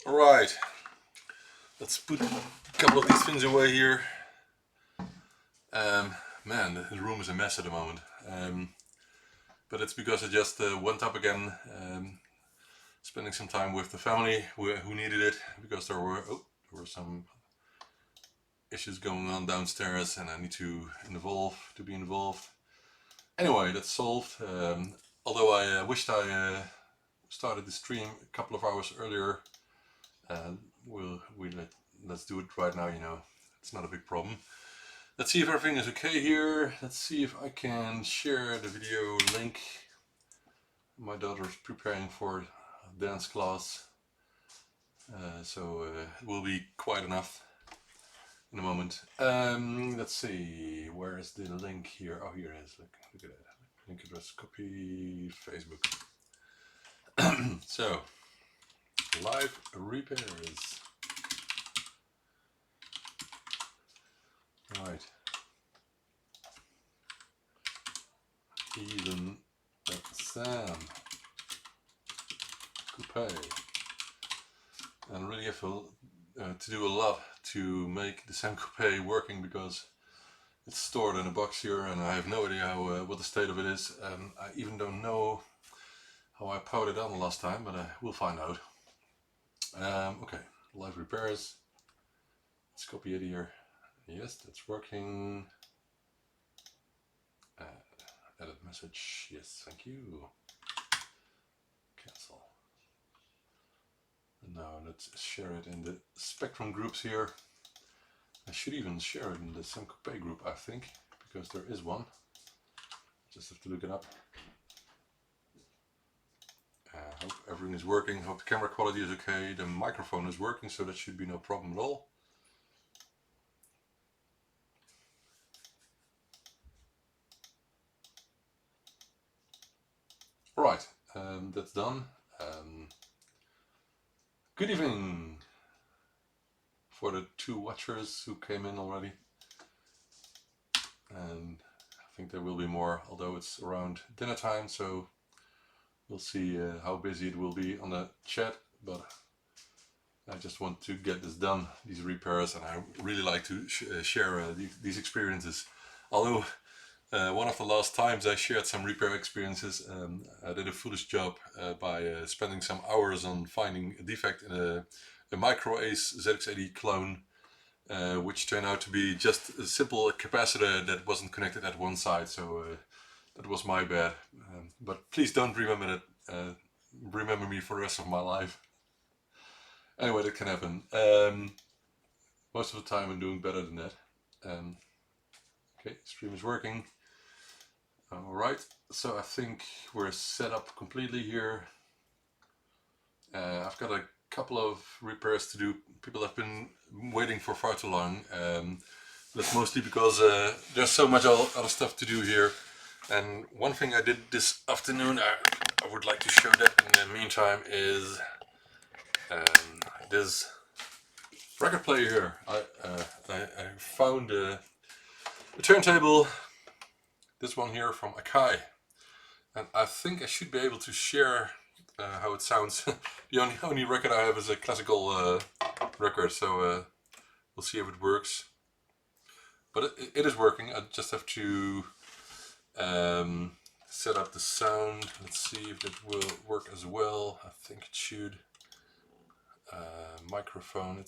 Alright, let's put a couple of these things away here. Man, the room is a mess at the moment. But it's because I just went up again, spending some time with the family who needed it, because there were some issues going on downstairs and I need to be involved. Anyway, that's solved. Although I wished I started the stream a couple of hours earlier. Let's do it right now, it's not a big problem. Let's see if everything is okay here. Let's see if I can share the video link. My daughter's preparing for dance class, so it will be quiet enough in a moment. Let's see, where is the link here? Oh, here it is. Look at that. Link address, copy, Facebook. So, live repairs. Right. Even Sam Coupé. And really have to do a lot to make the Sam Coupé working, because it's stored in a box here and I have no idea what the state of it is. I even don't know how I powered it on last time, but we'll find out. Okay, live repairs. Let's copy it here. Yes, that's working. Edit message. Yes, thank you. Cancel. And now let's share it in the Spectrum groups here. I should even share it in the Sam Coupé group, I think, because there is one. Just have to look it up. Hope everything is working. Hope the camera quality is okay. The microphone is working, so that should be no problem at all. Alright, that's done. Good evening for the 2 watchers who came in already. And I think there will be more, although it's around dinner time, so we'll see how busy it will be on the chat. But I just want to get this done, these repairs, and I really like to share these experiences. Although one of the last times I shared some repair experiences, I did a foolish job by spending some hours on finding a defect in a Micro Ace ZX80 clone, which turned out to be just a simple capacitor that wasn't connected at one side, so that was my bad. But please don't remember that. Remember me for the rest of my life. Anyway, that can happen. Most of the time I'm doing better than that. Okay, stream is working. Alright, so I think we're set up completely here. I've got a couple of repairs to do. People have been waiting for far too long. That's mostly because there's so much other stuff to do here. And one thing I did this afternoon, I would like to show that in the meantime, is this record player here. I found a turntable, this one here from Akai, and I think I should be able to share how it sounds. The only record I have is a classical record, so we'll see if it works. But it is working. I just have to set up the sound. Let's see if it will work as well. I think it should. Microphone.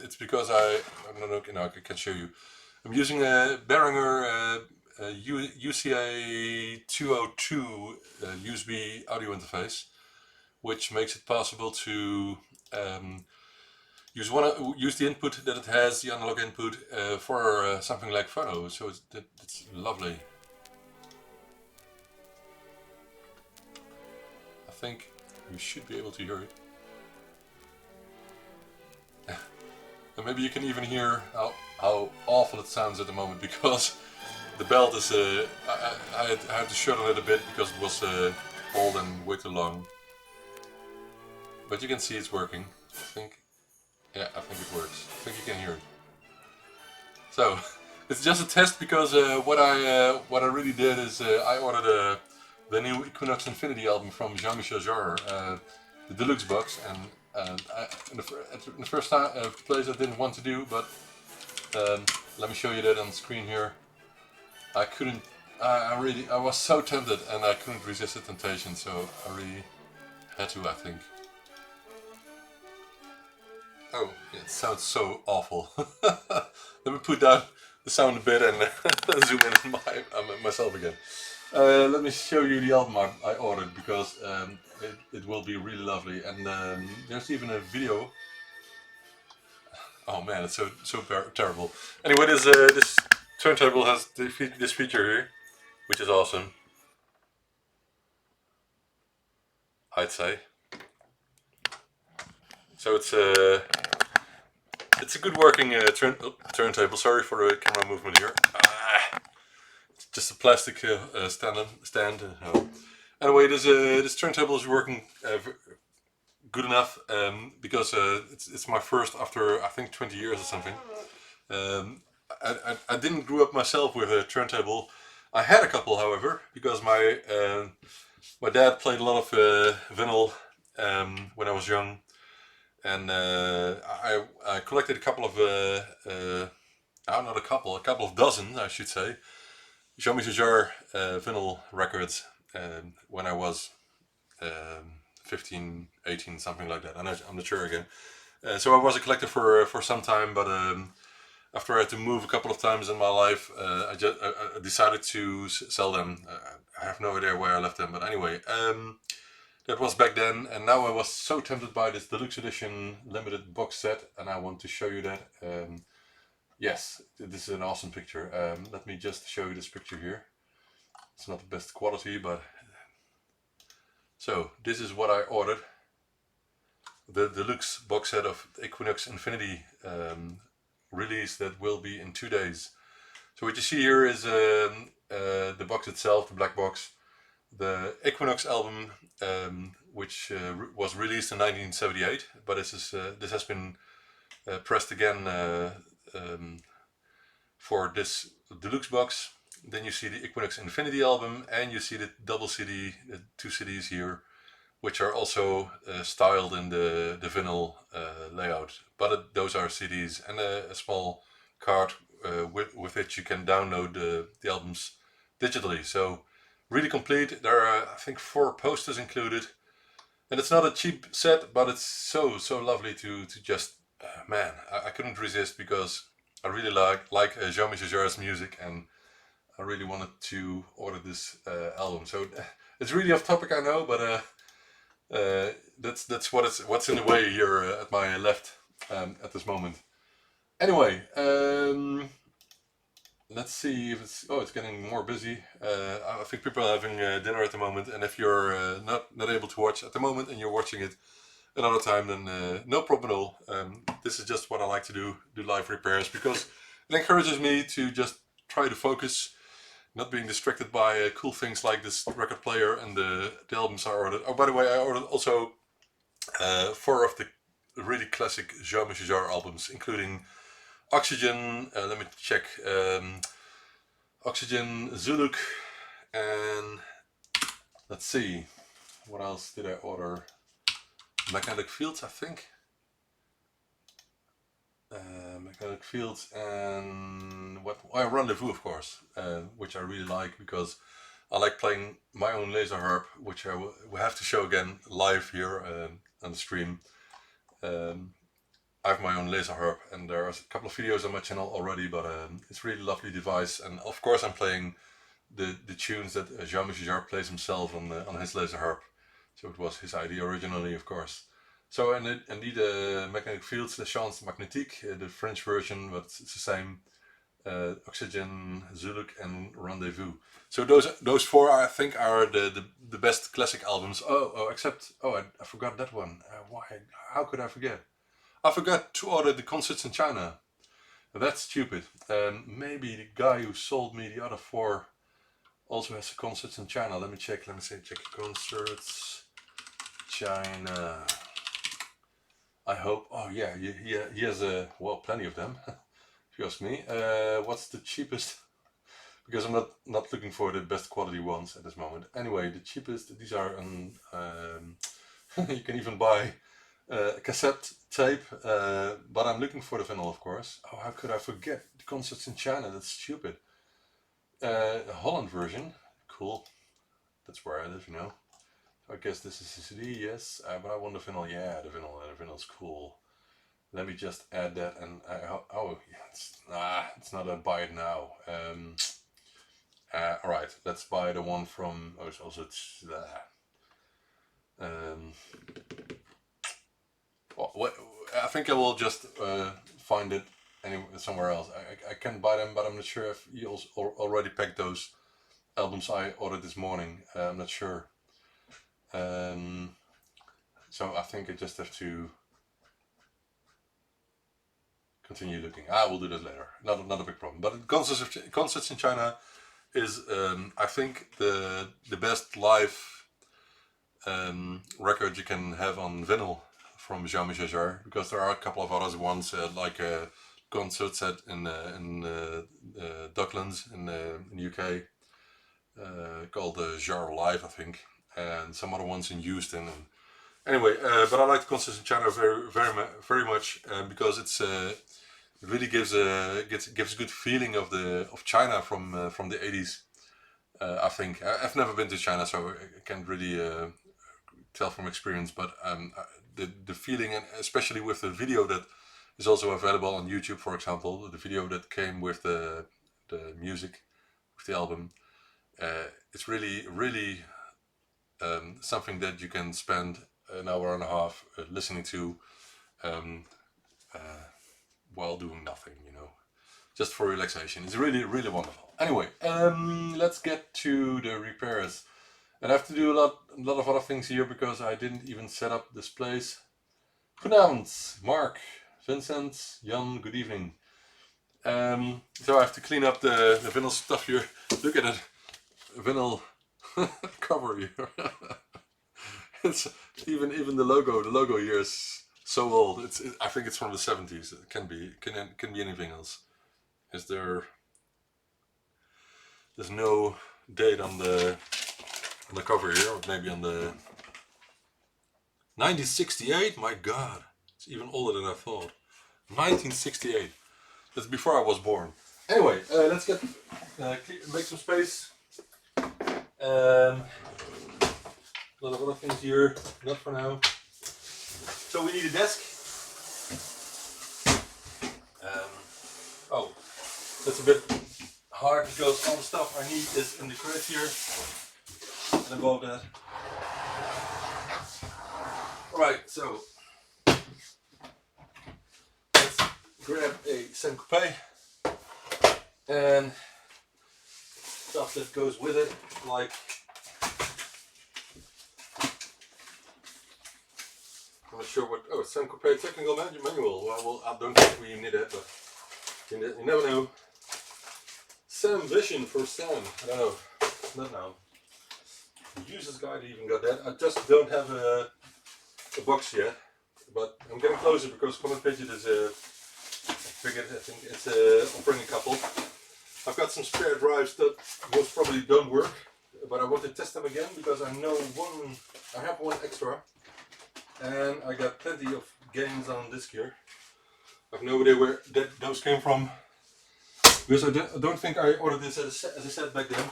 It's because I'm not looking. I can show you. I'm using a Behringer UCA 202 USB audio interface, which makes it possible to use the input that it has, the analog input, for something like phono. So it's lovely. I think you should be able to hear it. And maybe you can even hear how awful it sounds at the moment, because the belt is, I had to shorten it a bit because it was old and way too long. But you can see it's working. I think it works. I think you can hear it. So, it's just a test, because what I really did is I ordered the new Equinox Infinity album from Jean-Michel Jarre, the deluxe box, and And in the first time, place I didn't want to do, but let me show you that on the screen here. I couldn't. I was so tempted, and I couldn't resist the temptation. So I really had to, I think. Oh, it sounds so awful. Let me put down the sound a bit and zoom in on myself again. Let me show you the album I ordered, because it will be really lovely. And there's even a video. Oh man, it's so terrible. Anyway, this turntable has this feature here, which is awesome, I'd say. So it's a good working turntable. Sorry for the camera movement here. It's just a plastic stand. Anyway, this turntable is working good enough, because it's my first after I think 20 years or something. I didn't grow up myself with a turntable. I had a couple, however, because my dad played a lot of vinyl when I was young, and I collected a couple of not a couple of dozen, I should say, Jean-Michel Jarre vinyl records when I was 15, 18, something like that. I'm not sure again. So I was a collector for some time, but after I had to move a couple of times in my life, I decided to sell them. I have no idea where I left them, but anyway, that was back then. And now I was so tempted by this deluxe edition limited box set, and I want to show you that. Yes, this is an awesome picture. Let me just show you this picture here. It's not the best quality, but so this is what I ordered. The deluxe box set of Equinox Infinity release that will be in 2 days. So what you see here is the box itself, the black box, the Equinox album, which was released in 1978, but this has been pressed again for this deluxe box. Then you see the Equinox Infinity album, and you see the double CD, the 2 CDs here, which are also styled in the vinyl layout. But those are CDs, and a small card with which you can download the albums digitally. So really complete. There are, I think, 4 posters included. And it's not a cheap set, but it's so lovely to just, man, I couldn't resist, because I really like Jean-Michel Jarre's music, and I really wanted to order this album. So it's really off topic, I know, but that's what's in the way here at my left at this moment. Anyway, let's see if it's getting more busy. I think people are having dinner at the moment, and if you're not able to watch at the moment and you're watching it another time, then no problem at all. This is just what I like to do live repairs, because it encourages me to just try to focus, not being distracted by cool things like this record player and the albums I ordered. Oh, by the way, I ordered also 4 of the really classic Jean-Michel Jarre albums, including Oxygen, let me check, Oxygen, Zuluk, and let's see, what else did I order? Magnetic Fields, I think. Magnetic Fields, and Rendezvous, of course, which I really like, because I like playing my own laser harp, which I will have to show again live here on the stream. I have my own laser harp, and there are a couple of videos on my channel already, but it's a really lovely device. And of course I'm playing the tunes that Jean-Michel Jarre plays himself on his laser harp. So it was his idea originally, of course. So indeed, Magnetic Fields, the Chance Magnétique, the French version, but it's the same. Oxygen, Zuluk, and Rendezvous. So those 4, I think, are the best classic albums. Except I forgot that one. Why? How could I forget? I forgot to order the Concerts in China. That's stupid. Maybe the guy who sold me the other 4 also has the Concerts in China. Let me check. Check Concerts China. I hope. Oh yeah, he has plenty of them. If you ask me. What's the cheapest? Because I'm not looking for the best quality ones at this moment. Anyway, the cheapest. These are you can even buy cassette tape, but I'm looking for the vinyl, of course. Oh, how could I forget the concerts in China? That's stupid. Holland version, cool. That's where I live, you know. I guess this is a CD, yes, but I want the vinyl. Yeah, the vinyl's cool. Let me just add that, and oh, yeah, it's not a buy it now. All right, let's buy the one from. Oh, it's also um, what? I think I will just find it somewhere else. I can buy them, but I'm not sure if you also already packed those albums I ordered this morning. I'm not sure. So I think I just have to continue looking. I will do that later. Not a big problem. But concerts in China is I think the best live record you can have on vinyl from Jean-Michel Jarre, because there are a couple of other ones like a concert set in Docklands in the UK called Jarre Live, I think, and some other ones in Houston. And anyway, but I like the concerts in China very much because it really gives a good feeling of China from the 80s. I think I've never been to China, so I can't really tell from experience. But the feeling, and especially with the video that is also available on YouTube, for example, the video that came with the music with the album, it's really something that you can spend an hour and a half listening to while doing nothing, you know, just for relaxation. It's really wonderful. Anyway, let's get to the repairs. And I have to do a lot of other things here because I didn't even set up this place. Goedenavond, Mark, Vincent, Jan, good evening. So I have to clean up the vinyl stuff here. Look at it, vinyl cover here. It's even the logo here is so old. I think it's from the 70s. It can be anything else. There's no date on the cover here, or maybe on the 1968. My God, it's even older than I thought. 1968. That's before I was born. Anyway, let's make some space. A lot of other things here, not for now. So we need a desk. Oh, that's a bit hard because all the stuff I need is in the crate here and above that. Alright, so let's grab a Sam Coupé and stuff that goes with it, like I'm not sure what. Oh, Sam Coupé technical manual. Well, I don't think we need it, but you never know. Sam Vision for Sam. I don't know. Not now. The user's guide even got that. I just don't have a box yet, but I'm getting closer because Common Fidget is I think it's offering a couple. I've got some spare drives that most probably don't work, but I want to test them again because I know I have one extra. And I got plenty of games on disc here. I have no idea where those came from, because I don't think I ordered this as a set back then.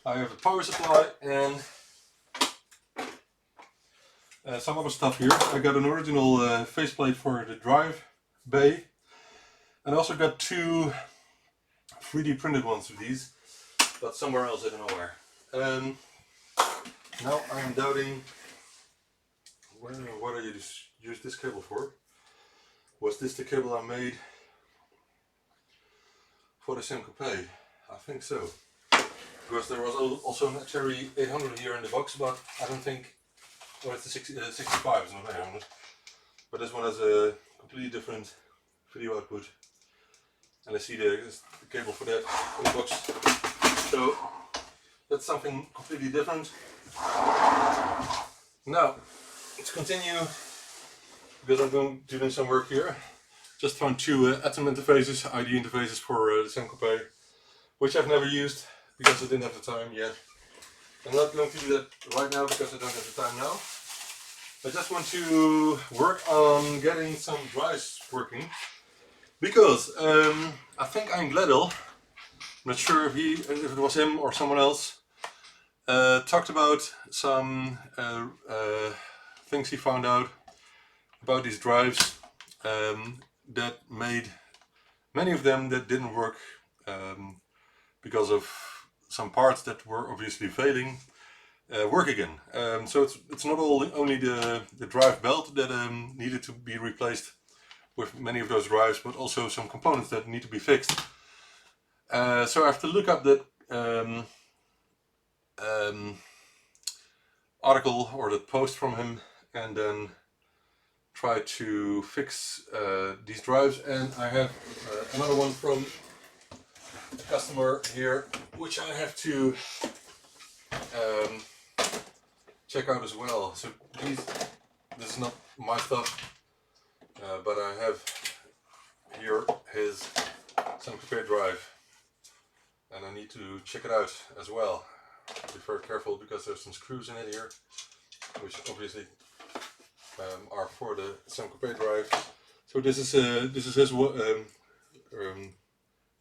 I have a power supply and some other stuff here. I got an original faceplate for the drive bay, and I also got two 3D printed ones of these, but somewhere else, I don't know where. Now I am doubting what I use this cable for. Was this the cable I made for the Sam Coupé? I think so. Because there was also an Cherry 800 here in the box, but I don't think. Well, it's the 65, it's not 800. But this one has a completely different video output. And I see the cable for that in the box. So that's something completely different. Now, let's continue, because I'm going to do some work here. Just found two Atom interfaces, ID interfaces for the Sam Coupé, which I've never used because I didn't have the time yet. I'm not going to do that right now because I don't have the time now. I just want to work on getting some drives working because I think Gledel, I'm not sure if it was him or someone else, talked about some things he found out about these drives that made many of them that didn't work because of some parts that were obviously failing work again. So it's not only the drive belt that needed to be replaced with many of those drives, but also some components that need to be fixed. So I have to look up that article or that post from him and then try to fix these drives. And I have another one from a customer here which I have to check out as well. So this is not my stuff, but I have here his Sam Coupé drive and I need to check it out as well. Be very careful because there's some screws in it here, which obviously are for the Sam Coupé drive. So this is his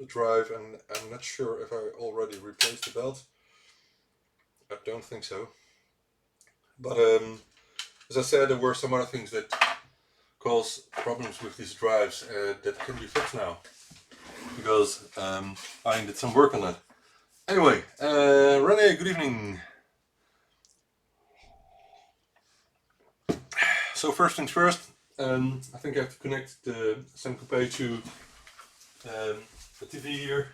drive, and I'm not sure if I already replaced the belt. I don't think so. But as I said, there were some other things that cause problems with these drives that can be fixed now, because I did some work on it. Anyway, Rene, good evening. So first things first, I think I have to connect the Sam Coupé to the TV here.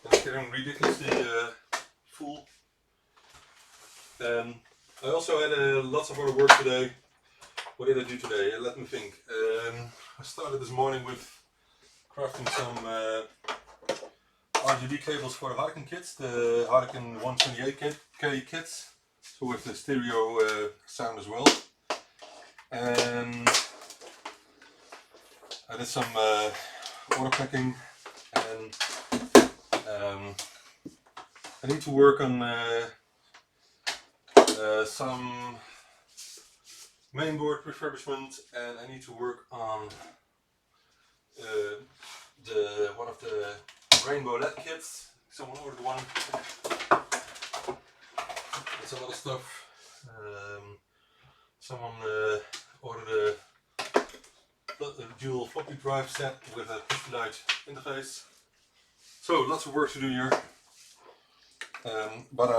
It's getting ridiculously full. I also had lots of other work today. What did I do today? Let me think. I started this morning with crafting some RGB cables for the Harken kits, the Harken 128K kits, so with the stereo sound as well. And I did some order packing, and I need to work on some mainboard refurbishment, and I need to work on one of the rainbow LED kits. Someone ordered one. That's a lot of stuff. Someone ordered a dual floppy drive set with a ByteDelight interface. So lots of work to do here. But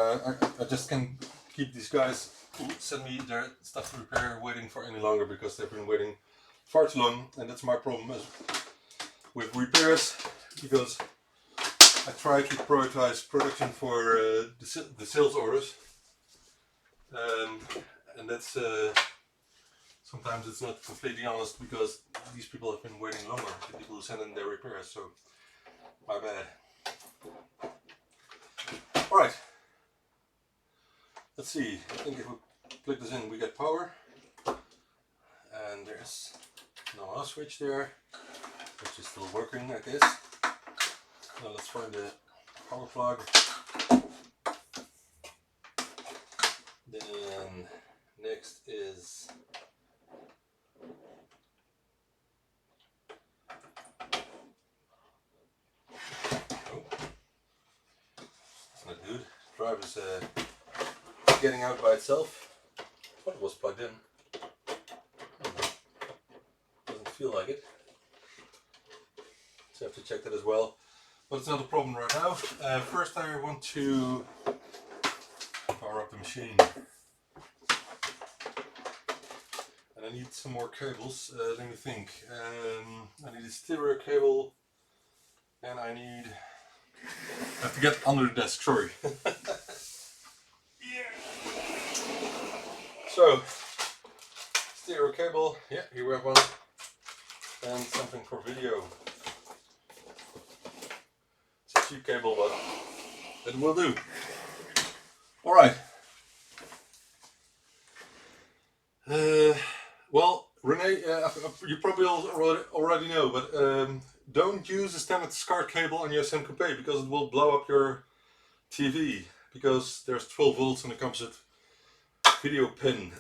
I just can't keep these guys who send me their stuff to repair waiting for any longer, because they've been waiting far too long, and that's my problem with repairs, because I try to prioritize production for the sales orders, and that's sometimes it's not completely honest, because these people have been waiting longer, the people who send in their repairs, so my bad. Alright, let's see, I think if we plug this in we get power, and there's no off switch there, which is still working, I guess. Now let's find the power plug. Then next is it's not good. Drive is getting out by itself. I thought it was plugged in. Doesn't feel like it. So I have to check that as well. But it's not a problem right now. First I want to power up the machine. And I need some more cables. Let me think. I need a stereo cable. And I have to get under the desk, sorry. Yeah. So, stereo cable. Yeah, here we have one. And something for video. Cheap cable, but it will do. Alright. Well, Rene, you probably already know, but don't use a standard SCART cable on your Sam Coupé, because it will blow up your TV, because there's 12 volts in the composite video pin.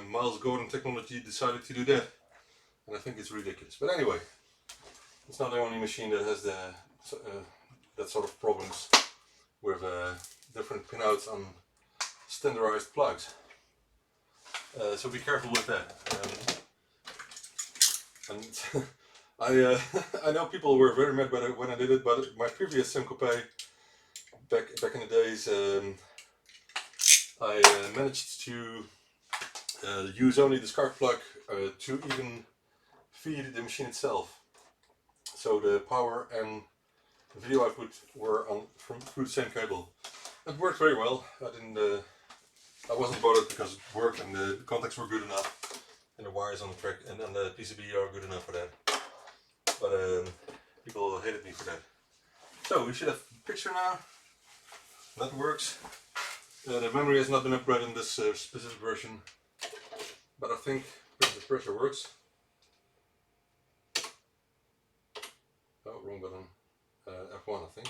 Miles Gordon Technology decided to do that, and I think it's ridiculous. But anyway, it's not the only machine that has that sort of problems with different pinouts on standardized plugs. So be careful with that. And I know people were very mad when I did it, but my previous Sam Coupé, back in the days, I managed to use only the spark plug to even feed the machine itself. So the power and the video output were through the same cable. It worked very well. I wasn't bothered because it worked and the contacts were good enough, and the wires on the track and on the PCB are good enough for that. But people hated me for that. So we should have a picture now. That works. The memory has not been upgraded in this specific version, but I think the pressure works. Oh, wrong button. F1, I think.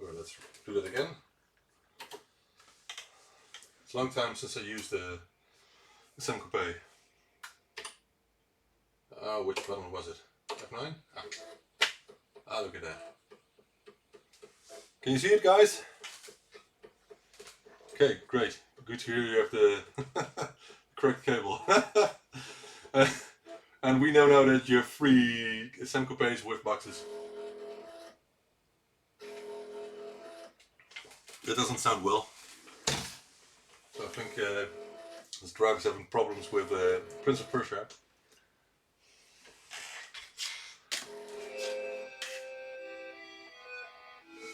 Well, let's do that again. It's a long time since I used the Sam Coupé. Which button was it? F9? Ah, look at that. Can you see it, guys? Okay, great. Good to hear you have the correct cable. And we know now that you have 3 Sam Coupés with boxes. That doesn't sound well. So I think this drive is having problems with Prince of Persia.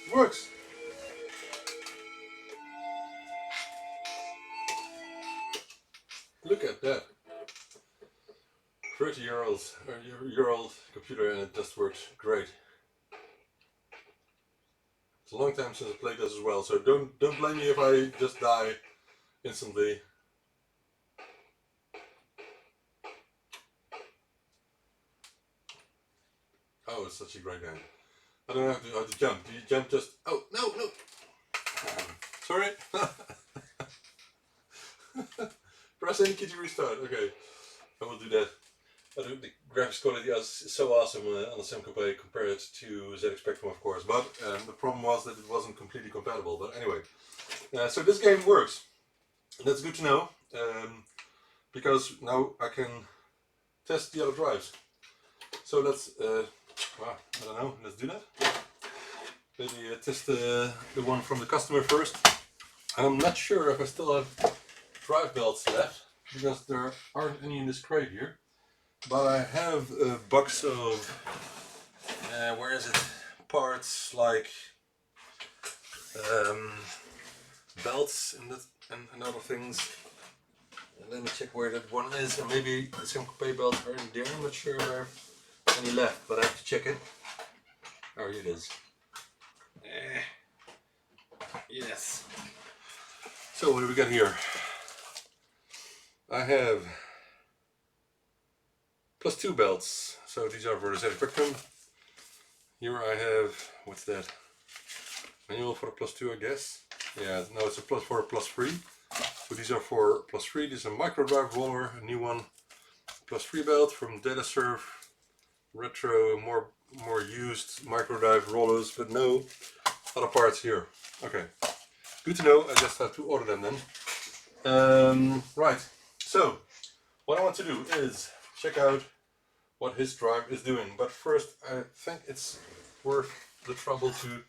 It works. Look at that. 30-year-old computer, and it just works great. It's a long time since I played this as well, so don't blame me if I just die instantly. Oh, it's such a great game. I don't know how to jump. Do you jump just... Oh, no! Sorry! Press any key to restart. Okay, I will do that. The graphics quality is so awesome on the Sam Coupé compared to ZX Spectrum, of course, but the problem was that it wasn't completely compatible. But anyway, so this game works. That's good to know, because now I can test the other drives. So let's, I don't know, let's do that. Maybe test the one from the customer first. And I'm not sure if I still have drive belts left, because there aren't any in this crate here. But I have a box of, where is it, parts like belts and other things. Let me check where that one is, and maybe the Sam Coupé belts are in there. I'm not sure there are any left, but I have to check it. Oh, here it is. Yes. So what do we got here? I have +2 belts. So these are for the ZX Spectrum. Here I have, what's that? Manual for the +2, I guess. Yeah, no, it's a for a +3. So these are for +3. This is a micro drive roller, a new one. +3 belt from DataServe. Retro, more used micro drive rollers, but no other parts here. Okay, good to know. I just have to order them then. Right, so what I want to do is check out what his drive is doing. But first, I think it's worth the trouble to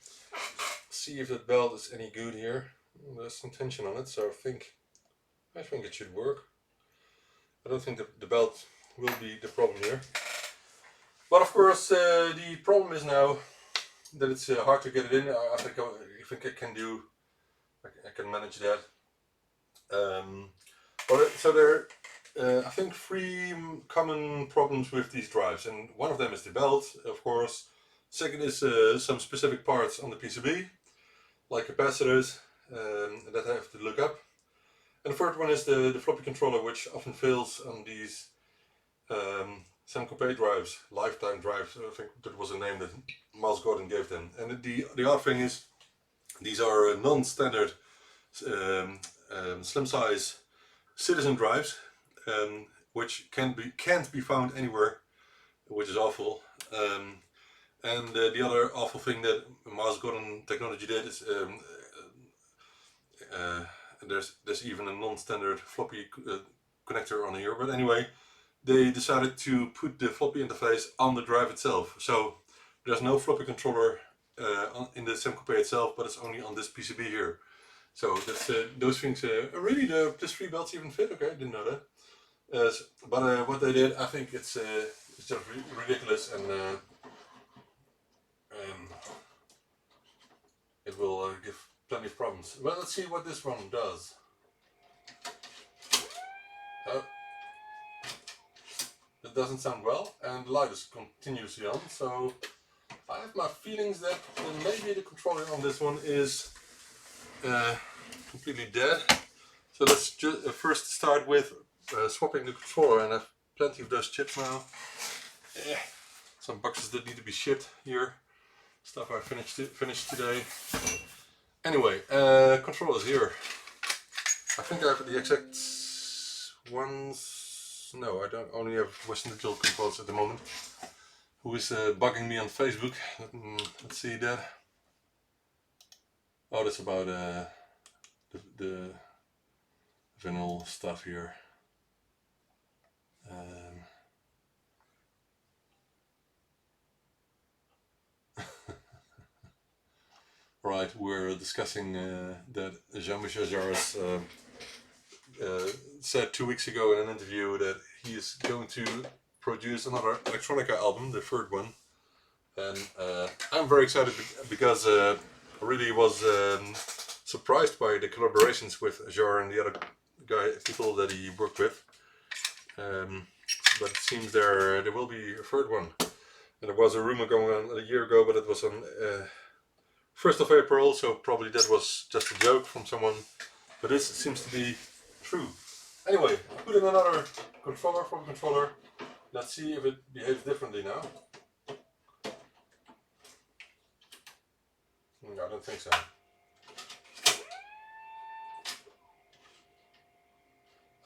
see if that belt is any good here. There's some tension on it, so I think it should work. I don't think the belt will be the problem here. But of course, the problem is now that it's hard to get it in. I think I can manage that. So there are, I think, 3 common problems with these drives, and one of them is the belt, of course. Second is some specific parts on the PCB, like capacitors, that I have to look up. And the third one is the floppy controller, which often fails on these Sam Coupé drives, lifetime drives. I think that was a name that Miles Gordon gave them. And the other thing is, these are non-standard slim size citizen drives, which can't be found anywhere, which is awful. And the other awful thing that Mars Gordon Technology did is there's even a non-standard floppy connector on here. But anyway, they decided to put the floppy interface on the drive itself. So there's no floppy controller in the Sam Coupé itself, but it's only on this PCB here. So that's those things. Really, this 3 belts even fit. Okay, I didn't know that. But what they did, I think it's just ridiculous, and it will give plenty of problems. Well, let's see what this one does. It doesn't sound well, and the light is continuously on, so I have my feelings that maybe the controller on this one is completely dead. So let's just first start with swapping the controller, and I have plenty of those chips now. Some boxes that need to be shipped here. Stuff I finished today. Anyway, controllers here. I think I have the exact ones. No, I don't. Only have Western Digital controllers at the moment. Who is bugging me on Facebook? Let's see that. Oh, that's about the vinyl stuff here. Right, we're discussing that Jean-Michel Jarre's said 2 weeks ago in an interview that he is going to produce another electronica album, the 3rd one. And I'm very excited because I really was surprised by the collaborations with Jarre and the other people that he worked with. But it seems there will be a 3rd one. And there was a rumor going on a year ago, but it was on 1st of April, so probably that was just a joke from someone. But this seems to be true. Anyway, I put in another controller from controller. Let's see if it behaves differently now. No, I don't think so.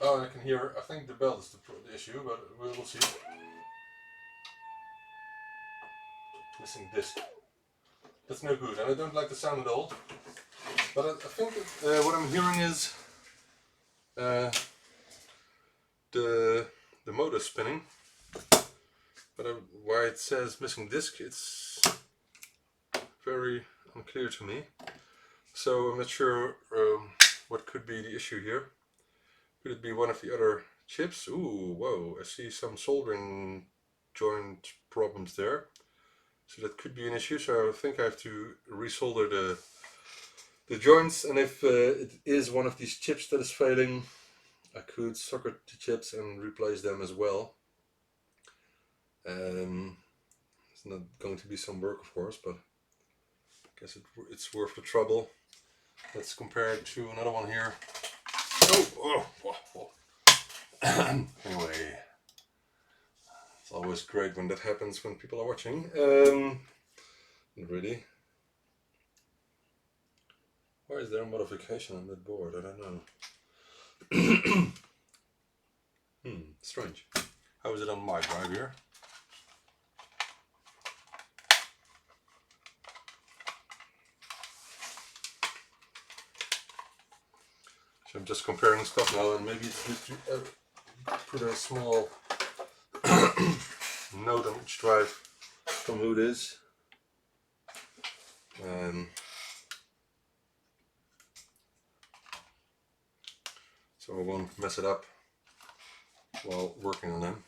Oh, I can hear, I think the bell is the issue, but we will see. Missing disc. That's no good, and I don't like the sound at all. But I think that, what I'm hearing is the motor spinning. But why it says missing disc, it's very unclear to me. So I'm not sure what could be the issue here. Could it be one of the other chips? Ooh, whoa, I see some soldering joint problems there. So that could be an issue, so I think I have to resolder the joints, and if it is one of these chips that is failing, I could socket the chips and replace them as well. It's not going to be some work, of course, but I guess it's worth the trouble. Let's compare it to another one here. Anyway, it's always great when that happens when people are watching. Not really. Why is there a modification on that board? I don't know. Strange. How is it on my drive here? So I'm just comparing stuff now, and maybe it's good to put a small note on each drive from who it is. So I won't mess it up while working on them.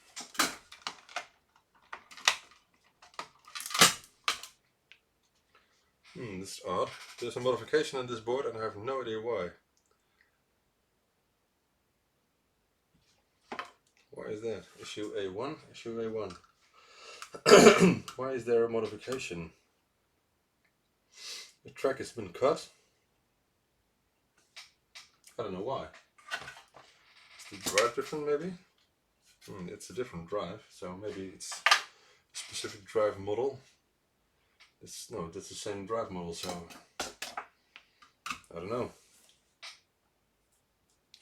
This is odd. There's a modification on this board and I have no idea why. Why is that? Issue A1? Issue A1. Why is there a modification? The track has been cut. I don't know why. Is the drive different maybe? It's a different drive, so maybe it's a specific drive model. No, that's the same drive model, so I don't know.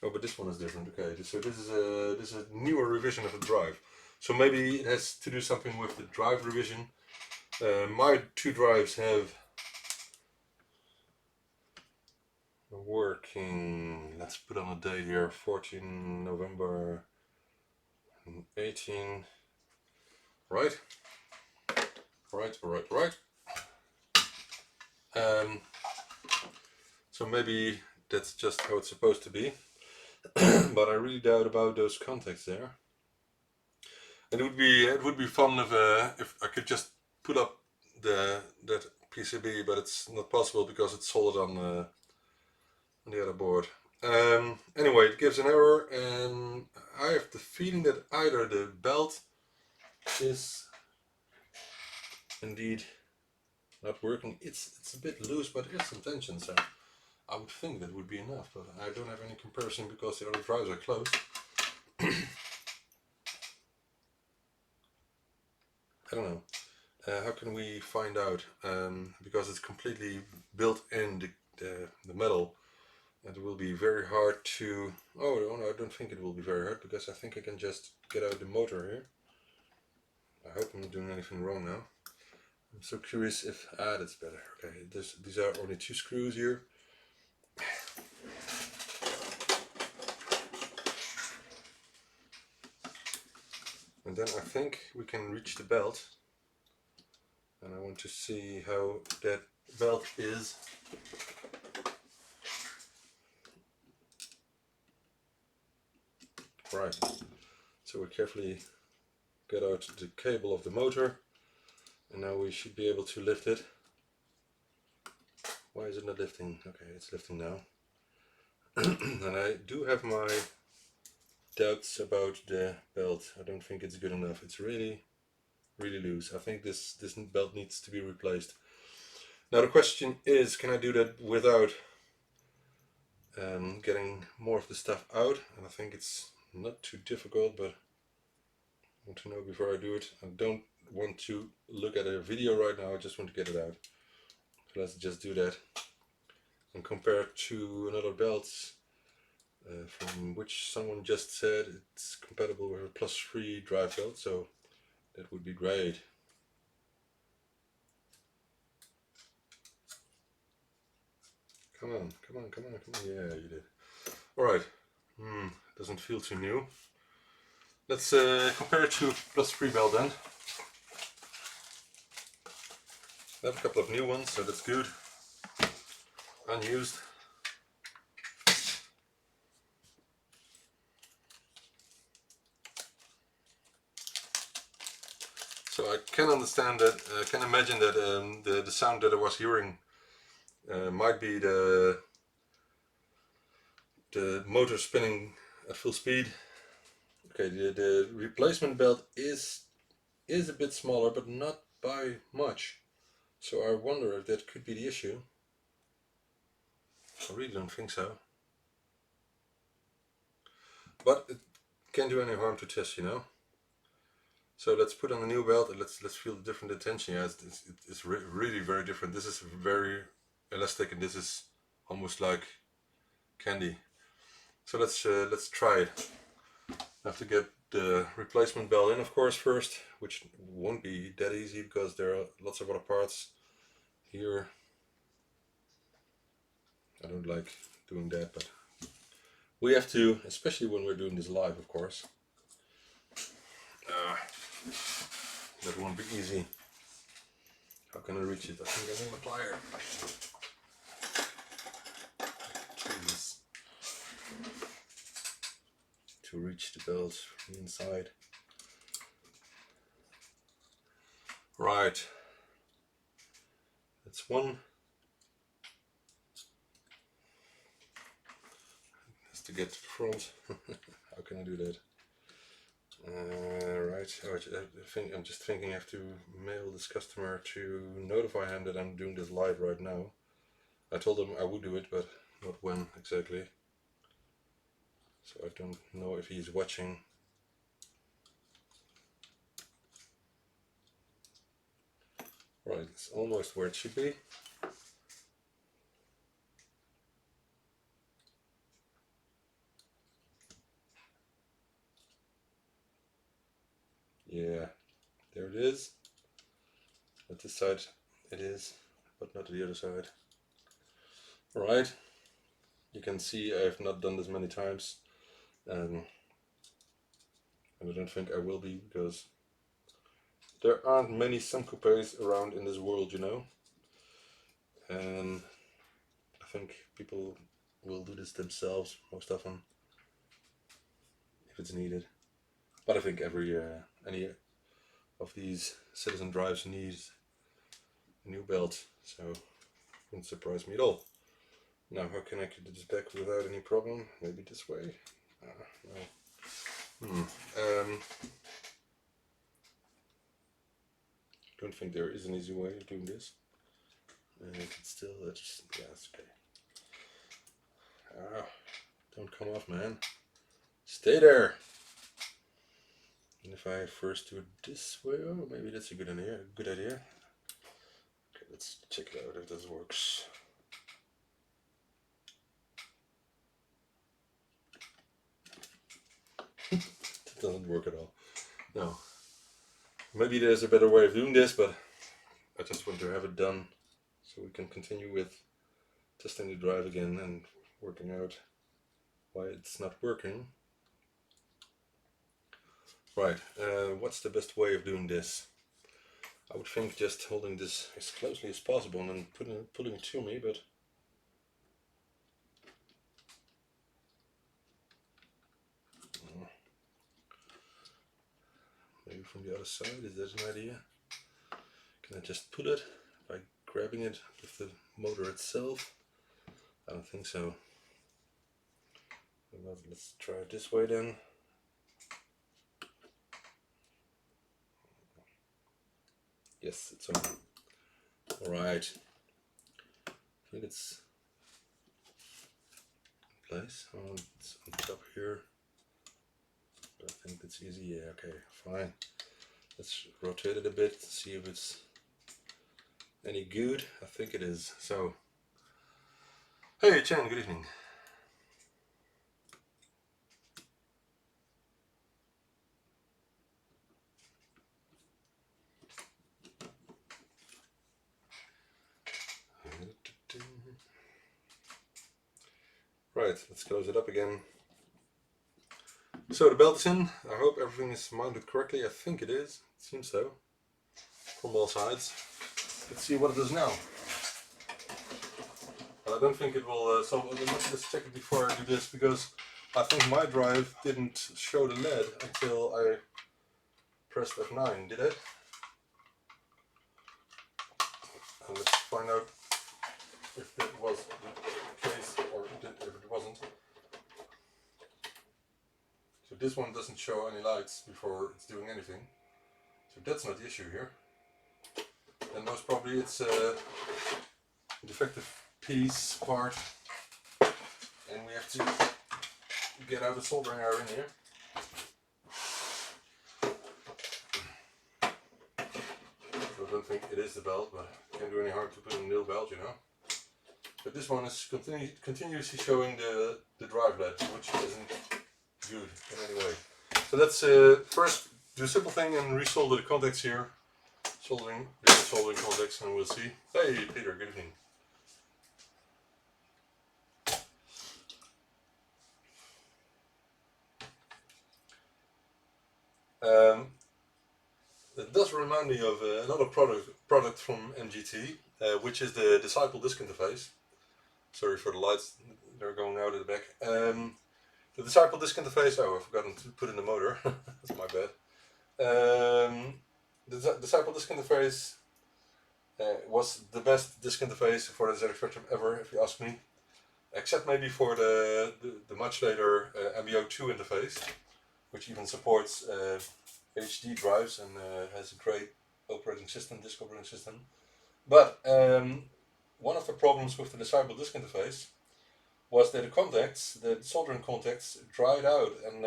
Oh, but this one is different. Okay, so this is a newer revision of the drive. So maybe it has to do something with the drive revision. My two drives have working. Let's put on a date here: 14 November 18. Right. Right. So maybe that's just how it's supposed to be. But I really doubt about those contacts there. And it would be fun if I could just put up that PCB, but it's not possible because it's soldered on the other board. Anyway, it gives an error, and I have the feeling that either the belt is indeed not working. It's a bit loose, but it has some tension, so I would think that would be enough, but I don't have any comparison because the other drives are closed. I don't know. How can we find out? Because it's completely built in the metal, and it will be very hard to... Oh no, I don't think it will be very hard, because I think I can just get out the motor here. I hope I'm not doing anything wrong now. I'm so curious if... that's better. Okay, these are only 2 screws here. And then I think we can reach the belt. And I want to see how that belt is. Right, so we carefully get out the cable of the motor, and now we should be able to lift it. Why is it not lifting? Okay, it's lifting now. And I do have my doubts about the belt. I don't think it's good enough. It's really loose. I think this belt needs to be replaced. Now the question is, can I do that without getting more of the stuff out? And I think it's not too difficult, but I want to know before I do it. I don't want to look at a video right now, I just want to get it out. So let's just do that and compare it to another belt from which someone just said it's compatible with a +3 drive belt, so that would be great. Come on. Yeah, you did. Alright. Doesn't feel too new. Let's compare it to +3 belt then. I have a couple of new ones, so that's good. Unused. So I can understand that, I can imagine that the sound that I was hearing might be the motor spinning at full speed. Okay, the replacement belt is a bit smaller, but not by much. So I wonder if that could be the issue. I really don't think so. But it can't do any harm to test, you know. So let's put on the new belt and let's feel the different tension. Yeah, it's really very different. This is very elastic, and this is almost like candy. So let's try it. I have to get the replacement belt in, of course, first, which won't be that easy because there are lots of other parts here. I don't like doing that, but we have to, especially when we're doing this live, of course. That won't be easy. How can I reach it? I think I need my plier. Jesus. To reach the belt from the inside. Right. That's one. Has to get to the front. How can I do that? Right. I'm just thinking I have to mail this customer to notify him that I'm doing this live right now. I told him I would do it, but not when exactly. So I don't know if he's watching. Right, it's almost where it should be. Yeah, there it is. At this side it is, but not the other side. Alright, you can see I've not done this many times, and I don't think I will be, because there aren't many Sam Coupés around in this world, you know. And I think people will do this themselves most often if it's needed. But I think any of these citizen drives needs a new belt, so it wouldn't surprise me at all. Now, how can I get this back without any problem? Maybe this way? No. Don't think there is an easy way of doing this. It's still, yeah, it's okay. Don't come off, man. Stay there. And if I first do it this way, oh, maybe that's a good idea. Okay, let's check it out if this works. It doesn't work at all. No. Maybe there's a better way of doing this, but I just want to have it done so we can continue with testing the drive again and working out why it's not working. Right, what's the best way of doing this? I would think just holding this as closely as possible and then pulling it to me, but maybe from the other side, is that an idea? Can I just pull it by grabbing it with the motor itself? I don't think so. Well, let's try it this way then. Yes, it's on. Alright. I think it's in place. Oh, it's on top here. I think that's easy. Yeah, okay, fine. Let's rotate it a bit, see if it's any good. I think it is. So, hey Chen, good evening. Right, let's close it up again. So the belt is in. I hope everything is mounted correctly. I think it is. It seems so. From all sides. Let's see what it does now. I don't think it will. So let's check it before I do this, because I think my drive didn't show the LED until I pressed F9. Did it? And let's find out if that was the case or if it wasn't. So this one doesn't show any lights before it's doing anything. So that's not the issue here. And most probably it's a defective piece part, and we have to get out the soldering iron in here. So I don't think it is the belt, but it can't do any harm to put in a new belt, you know. But this one is continuously showing the drive LED, which isn't good in any way. So let's first do a simple thing and resolder the contacts here. Soldering contacts, and we'll see. Hey Peter, good evening. It does remind me of another product from MGT, which is the Disciple disk interface. Sorry for the lights, they're going out at the back. The Disciple disk interface, oh, I've forgotten to put in the motor, that's my bad. The Disciple disk interface was the best disk interface for the ZX Spectrum ever, if you ask me. Except maybe for the much later MBO2 interface, which even supports HD drives and has a great disk operating system. But one of the problems with the Disciple disk interface was that the soldering contacts dried out, and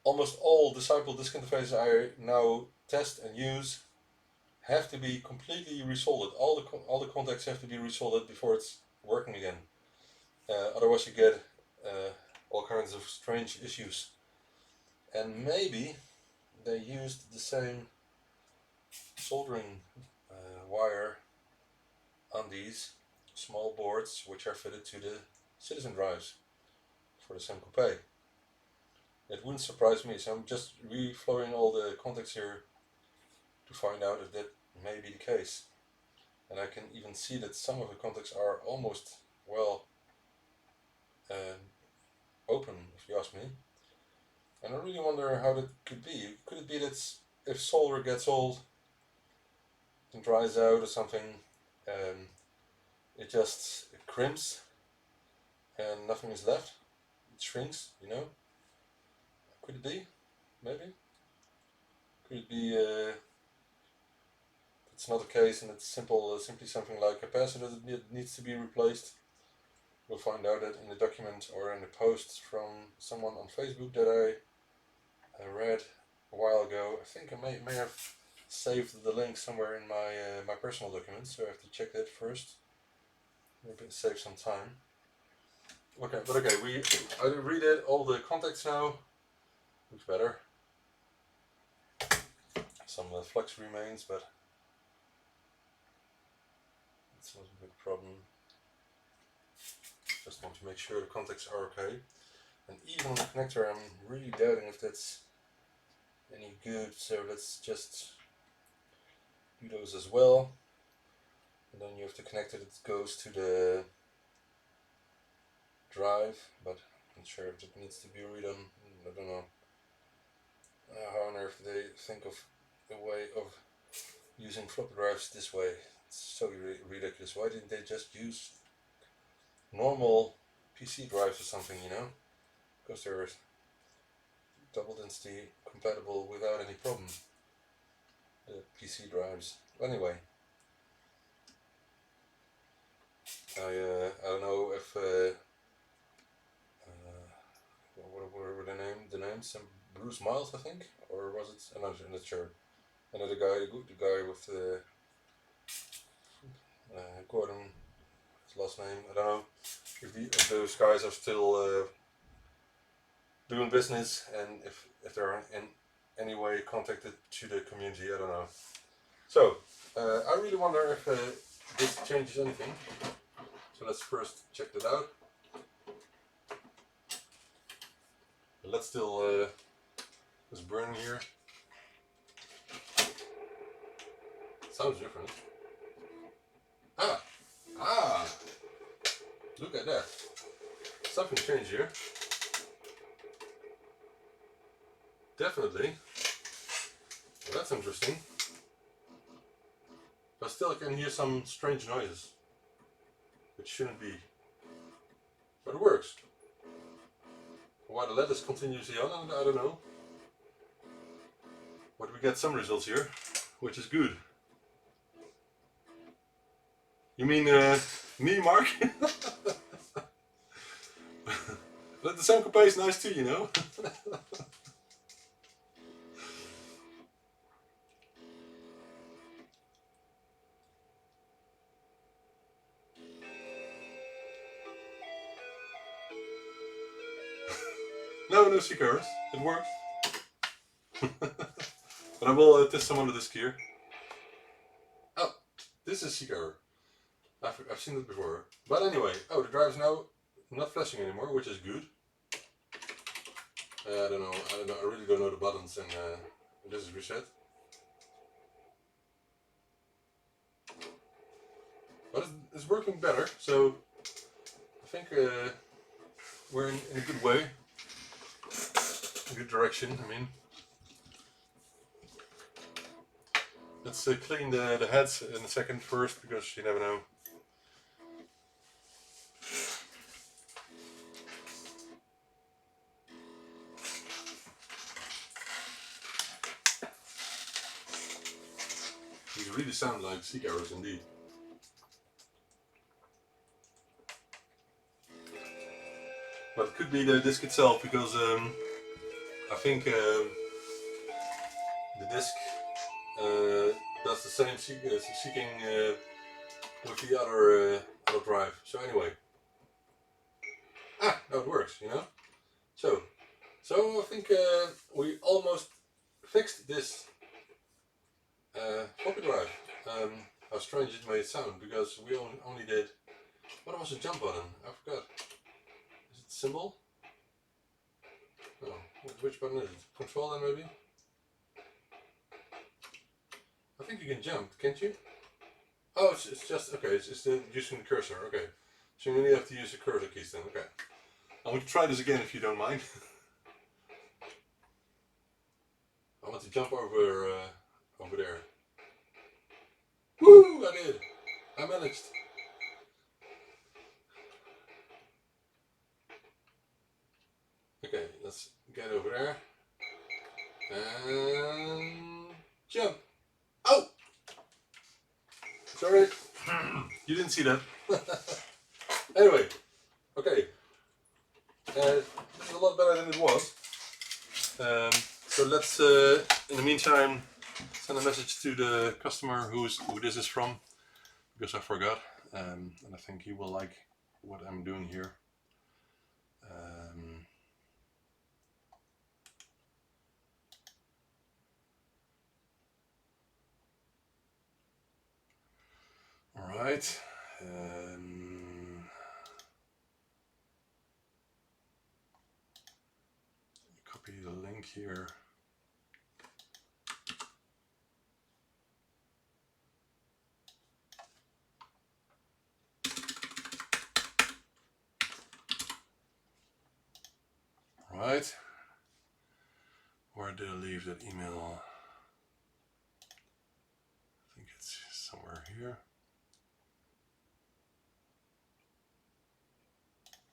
almost all Disciple disk interfaces I now test and use have to be completely resoldered. All the contacts have to be resoldered before it's working again. Otherwise you get all kinds of strange issues. And maybe they used the same soldering wire on these small boards which are fitted to the citizen drives for the Sam Coupé. It wouldn't surprise me, so I'm just reflowing all the contacts here to find out if that may be the case. And I can even see that some of the contacts are almost, well, open, if you ask me. And I really wonder how that could be. Could it be that if solder gets old and dries out or something, it just crimps and nothing is left? It shrinks, you know? Could it be? Maybe? Could it be it's not the case and it's simply something like a capacitor that needs to be replaced? We'll find out that in the document or in the post from someone on Facebook that I read a while ago. I think I may have saved the link somewhere in my my personal documents, so I have to check that first. Maybe save some time. Okay, but okay, I redid all the contacts now. Looks better. Some flux remains, but it's not a big problem. Just want to make sure the contacts are okay. And even on the connector, I'm really doubting if that's any good. So let's just do those as well. And then you have to connect it. It goes to the drive, but I'm not sure if it needs to be redone. I don't know. How on earth they think of a way of using floppy drives this way? It's so ridiculous. Why didn't they just use normal PC drives or something, you know? Because they're double density compatible without any problem. The PC drives. Anyway, I don't know if what were the names? Bruce Miles, I think, or was it? I'm not sure. Another guy, the guy with Gordon, his last name. I don't know if those guys are still doing business, and if they're in any way contacted to the community. I don't know. So I really wonder if this changes anything. So let's first check that out. Let's still it's burning here. Sounds different. Look at that. Something changed here. Definitely. Well, that's interesting. But still I can hear some strange noises. Which shouldn't be. But it works. Why the LED is continuously on, I don't know. But we get some results here, which is good. You mean me, Mark? But the Sam Coupé is nice too, you know. No seek errors. It works. But I will test some on the disk here. Oh, this is seek error. I've seen it before. But anyway, the drive is now not flashing anymore, which is good. I don't know. I really don't know the buttons, and this is reset. But it's working better, so I think we're in a good way, a good direction. I mean, let's clean the heads in a second first, because you never know. These really sound like seek errors indeed. But it could be the disk itself, because I think the disk does the same seeking with the other drive. So anyway, no, it works, you know. So I think we almost fixed this floppy drive. How strange it may sound, because we only did, what was the jump button? I forgot. Is it symbol? No, which button is it? Control then maybe? I think you can jump, can't you? Oh, it's just, okay, it's just using the cursor, okay. So you only have to use the cursor keys then, okay. I'm going to try this again if you don't mind. I want to jump over there. Woo! I did! I managed! Okay, let's get over there. And jump! Oh! Sorry! You didn't see that. Anyway, okay. This is a lot better than it was. So let's, in the meantime, send a message to the customer who this is from, because I forgot, and I think he will like what I'm doing here. All right. Copy the link here. Right. Where did I leave that email? I think it's somewhere here.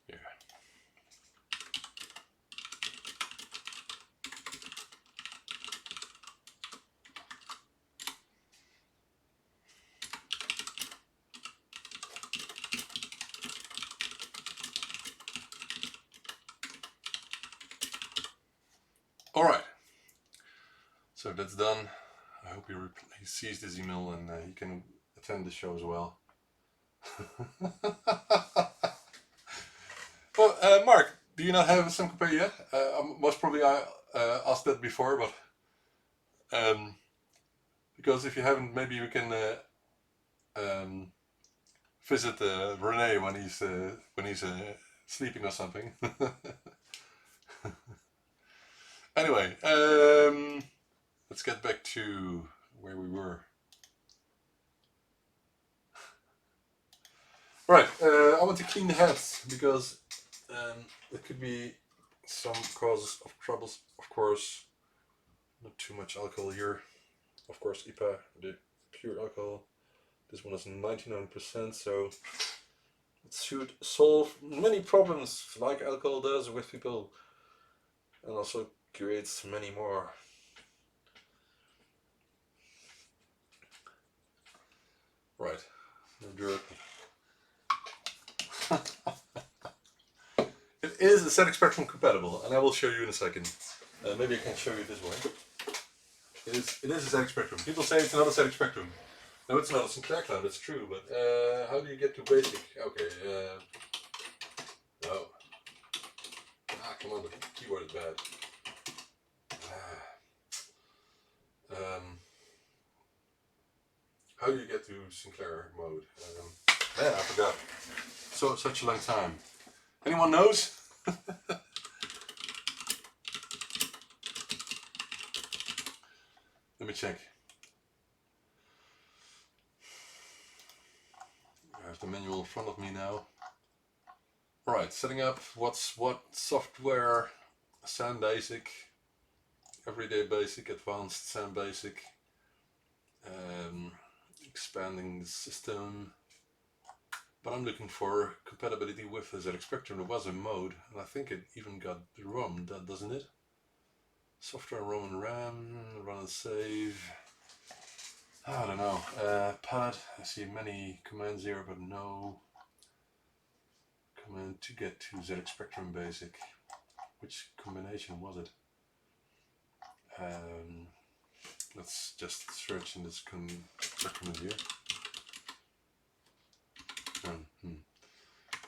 Yeah. All right. So that's done. I hope he sees this email and he can attend the show as well. Well, Mark, do you not have Sam Coupé yet? Most probably I asked that before, but because if you haven't, maybe we can visit Rene when he's sleeping or something. Anyway, let's get back to where we were. Right, I want to clean the heads because there could be some causes of troubles. Of course, not too much alcohol here. Of course, IPA, the pure alcohol. This one is 99%, so it should solve many problems like alcohol does with people, and also creates many more. Right, no dirt. It is a ZX Spectrum compatible, and I will show you in a second. Maybe I can show you this way. It is a ZX Spectrum. People say it's not a ZX Spectrum. No, it's not a Sinclair cloud, that's true, but how do you get to basic? Okay, no. Come on, the keyboard is bad. How do you get to Sinclair mode? Man, I forgot. Such a long time. Anyone knows? Let me check. I have the manual in front of me now. Right, setting up what's what software, SAM Basic, Everyday Basic, Advanced SAM Basic, expanding the system. But I'm looking for compatibility with the ZX Spectrum. There was a mode, and I think it even got the ROM, doesn't it? Software, ROM and RAM, run and save. I don't know. Palette, I see many commands here, but no command to get to ZX Spectrum Basic. Which combination was it? Let's just search in this document here.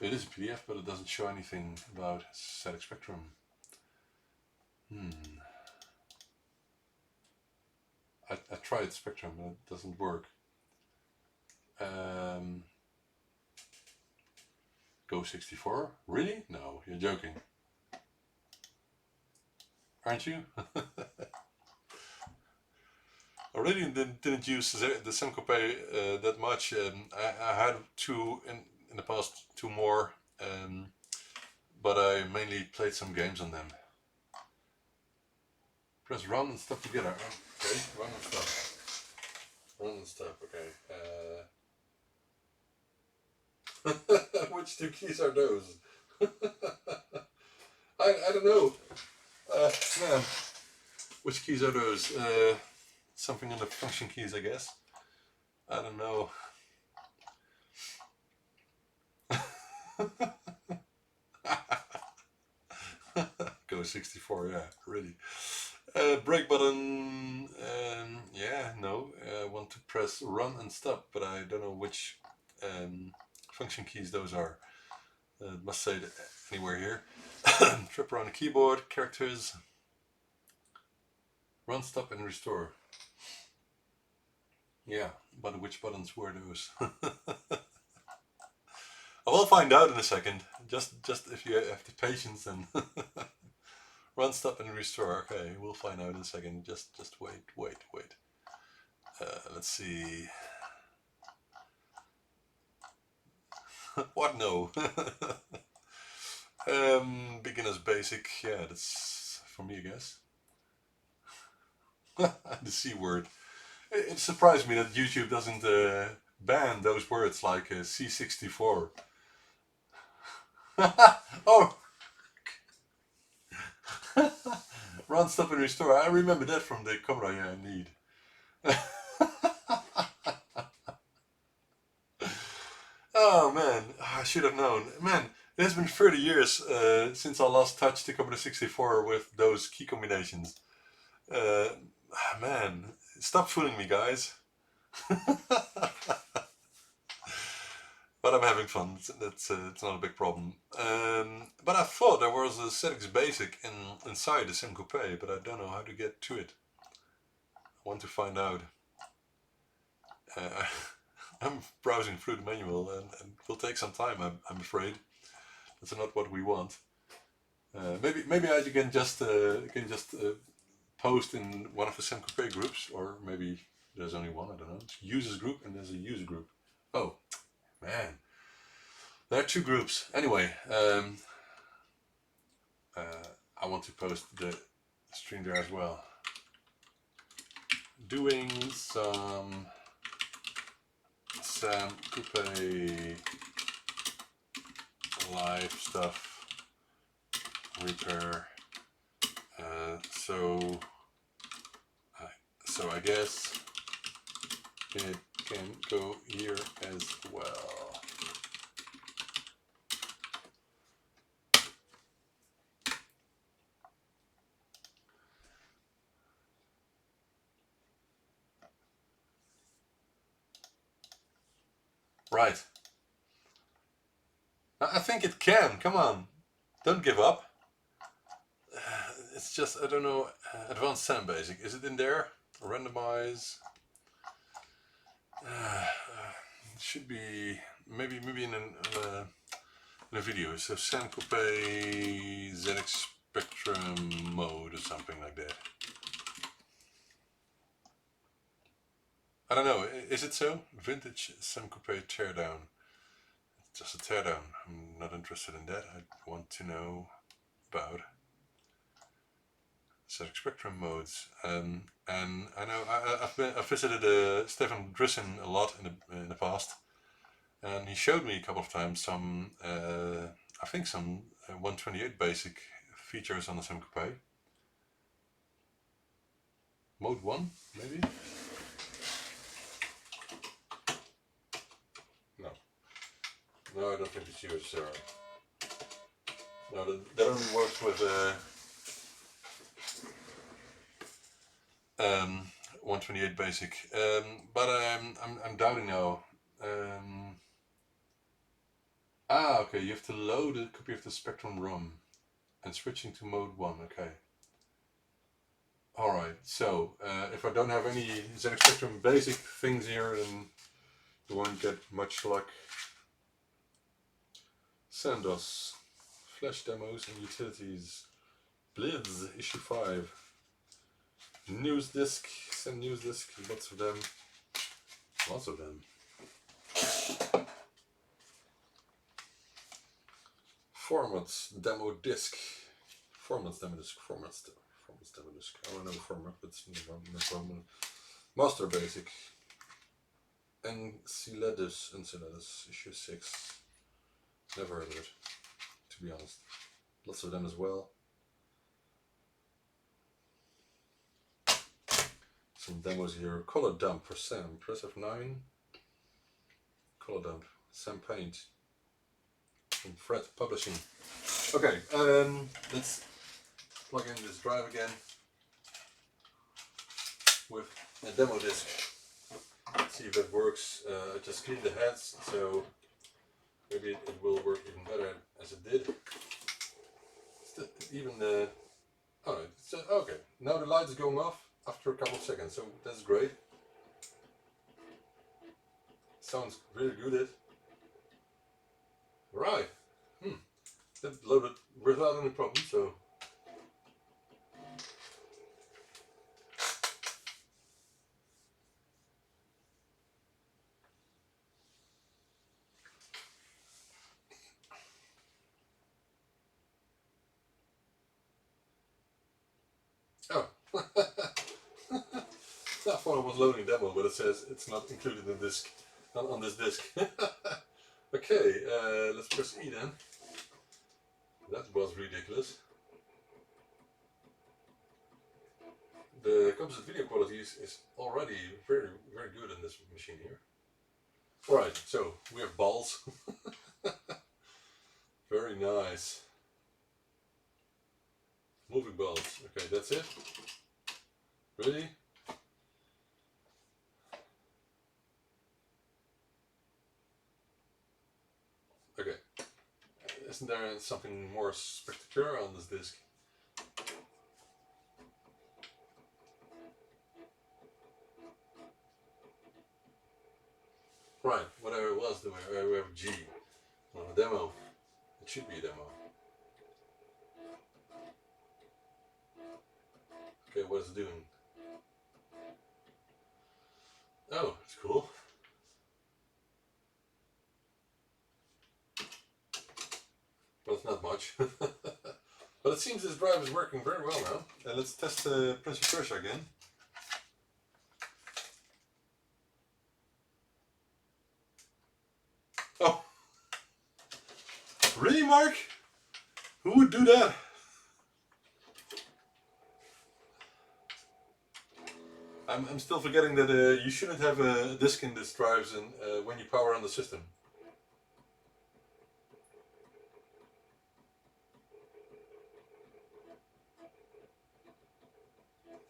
It is a PDF, but it doesn't show anything about ZX Spectrum. tried Spectrum, but it doesn't work. Go 64? Really? No, you're joking. Aren't you? I really didn't use the Sam Coupé that much. I had two in the past, two more, but I mainly played some games on them. Press run and stop together. Okay, run and stop. Run and stop, okay. Which two keys are those? I don't know. Man, which keys are those? Something in the function keys, I guess. I don't know. Go 64, yeah, really. Brake button, yeah, no. I want to press run and stop, but I don't know which function keys those are. Must say that anywhere here. Trip around the keyboard, characters, run, stop, and restore. Yeah, but which buttons were those? I will find out in a second. Just if you have the patience and run, stop, and restore. Okay, we'll find out in a second. Just wait. Let's see. What? No. Beginner's basic. Yeah, that's for me, I guess. The C word. It surprised me that YouTube doesn't ban those words like C64. Oh! Run, stop, and restore. I remember that from the camera. Yeah, indeed. Oh man, I should have known. Man, it has been 30 years since I last touched the Commodore 64 with those key combinations. Man, stop fooling me, guys. But I'm having fun. It's not a big problem. But I thought there was a ZX Basic inside the Sam Coupé, but I don't know how to get to it. I want to find out. I'm browsing through the manual, and it will take some time. I'm afraid that's not what we want. Maybe I can just post in one of the Sam Coupé groups, or maybe there's only one. I don't know. It's users group and there's a user group. Oh man, there are two groups. Anyway, I want to post the stream there as well. Doing some Sam Coupé live stuff, repair. So I guess it can go here as well. Right. I think it can. Come on. Don't give up. It's just, I don't know, Advanced Sam Basic. Is it in there? Randomize. Should be maybe in a video. So Sam Coupé ZX Spectrum mode or something like that. I don't know. Is it so? Vintage Sam Coupé teardown. It's just a teardown. I'm not interested in that. I want to know about ZX Spectrum modes. And I know I've visited Stefan Drissen a lot in the past, and he showed me a couple of times some I think some 128 basic features on the Sam Coupé. Mode 1 maybe. No, I don't think it's USR. No, that only works with 128 basic. But I'm doubting now. Okay, you have to load a copy of the Spectrum ROM and switching to mode 1. Okay. Alright, so if I don't have any ZX Spectrum basic things here, then you won't get much luck. Sandos, flash demos and utilities, Blitz, issue 5, news disc, send news disc, lots of them, lots of them. Formats, demo disc, formats, demo disc, formats, demo disc, I don't know format, but no problem. Master basic, Enceladus, issue 6, never heard of it, to be honest. Lots of them as well. Some demos here. Color dump for Sam. Press F9. Color dump. Sam Paint. From Fred Publishing. Okay, let's plug in this drive again with a demo disc. Let's see if that works. I just cleaned the heads, so maybe it will work even better as it did. Even the okay. Now the light is going off after a couple of seconds, so that's great. Sounds really good. Right. That loaded without any problem, so. Oh. I thought it was loading demo, but it says it's not included in this, not on this disk. Okay, let's press E then. That was ridiculous. The composite video quality is already very good in this machine here. Alright, so we have balls. Very nice. Moving balls. Okay, that's it. Ready? Okay. Isn't there something more spectacular on this disc? Right, whatever it was, we have G. Well, a demo. It should be a demo. Okay, what is it doing? Oh, it's cool. But it's not much. But it seems this drive is working very well now. Let's test the pressure again. Oh! Really, Mark? Who would do that? I'm still forgetting that you shouldn't have a disk in this drives when you power on the system.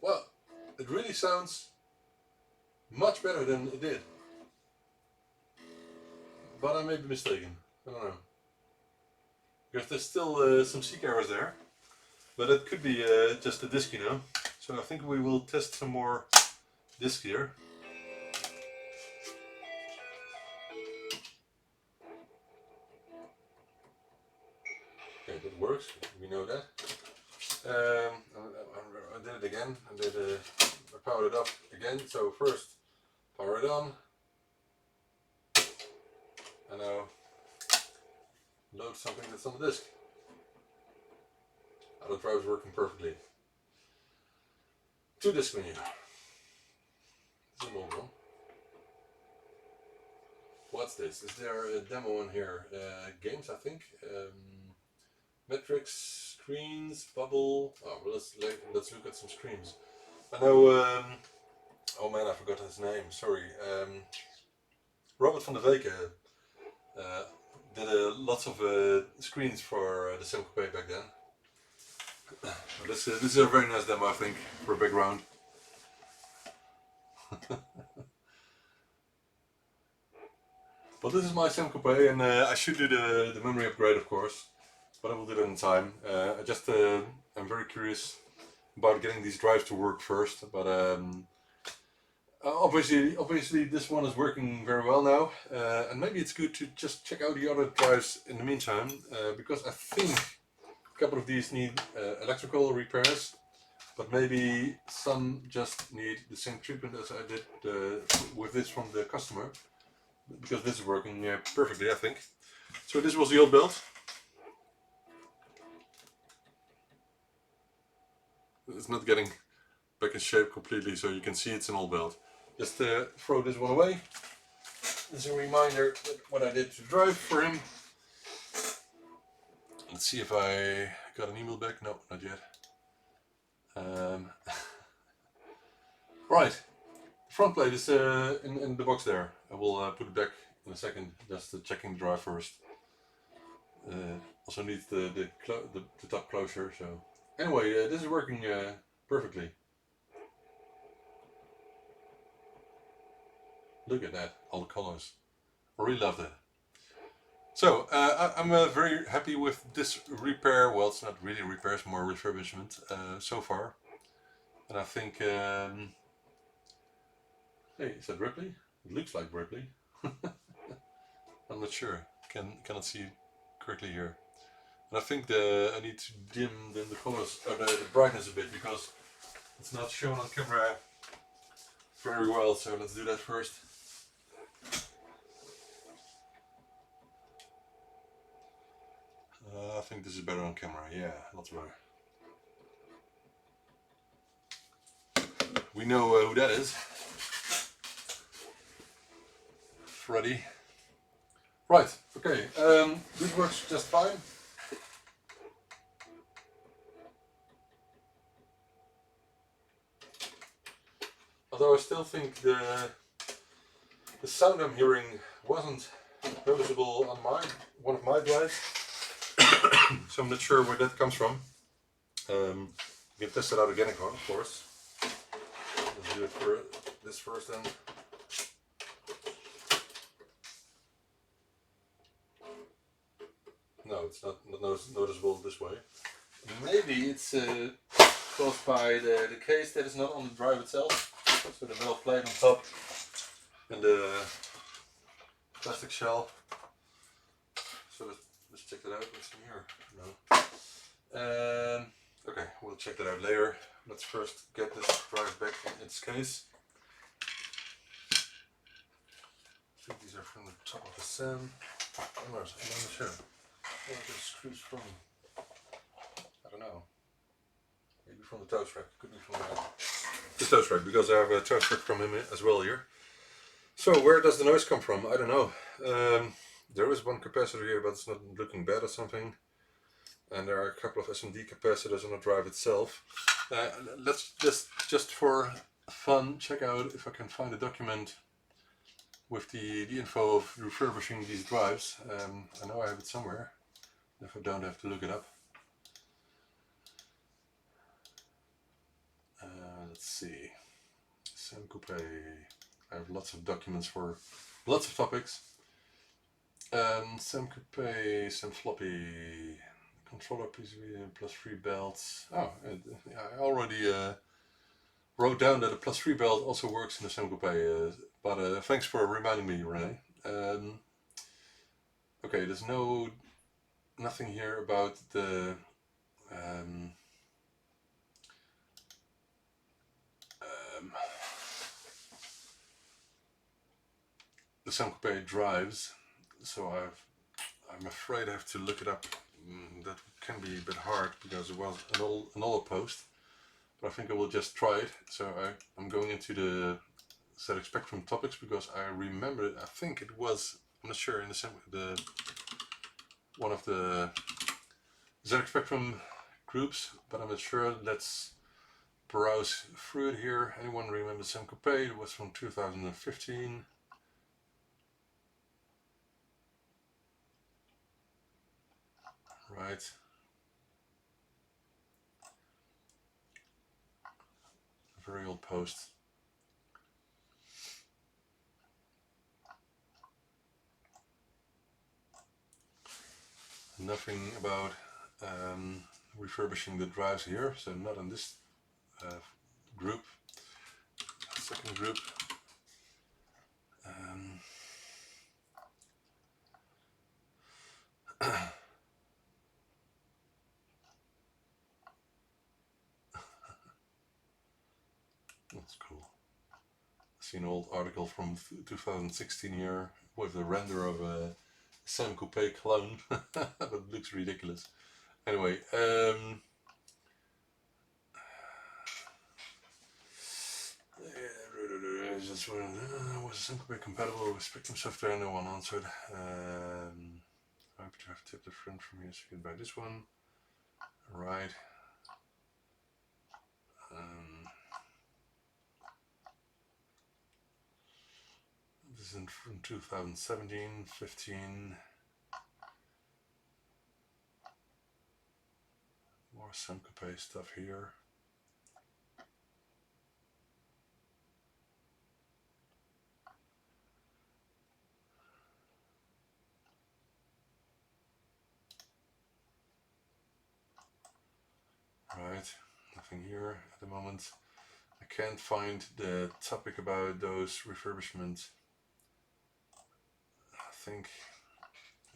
Well, it really sounds much better than it did. But I may be mistaken. I don't know. Because there's still some seek errors there. But it could be just a disk, you know. So I think we will test some more disk here. Okay, that works. We know that. I did it again. I powered it up again. So first, power it on. And now load something that's on the disk. Now the drive is working perfectly. To disk menu. This is an old one. What's this? Is there a demo in here? Games, I think. Metrics, screens, bubble. Oh, well, let's look at some screens. I know. Oh man, I forgot his name. Sorry. Robert van der Weken did lots of screens for the Sam Coupé back then. This is a very nice demo, I think, for a background. Well, this is my Sam Coupé, and I should do the memory upgrade, of course, but I will do that in time. I'm very curious about getting these drives to work first, but obviously this one is working very well now, and maybe it's good to just check out the other drives in the meantime, because I think a couple of these need electrical repairs, but maybe some just need the same treatment as I did with this from the customer, because this is working perfectly, I think. So this was the old build. It's not getting back in shape completely, so you can see it's an old build. Just throw this one away. As a reminder that what I did to drive for him. Let's see if I got an email back. No, not yet. Right, the front plate is in the box there. I will put it back in a second, just checking the drive first. Also needs the top closure. So anyway, this is working perfectly. Look at that, all the colors. I really love that. So I'm very happy with this repair. Well, it's not really repair, it's more refurbishment so far. And I think, hey, is that Ripley? It looks like Ripley. I'm not sure. Cannot see correctly here. And I think I need to dim the colors or the brightness a bit, because it's not shown on camera very well. So let's do that first. I think this is better on camera. Yeah, lots better. We know who that is. Freddy. Right, okay, this works just fine. Although I still think the sound I'm hearing wasn't noticeable on one of my drives. So I'm not sure where that comes from. You can test it out again, of course. Let's do it for this first then. No, it's not noticeable this way. Maybe it's caused by the case that is not on the drive itself. So the metal plate on top and the plastic shell. So let's check that out. What's in here? No. Okay, we'll check that out later. Let's first get this drive back in its case. I think these are from the top of the Sam. I'm not sure. Where are the screws from? I don't know. Maybe from the toast rack. Could be from the toast rack, because I have a toast rack from him as well here. So where does the noise come from? I don't know. There is one capacitor here, but it's not looking bad or something. And there are a couple of SMD capacitors on the drive itself. Let's just for fun check out if I can find a document with the info of refurbishing these drives. I know I have it somewhere. If I don't, have to look it up. Let's see. Sam Coupé. I have lots of documents for lots of topics. Sam Coupé, some floppy. Controller PCB plus 3 belts. Oh, I already wrote down that a plus 3 belt also works in the Sam Coupé, but thanks for reminding me, Renee. Okay, there's nothing here about the Sam Coupé drives, so I'm afraid I have to look it up. That can be a bit hard because it was an old post, but I think I will just try it. So I'm going into the ZX Spectrum topics because I remember it. I think it was, I'm not sure, in the one of the ZX Spectrum groups, but I'm not sure. Let's browse through it here. Anyone remember Sam Coupé? It was from 2015. Right. A very old post. Nothing about refurbishing the drives here, so not on this group, second group. That's cool. I see an old article from 2016 here with a render of a Sam Coupé clone. That looks ridiculous. Anyway, just was Sam Coupé compatible with Spectrum software? No one answered. I have to have tip the front from here so you can buy this one. Right. This is from 2017, 15. More Sam Coupé stuff here. Right, nothing here at the moment. I can't find the topic about those refurbishment. I think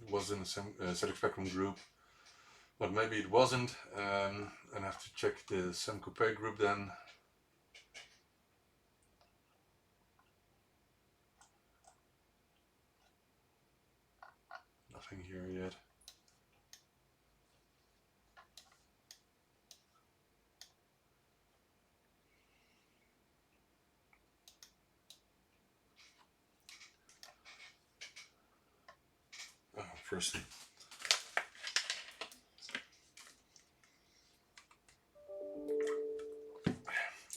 it was in the ZX Spectrum group, but maybe it wasn't. And I have to check the Sam Coupé group then. Nothing here yet. Oh, first.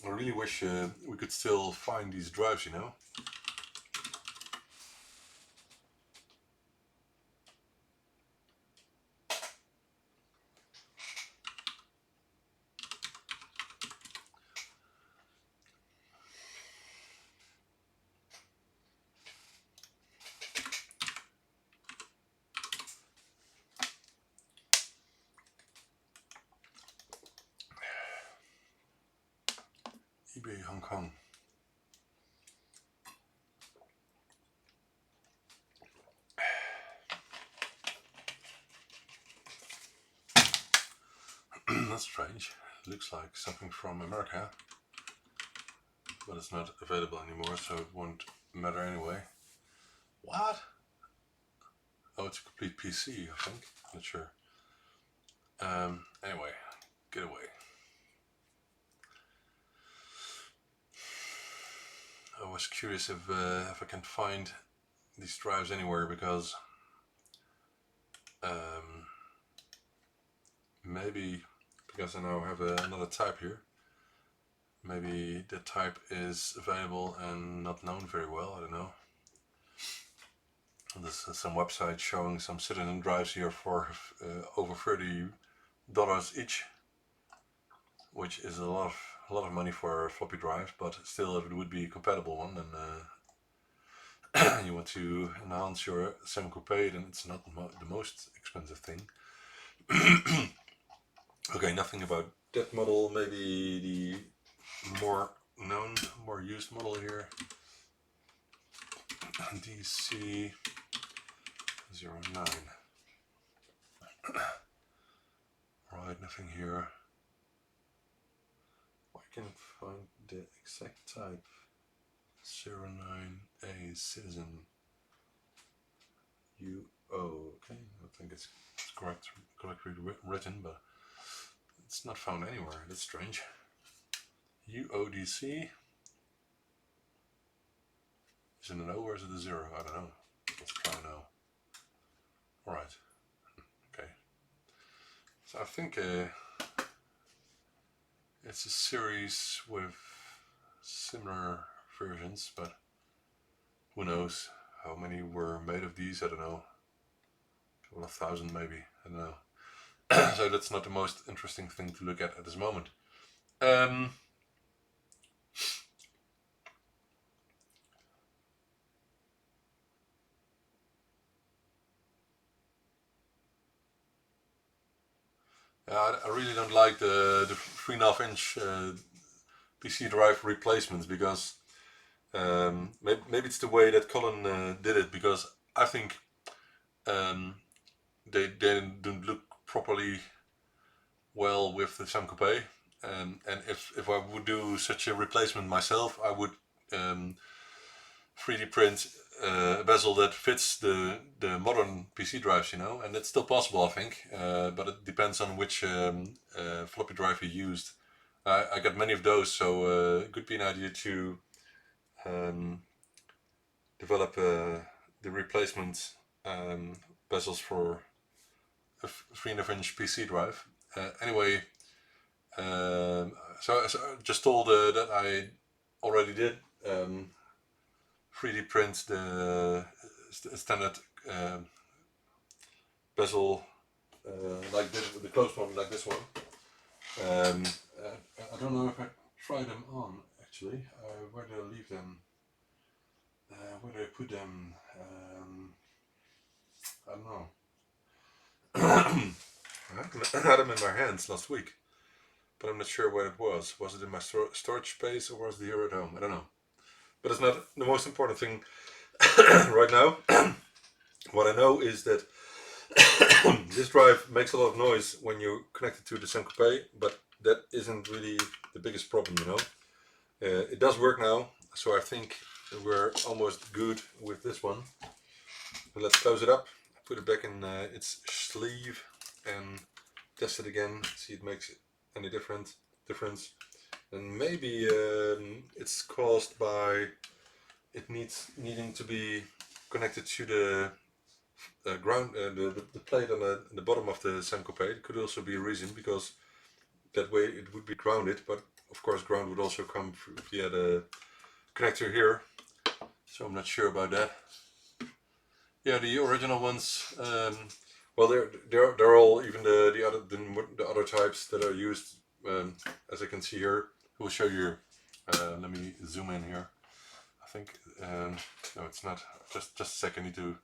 I really wish we could still find these drives, you know. eBay Hong Kong. That's strange. Looks like something from America, but it's not available anymore, so it won't matter anyway. What? Oh, it's a complete PC, I think. Not sure. Anyway, get away. I was curious if I can find these drives anywhere, because maybe because I now have another type here. Maybe the type is available and not known very well, I don't know. There's some website showing some citizen drives here for over $30 each, which is a lot of money for a floppy drive, but still, if it would be a compatible one, then you want to enhance your Sam Coupé, then it's not the most expensive thing. Okay, nothing about that model. Maybe the more known, more used model here, DC 09. Right, nothing here. Why can't I find the exact type? 09A Citizen UO. Okay, I think it's correctly written, but it's not found anywhere. That's strange. UODC. Is it an O or is it a 0? I don't know. Let's try now. Alright. Okay. So I think it's a series with similar versions, but who knows how many were made of these? I don't know. A couple of thousand maybe. I don't know. So that's not the most interesting thing to look at this moment. I really don't like the 3.5 inch PC drive replacements, because maybe it's the way that Colin did it, because I think they don't look properly well with the Sam Coupé. And if I would do such a replacement myself, I would 3D print a bezel that fits the modern PC drives, you know, and it's still possible, I think, but it depends on which floppy drive you used. I got many of those, so it could be an idea to develop the replacement bezels for a 3.5-inch PC drive. Anyway, so I just told that I already did 3D print the standard bezel like this, the closed one, like this one. I don't know if I try them on actually. Where do I leave them? Where do I put them? I don't know. I had them in my hands last week, but I'm not sure where it was. Was it in my storage space, or was it here at home? I don't know. But it's not the most important thing right now. What I know is that this drive makes a lot of noise when you connect it to the Sam Coupé, but that isn't really the biggest problem, you know. It does work now, so I think we're almost good with this one. But let's close it up, put it back in its sleeve, and test it again, see if it makes any difference. And maybe it's caused by it needing to be connected to the ground, the plate on the bottom of the Sam Coupé. It could also be a reason, because that way it would be grounded, but of course ground would also come via the connector here. So I'm not sure about that. Yeah, the original ones. Well, they're all, even the other types that are used. As I can see here, I will show you. Let me zoom in here. I think no, it's not. Just a second. I need to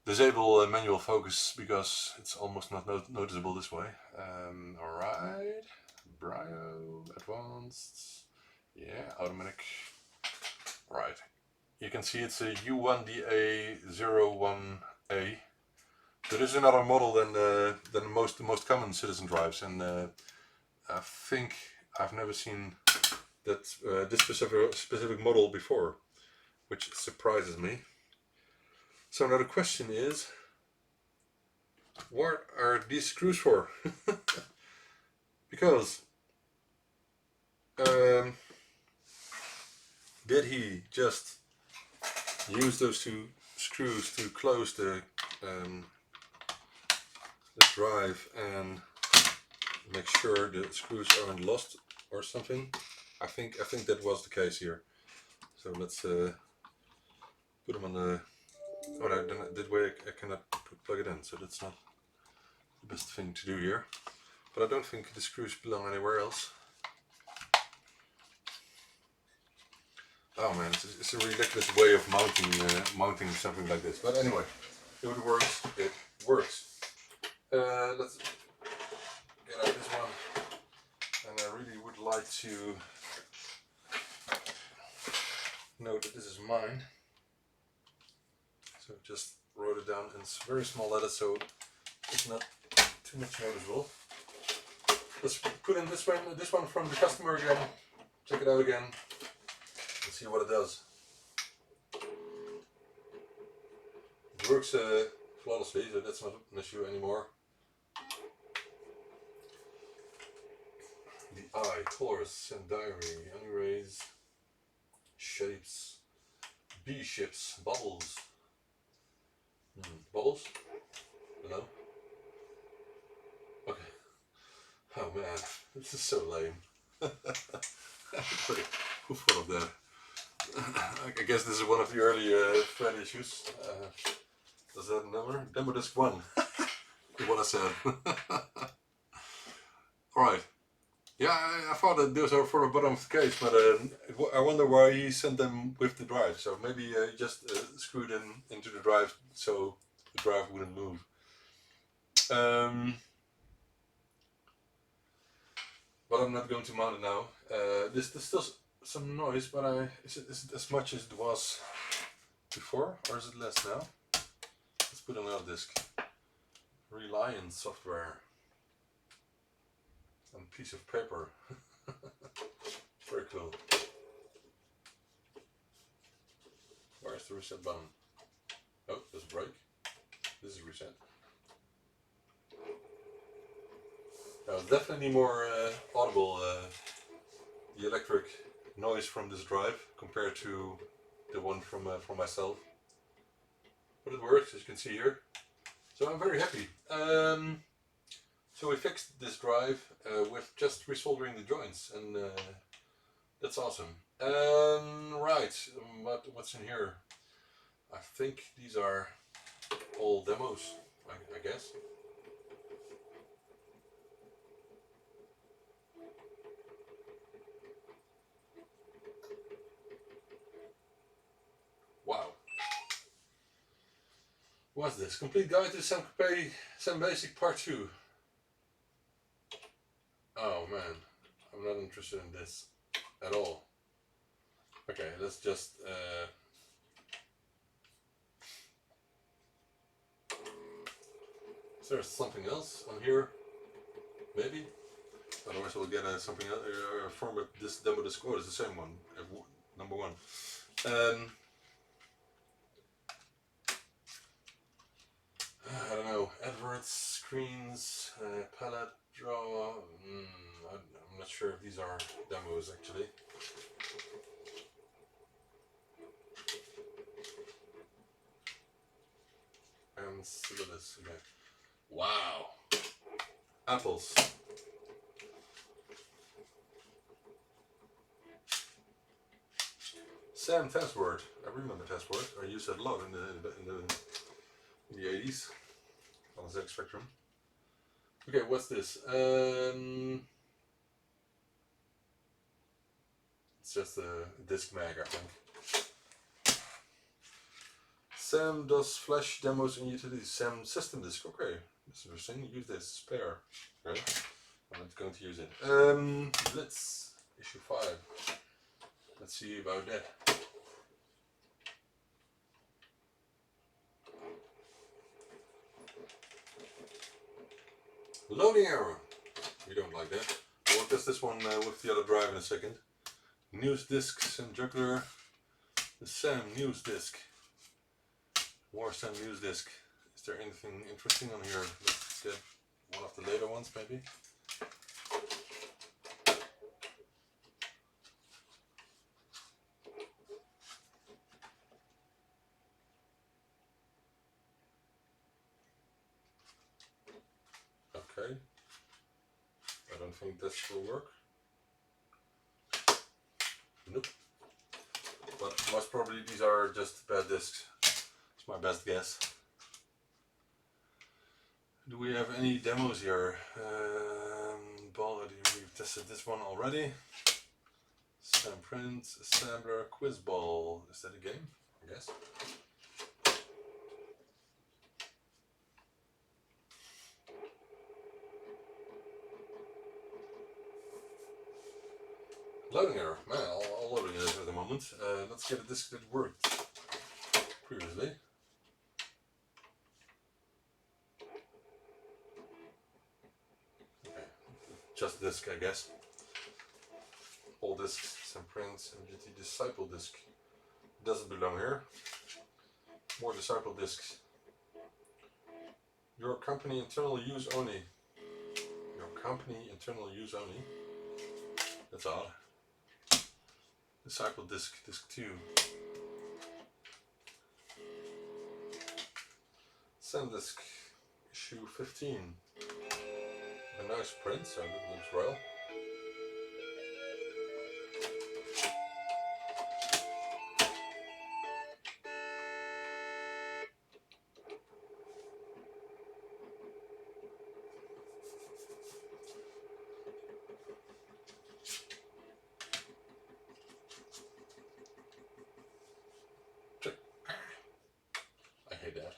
disable manual focus because it's almost not noticeable this way. Alright, Brio, advanced, yeah, automatic. Right, you can see it's a U1DA01A. There is another model than the most common citizen drives, and I think I've never seen that this specific model before, which surprises me. So now the question is, what are these screws for? Because did he just use those two screws to close the drive and make sure the screws aren't lost or something? I think that was the case here. So let's put them on the. Oh no, that way I cannot plug it in, so that's not the best thing to do here. But I don't think the screws belong anywhere else. Oh man, it's a ridiculous way of mounting something like this. But anyway, if it works, it works. Let's get out this one. And I really would like to note that this is mine. So just wrote it down in very small letters, so it's not too much noticeable. Let's put in this one from the customer again. Check it out again. And see what it does. It works flawlessly, so that's not an issue anymore. The eye, colors and diary, anyways, shapes, B-ships, bubbles. Bubbles? Hello? Okay. Oh man, this is so lame. Who thought of that? I guess this is one of the early thread issues. Does that number? Demo disk 1. What I said. Alright. Yeah, I thought that those are for the bottom of the case, but I wonder why he sent them with the drive. So maybe he just screwed them into the drive so the drive wouldn't move. But I'm not going to mount it now. There's still some noise, but is it as much as it was before, or is it less now? Let's put another disk. Reliant software. And piece of paper. Very cool. Where's the reset button? Oh, there's a break. This is reset. Now it's definitely more audible, the electric noise from this drive compared to the one from myself. But it works, as you can see here. So I'm very happy. So we fixed this drive with just resoldering the joints, and that's awesome. Right, what's in here? I think these are all demos, I guess. Wow. What's this? Complete guide to Sam Coupé, Sam Basic Part 2. Oh man, I'm not interested in this at all. Okay, let's just is there something else on here? Maybe? Otherwise we'll get something else, format this demo disc. Oh, it's the same one, number 1. I don't know, adverts, screens, palette, draw. I'm not sure if these are demos actually. And look at this again. Wow. Apples. Sam Testword. I remember Testword. I used that a lot in the 80s on the ZX Spectrum. Okay, what's this? It's just a disc mag, I think. Sam does flash demos and utilities. Sam system disk. Okay, that's interesting. Use this spare. Okay, I'm not going to use it. Let's issue 5. Let's see about that. Loading error. We don't like that. We'll test this one with the other drive in a second. News discs and juggler. The Sam news disc. More Sam news disc. Is there anything interesting on here? Let's get one of the later ones maybe. Okay. I don't think this will work. Nope. But most probably these are just bad discs. It's my best guess. Do we have any demos here? We've tested this one already. Sam Print, Assembler, Quiz Ball. Is that a game? I guess. Loading error. Man, all loading it at the moment. Let's get a disc that worked previously. Okay, just disc, I guess. All discs, some prints, MGT Disciple disc. Doesn't belong here. More Disciple discs. Your company internal use only. Your company internal use only. That's odd. Disciple disc, disc 2. SanDisk, issue 15. A nice print, so it looks well. I hate that.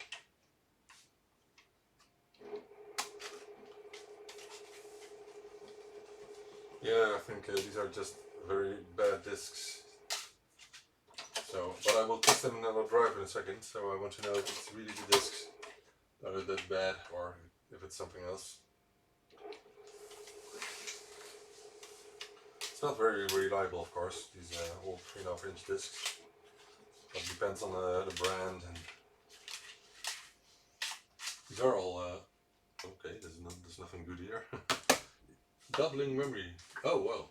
think these are just very bad discs. So, but I will test them in another drive in a second, so I want to know if it's really the discs that are that bad or if it's something else. It's not very reliable, of course, these old 3.5-inch discs. It depends on the brand. And these are all okay. There's nothing good here. Doubling memory. Oh wow,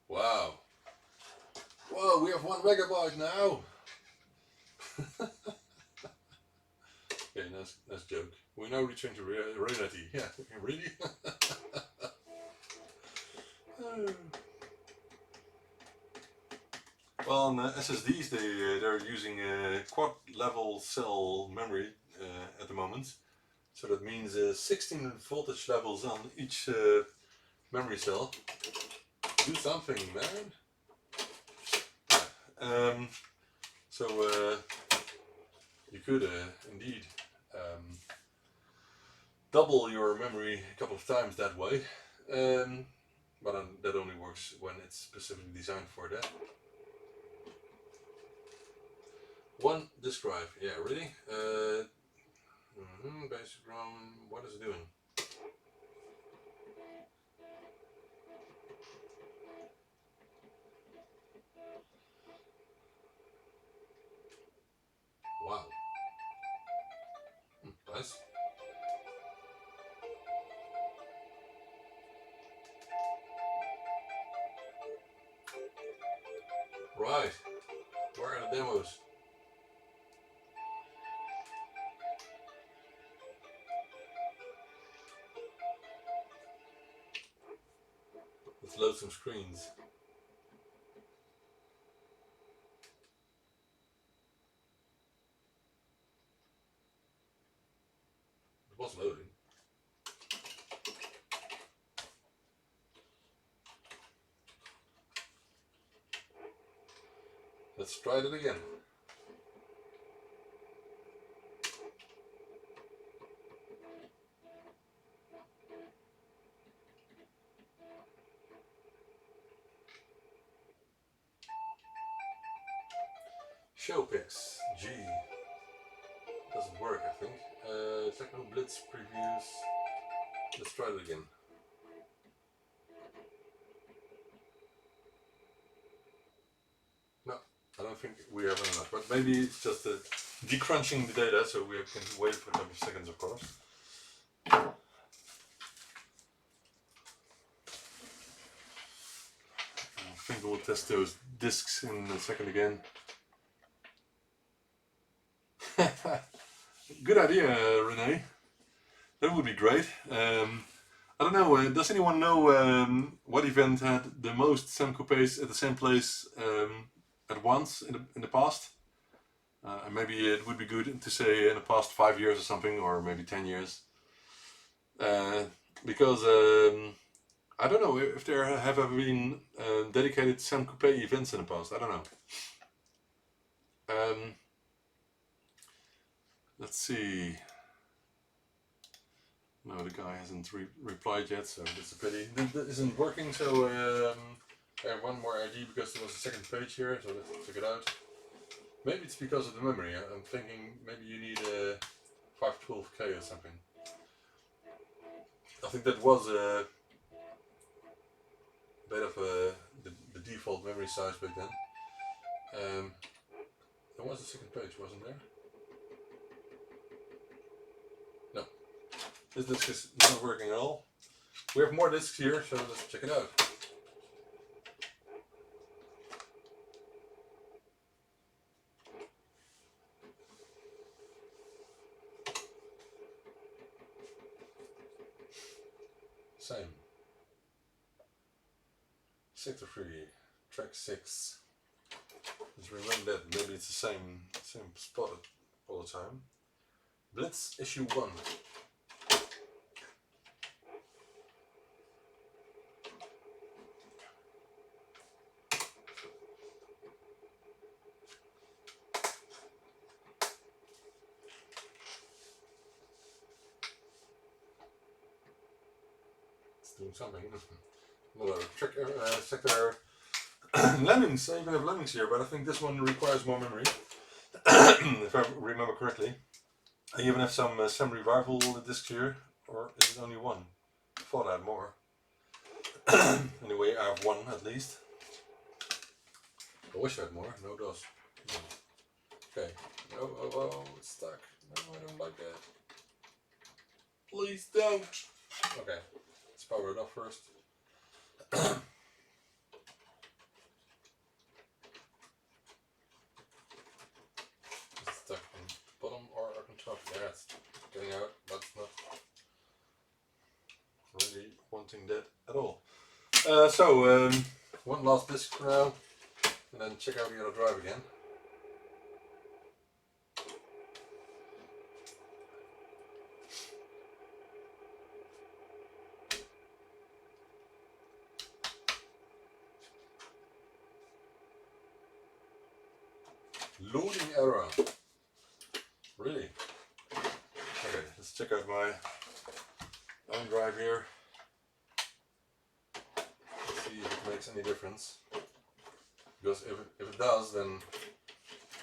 wow, whoa! We have 1 megabyte now. Okay, nice joke. We now return to reality. Yeah, really. Well, on SSDs they're using quad level cell memory at the moment. So that means 16 voltage levels on each memory cell. Do something, man. So you could indeed double your memory a couple of times that way, but that only works when it's specifically designed for that. 1 disk drive, yeah, really? Basic ROM, what is it doing? Wow. Nice. Right. Where are the demos? Let's load some screens. It was loading. Let's try it again. Showpix G doesn't work, I think. Techno Blitz previews. Let's try it again. No, I don't think we have enough, but maybe it's just decrunching the data, so we can wait for a couple of seconds, of course. I think we'll test those discs in a second again. Good idea, Renee. That would be great. I don't know, does anyone know what event had the most Sam Coupés at the same place at once in the past? Maybe it would be good to say in the past 5 years or something, or maybe 10 years. Because I don't know if there have ever been dedicated Sam Coupé events in the past. I don't know. Let's see. No, the guy hasn't replied yet, so that's a pity. That isn't working, so I have one more ID because there was a second page here, so let's check it out. Maybe it's because of the memory. I'm thinking maybe you need a 512K or something. I think that was a bit of the default memory size back then. There was a second page, wasn't there? No. This disk is not working at all. We have more disks here, so let's check it out. Same. Sector 3, track 6. Just remember that maybe it's the same spot all the time. Blitz issue 1. It's doing something. another sector Lemmings. I even have Lemmings here, but I think this one requires more memory. If I remember correctly. I even have some Sam Revival discs here, or is it only one? I thought I had more. Anyway, I have one at least. I wish I had more. No, it does. No. Okay. Oh, it's stuck. No, I don't like that. Please don't. Okay. Let's power it off first. It's stuck on the bottom or up on top. Yeah, it's getting out. That's not really wanting that at all. One last disc for now, and then check out the other drive again. Loading error. Really? Okay, let's check out my own drive here. Let's see if it makes any difference. Because if it does, then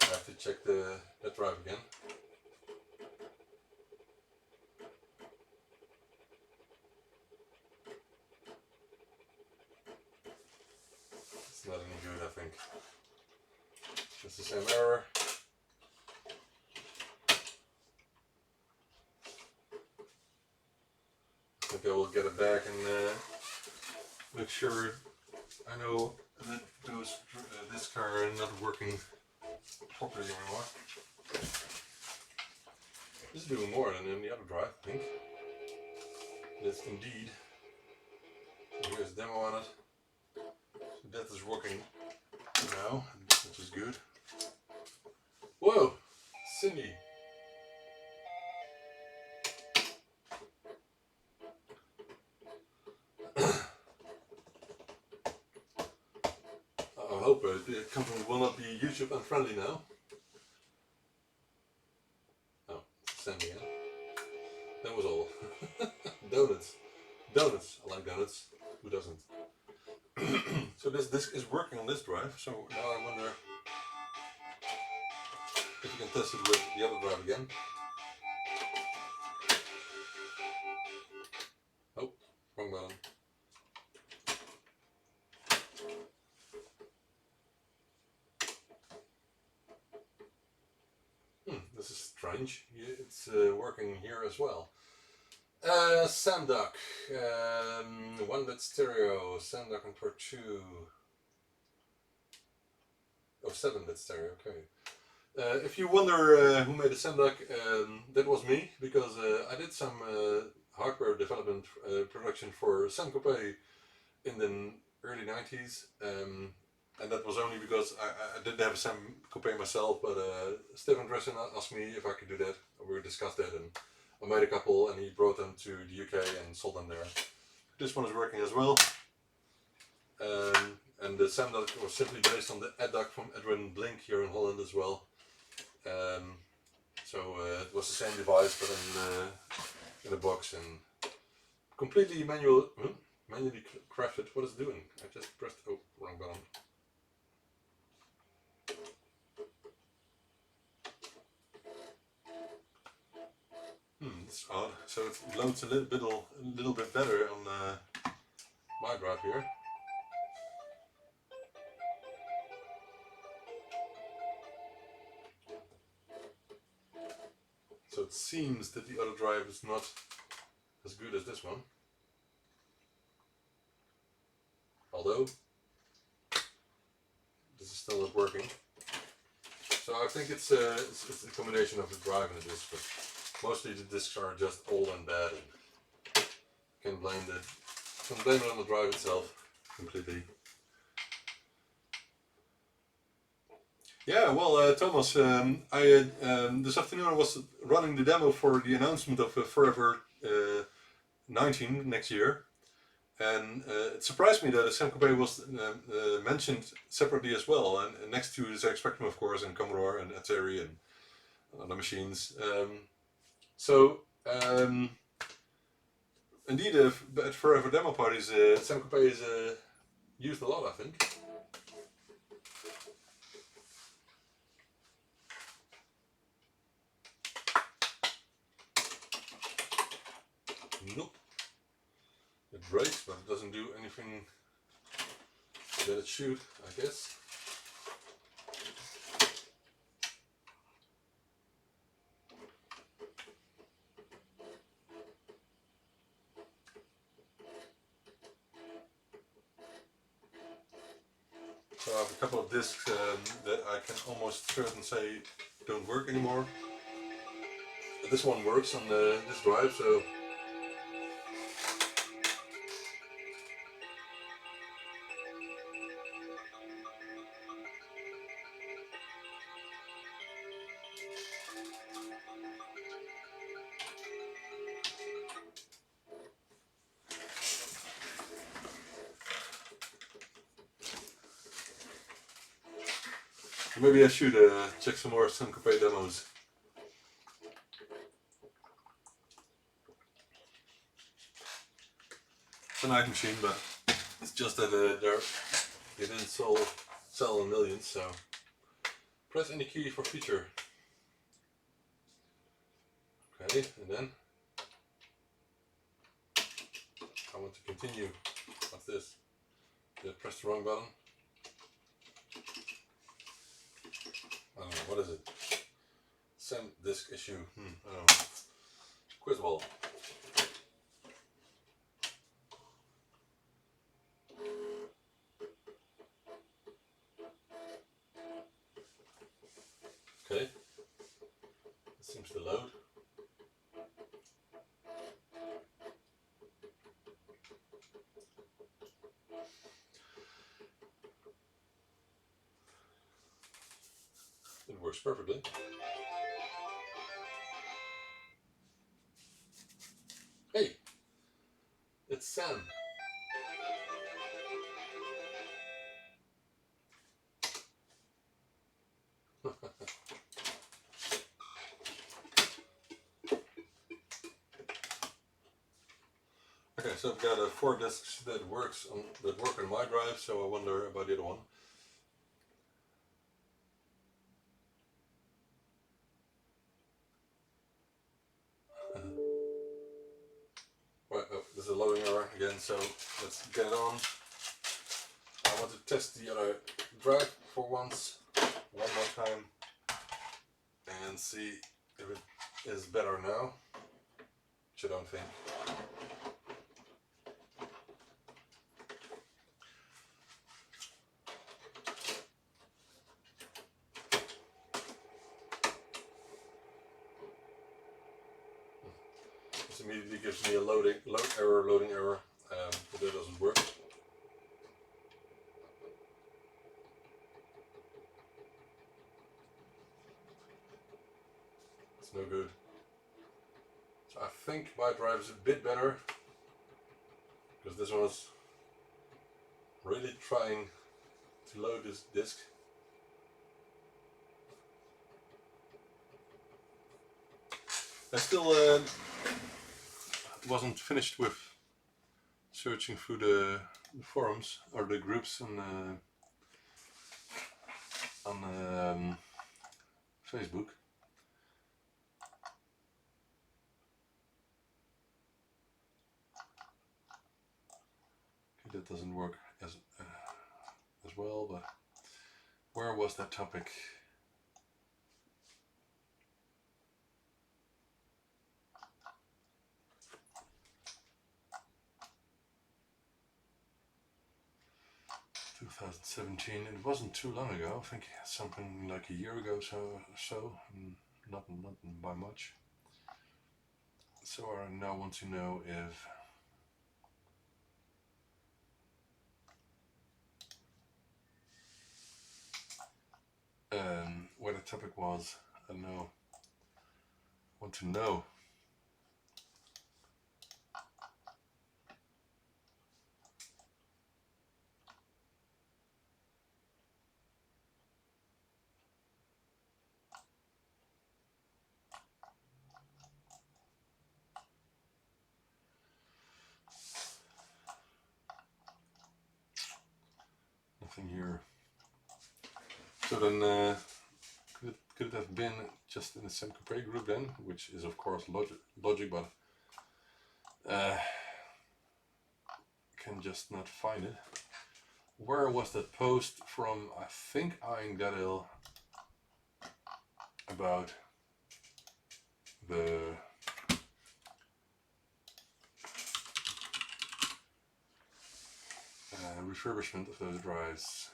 I have to check that drive again. It's not any good, I think. It's the same error. I think I will get it back and make sure I know that this car are not working properly anymore. This is doing more than in the other drive, I think. Yes, indeed. Here's a demo on it. So that is working now, which is good. Whoa, Cindy. I hope the company will not be YouTube unfriendly now. Oh, Sandy again. That was all. Donuts. Donuts. I like donuts. Who doesn't? So this disc is working on this drive. So now I wonder if you can test it with the other drive again. Oh, wrong button. This is strange. It's working here as well. SamDoc, 1-bit stereo, SamDoc on port 2. Oh, 7-bit stereo, okay. If you wonder who made the SamDoc, that was me, because I did some hardware development production for Sam Coupé in the early 90s. And that was only because I didn't have a Sam Coupé myself, but Stefan Dressen asked me if I could do that. We discussed that, and I made a couple, and he brought them to the UK and sold them there. This one is working as well. And the SamDoc was simply based on the AdDoc from Edwin Blink here in Holland as well. So it was the same device, but in a box and completely manually crafted. What is it doing? I just pressed, oh, wrong button. It's odd. So it loads a little bit better on my drive here. So it seems that the other drive is not as good as this one. Although this is still not working. So I think it's a combination of the drive and the disc, but mostly the discs are just old and bad, and can blame it on the drive itself completely. Yeah, well, Thomas, this afternoon I was running the demo for the announcement of Forever 19 next year, and it surprised me that Sam Coupé was mentioned separately as well, and next to ZX Spectrum, of course, and Commodore and Atari and other machines. Indeed, at forever demo parties, Sam Coupé is used a lot, I think. Nope. It breaks, but it doesn't do anything that it should, I guess. So I have a couple of discs that I can almost certain say don't work anymore. But this one works on this drive, so maybe I should check some more Sam Coupé demos. It's a nice machine, but it's just that they didn't sell in millions, so press any key for feature. Okay, and then I want to continue. What's this? Did I press the wrong button? I don't know, what is it? Send disk issue. I don't know. Quiz ball. Okay. It seems to load. It works perfectly. Hey! It's Sam. Okay, so I've got 4 disks that work on my drive, so I wonder about the other one. Right, oh, there's a loading error again, so let's get it on. I want to test the other drive for once, one more time, and see if it is better now, which I don't think. This immediately gives me a loading error, but that doesn't work. It's no good. So I think my drive is a bit better, because this one is really trying to load this disk. I still wasn't finished with searching through the forums or the groups on Facebook. Okay, that doesn't work as well, but where was that topic? It wasn't too long ago. I think something like a year ago, so not by much. So I now want to know if where the topic was. I don't know. I want to know. nothing here. So then could it have been just in the Sam Coupé group then, which is of course logic, but can just not find it. Where was that post from? I think Diagnosing about the refurbishment of those drives.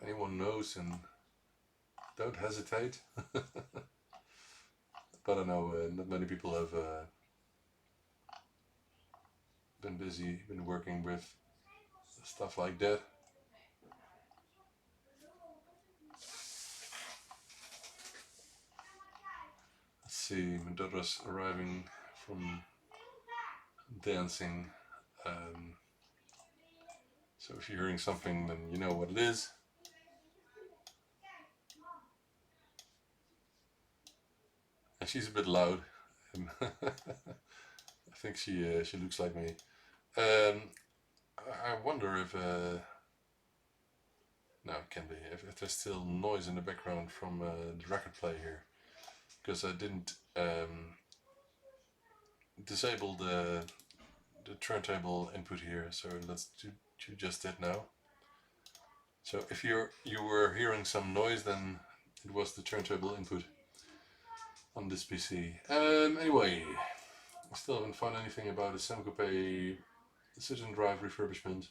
Anyone knows, and don't hesitate. But I know not many people have been busy, been working with stuff like that. Let's see, my daughter's arriving from dancing. So if you're hearing something, then you know what it is. And she's a bit loud. I think she looks like me. I wonder if no, it can be if there's still noise in the background from the record player here, because I didn't disable the turntable input here. So let's do just that now. So if you were hearing some noise, then it was the turntable input on this PC. Anyway, I still haven't found anything about the Sam Coupé citizen drive refurbishment.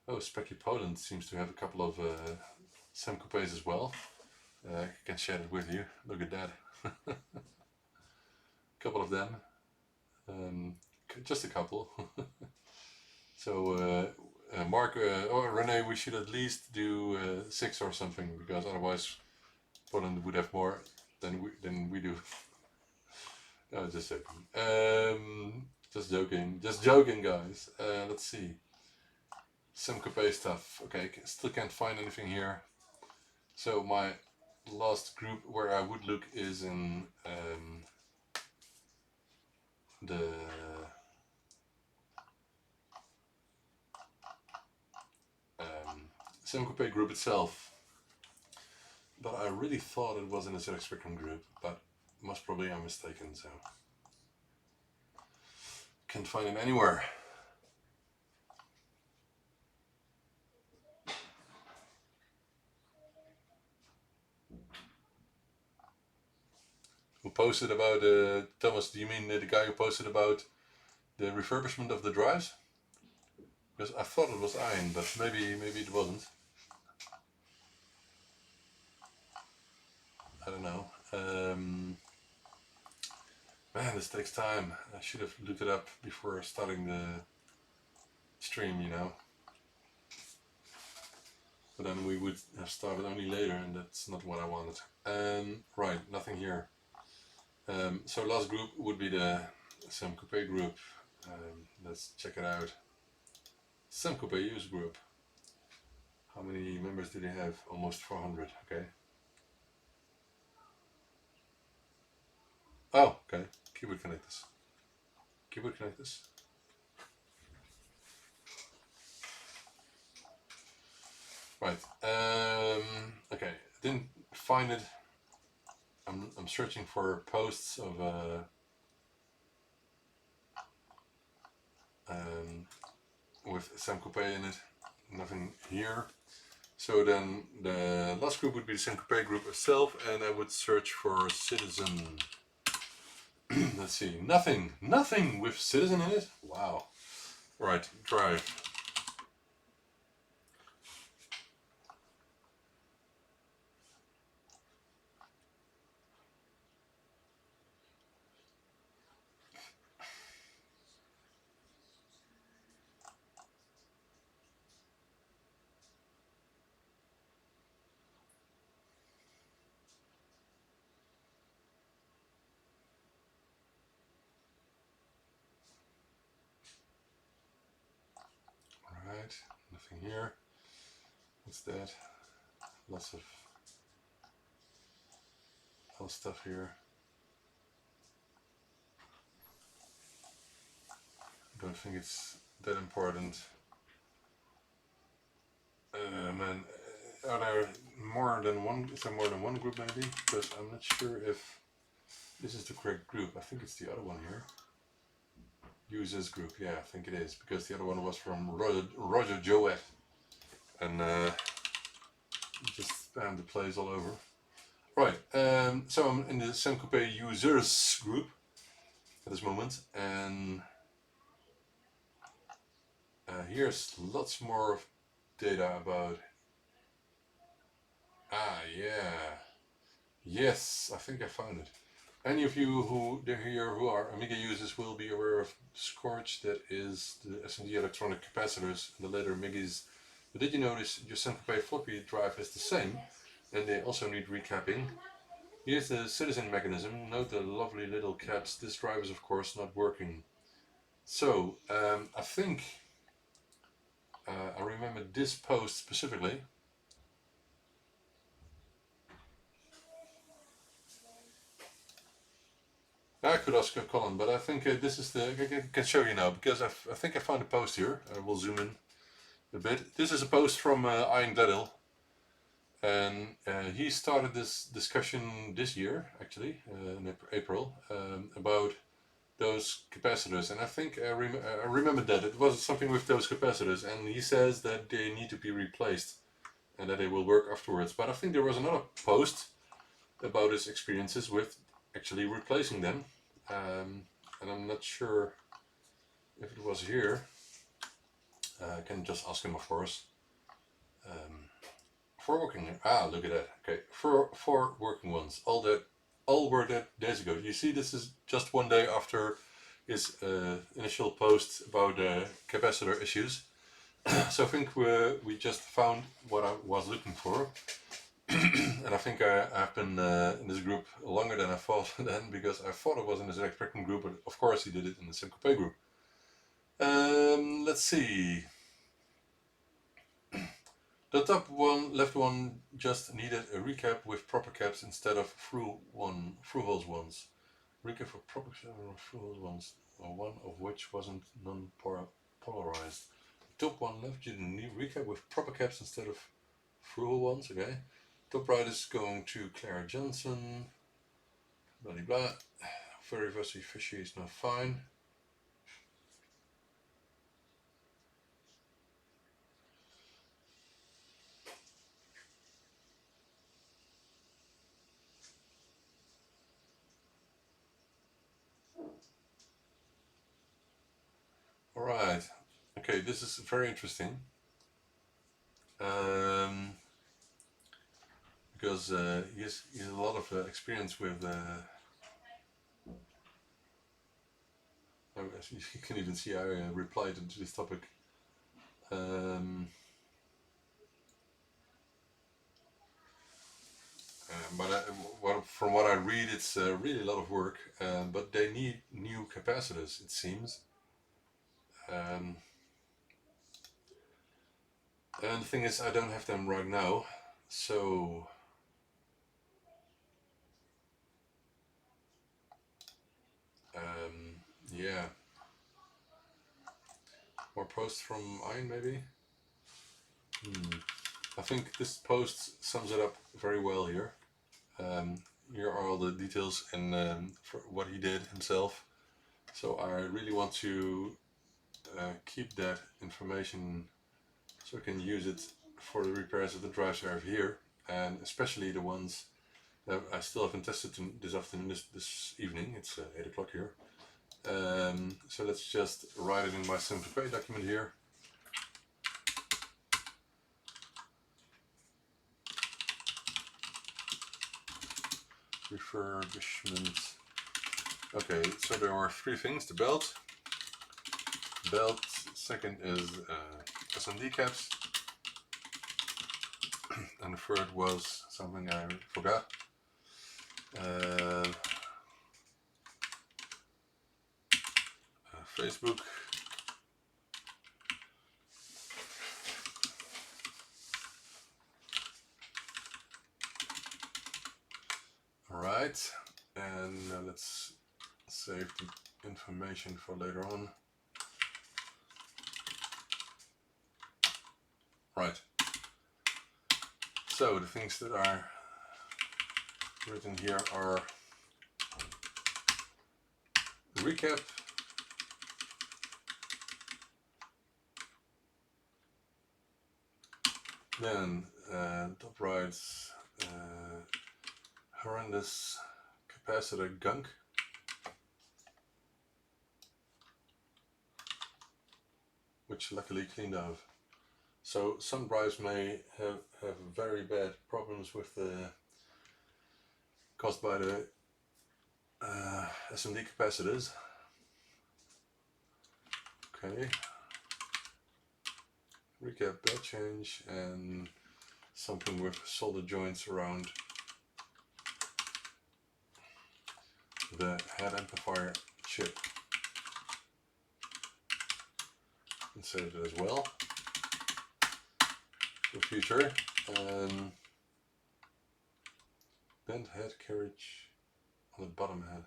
Oh, Specky Poland seems to have a couple of Sam Coupés as well. I can share it with you. Look at that. A couple of them. Just a couple. So Mark or Rene, we should at least do 6 or something, because otherwise Poland would have more than we do. No, just joking. Just joking, guys. Let's see. Sam Coupé stuff. Okay, still can't find anything here. So my last group where I would look is in the Sam Coupé group itself. But I really thought it was in the ZX Spectrum group, but most probably I'm mistaken, so can't find him anywhere. Who posted about Thomas? Do you mean the guy who posted about the refurbishment of the drives? Because I thought it was Ian, but maybe it wasn't. I don't know. Man, this takes time. I should have looked it up before starting the stream, you know. But then we would have started only later, and that's not what I wanted. Right, nothing here. So last group would be the Sam Coupé group. Let's check it out. Sam Coupé use group. How many members do they have? Almost 400. Okay. Oh, okay. Keyboard connectors. Keyboard connectors. Right. Okay. Didn't find it. I'm searching for posts of with Sam Coupé in it. Nothing here. So then the last group would be the Sam Coupé group itself, and I would search for Citizen. Let's see. Nothing with Citizen in it. Wow. Right. Drive. Right, nothing here. What's that? Lots of ton of stuff here. I don't think it's that important. Man, are there more than one? Is there more than one group maybe? Because I'm not sure if this is the correct group. I think it's the other one here. Users group, yeah, I think it is, because the other one was from Roger Joet, and just spammed the place all over. Right, so I'm in the Sam Coupé users group at this moment, and here's lots more data about. Yeah, yes, I think I found it. Any of you who are Amiga users will be aware of Scorch, that is the SMD electronic capacitors and the later Amigas. But did you notice your Sam Coupé floppy drive is the same, and they also need recapping? Here's the citizen mechanism. Note the lovely little caps. This drive is of course not working. So I think I remember this post specifically. I could ask Colin, but I think this is the. I can show you now because I think I found a post here. I will zoom in a bit. This is a post from Ian Gladhill, and he started this discussion this year, actually, in April, about those capacitors. And I think I remember that it was something with those capacitors, and he says that they need to be replaced and that they will work afterwards. But I think there was another post about his experiences with actually replacing them, and I'm not sure if it was here. I can just ask him, of course. For working, look at that. Okay, four working ones. All were that days ago. You see, this is just one day after his initial post about capacitor issues. So I think we just found what I was looking for. And I think I've been in this group longer than I thought then, because I thought it was in the Electrician group, but of course he did it in the Sam Coupé group. Let's see. The top one, left one, just needed a recap with proper caps instead of through holes ones. Recap for proper caps or through holes ones, or one of which wasn't non-polarized. Top one left, you need recap with proper caps instead of through hole ones. Okay. Top right is going to Clara Johnson. Blah blah blah. Very fishy is not fine. Alright. Okay, this is very interesting. Because he has a lot of experience with. You can even see I replied to this topic. But from what I read, it's really a lot of work. But they need new capacitors, it seems. And the thing is, I don't have them right now, so. Yeah. More posts from Ian, maybe? I think this post sums it up very well here. Here are all the details and for what he did himself. So I really want to keep that information so I can use it for the repairs of the drives I have here, and especially the ones that I still haven't tested this afternoon, this evening. It's 8 o'clock here. So let's just write it in my Sam Coupé document here. Refurbishment. Okay, so there are three things: the belt. Second is SMD caps, and the third was something I forgot. Facebook. Alright, Right, and let's save the information for later on. Right, so the things that are written here are recap, then top right, horrendous capacitor gunk, which luckily cleaned out. So some drives may have very bad problems with the caused by the SMD capacitors. Okay, recap that change, and something with solder joints around the head amplifier chip. And save it as well for future. Bent head carriage on the bottom head.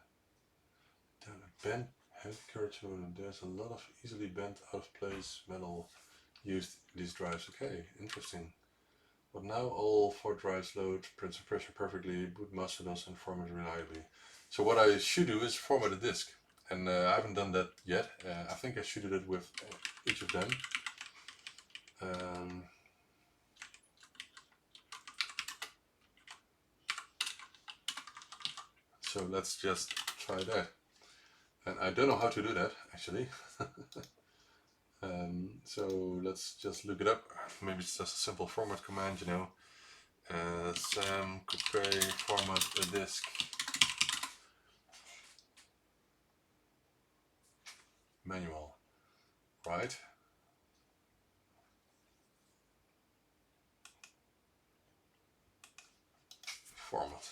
Damn it, bent head carriage. There's a lot of easily bent out of place metal used in these drives. Okay, interesting. But now all 4 drives load pressure perfectly, boot masterdos and format reliably. So what I should do is format a disk. And I haven't done that yet. I think I should do it with each of them. So let's just try that. And I don't know how to do that actually. So let's just look it up. Maybe it's just a simple format command, you know. Sam Coupé format a disk. Manual, right? Format.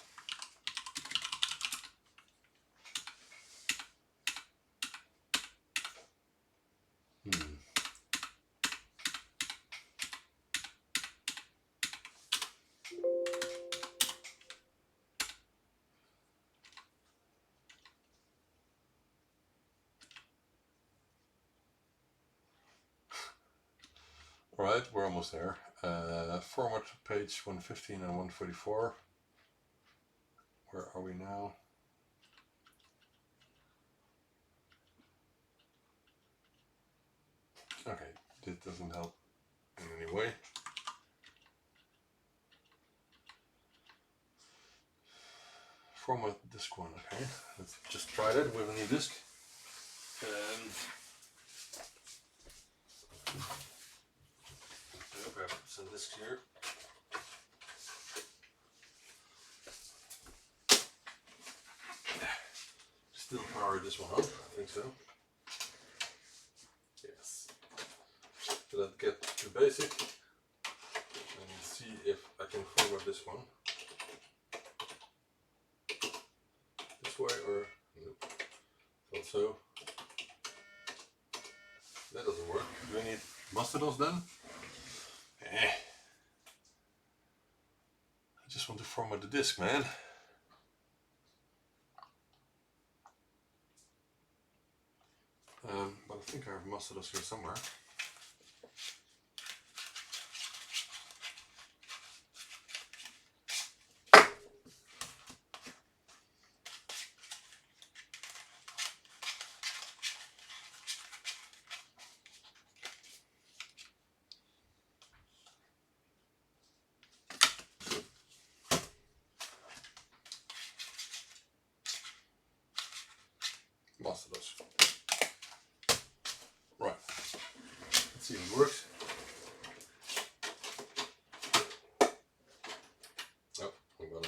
Alright, we're almost there. Format page 115 and 144. Where are we now? Okay, this doesn't help in any way. Format disk 1, okay. Let's just try that with a new disk. And I have some disks here. Still power this one up, I think so. Yes. So let's get to basic and see if I can format this one. This way or nope. Thought so. That doesn't work. Do I need masterdos then? I just want to format the disk, man. But I think I have masterdos here somewhere. Masterdos. Right. Let's see if it works. Oh, I'm gonna.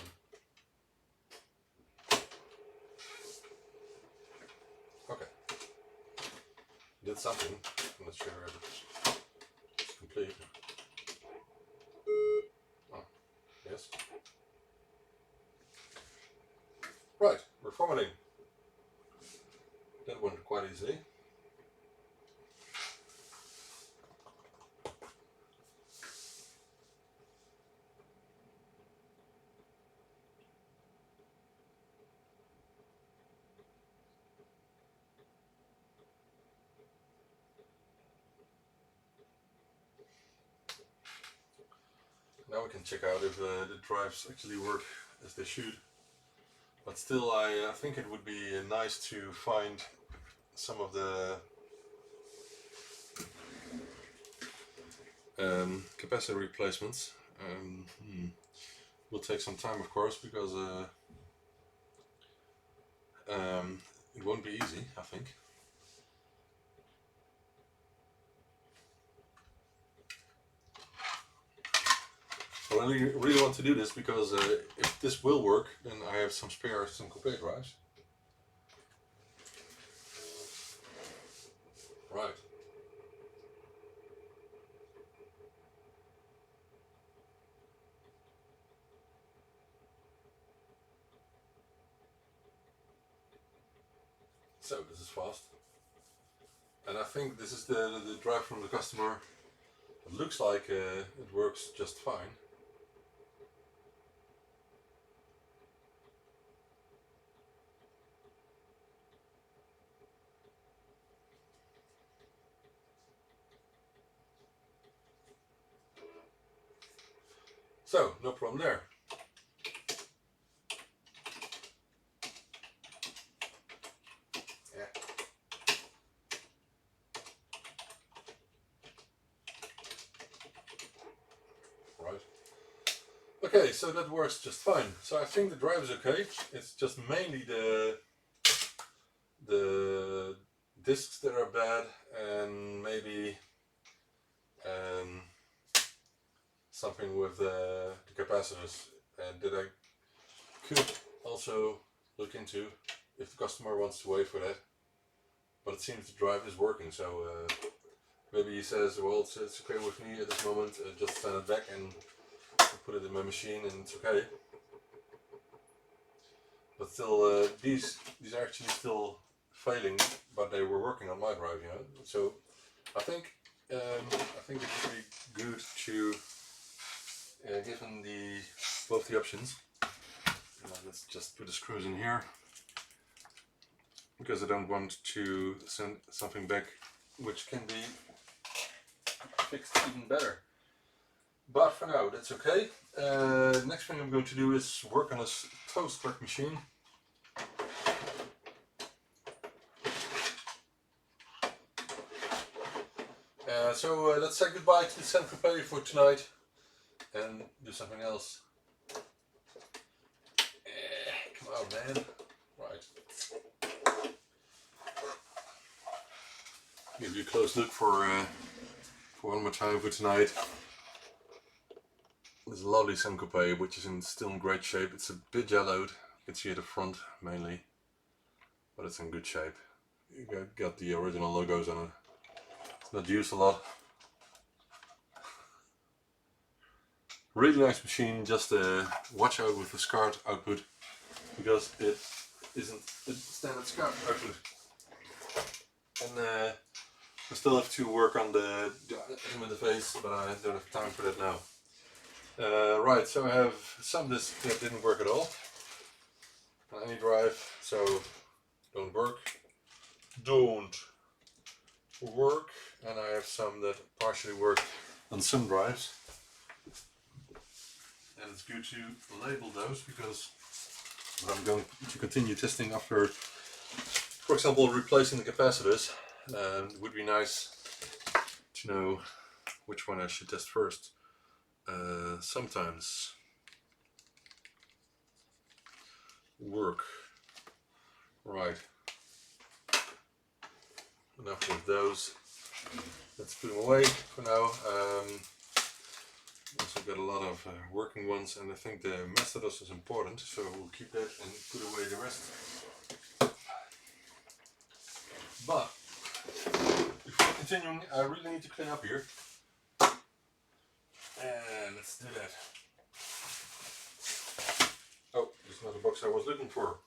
Okay. Did something. I'm not sure if it's complete. Oh, yes. Right, we're formatting. That went quite easily. now we can check out if the drives actually work as they should. But still, I think it would be nice to find some of the capacitor replacements. Will take some time, of course, because it won't be easy, I think. Well, I really want to do this because if this will work, then I have some spare Sam Coupé drives. Right. So this is fast. And I think this is the drive from the customer. It looks like it works just fine. So, no problem there. Yeah. Right. Okay, so that works just fine. So I think the drive is okay. It's just mainly the discs that are bad, and maybe something with the capacitors that I could also look into if the customer wants to wait for that. But it seems the drive is working, so maybe he says, well, it's okay with me at this moment, just send it back and put it in my machine and it's okay. But still, these are actually still failing, but they were working on my drive, you know. So I think it would be good to give him both the options. Let's just put the screws in here, because I don't want to send something back which can be fixed even better. But for now, that's okay. Next thing I'm going to do is work on this toast rack machine. So let's say goodbye to the Sam Coupé for tonight and do something else. Come on, man. Right. Give you a close look for one more time for tonight. This lovely Sam Coupé, which is still in great shape. It's a bit yellowed. You can see at the front mainly, but it's in good shape. You got the original logos on it. It's not used a lot. Really nice machine. Just watch out with the SCART output, because it isn't the standard SCART output. And I still have to work on the interface, but I don't have time for that now. Right, so I have some discs that didn't work at all on any drive, so don't work, and I have some that partially work on some drives, and it's good to label those, because I'm going to continue testing after, for example, replacing the capacitors. It would be nice to know which one I should test first. Sometimes work. Right. Enough with those. Let's put them away for now. Also got a lot of working ones, and I think the Methodus is important, so we'll keep that and put away the rest. But before continuing, I really need to clean up here. And let's do that. Oh, there's not the box I was looking for.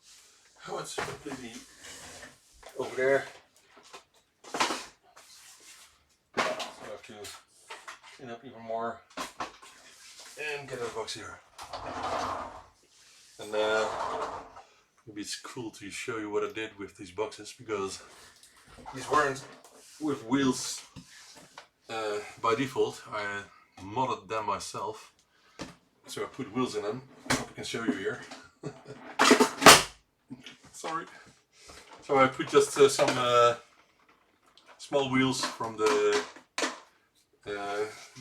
Oh, it's completely over there. So I have to clean up even more and get a box here. And maybe it's cool to show you what I did with these boxes, because these weren't with wheels by default. I modded them myself, So I put wheels in them. I hope I can show you here. Sorry. So I put just some small wheels from the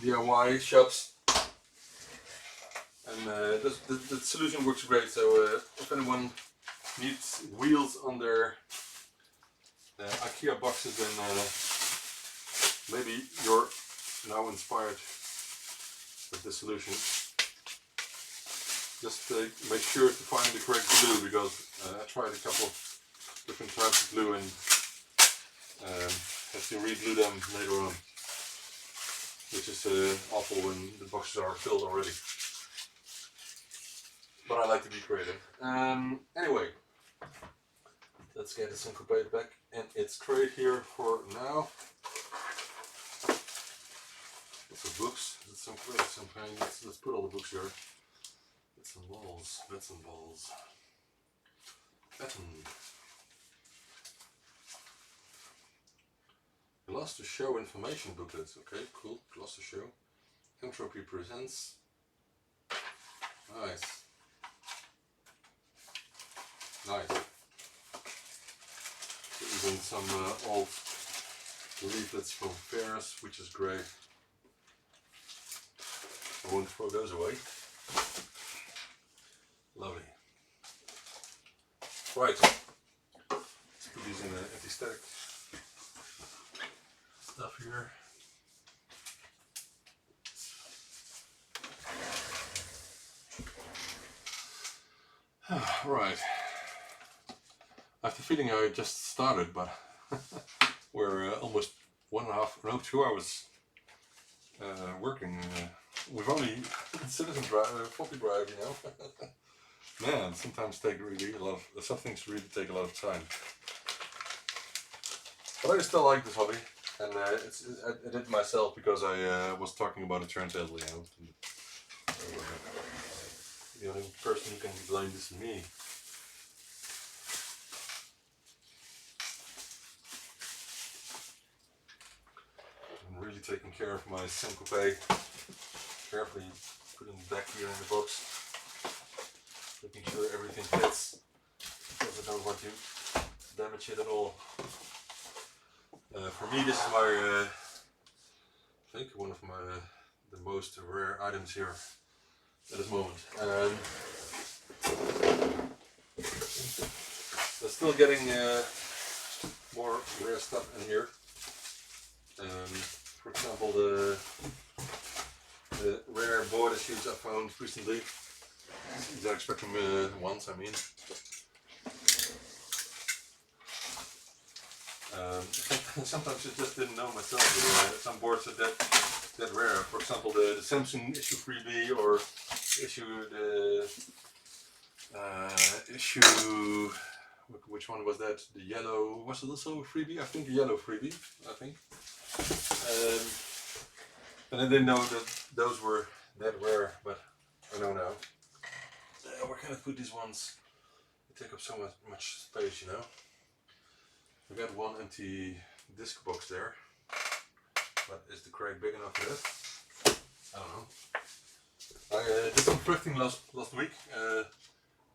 DIY shops, and the solution works great. So if anyone needs wheels on their IKEA boxes, then maybe you're now inspired with this solution. Just make sure to find the correct glue, because I tried a couple different types of glue and have to re-glue them later on, which is awful when the boxes are filled already. But I like to be creative. Anyway, let's get the Sam Coupé back in its crate here for now. Lots of books. That's some crates, some kind. Let's put all the books here. Bits and balls. Bits and balls. Baton. Gloss to Show information booklet. Okay, cool. Gloss to Show. Entropy presents. Nice. Nice. Even some old leaflets from fairs, which is great. I won't throw those away. Lovely. Right. Let's put these in the anti-static stuff here. Right. I have the feeling I just started, but we're almost 2 hours working. We've only citizen drive, floppy drive, you know. Man, sometimes take really a lot of, some things really take a lot of time. But I still like this hobby, and I did it myself because I was talking about a turntable, you know. The only person who can be blamed is me. I'm really taking care of my Sam Coupé. Carefully putting it back here in the box, making sure everything fits, because I don't want to damage it at all. For me, this is my, I think one of my the most rare items here at this moment. I'm still getting more rare stuff in here. For example, the rare border shoes I found recently. These are Spectrum ones, I mean. Sometimes I just didn't know myself, but some boards are that rare. For example, the Samsung issue 3B, or issue, which one was that? The yellow, was it also a freebie? I think the yellow freebie, I think. And I didn't know that those were that rare, but I know now. Where can I put these ones? They take up so much space, you know. I got one empty disc box there, but is the crate big enough for this? I don't know. I did some thrifting last week.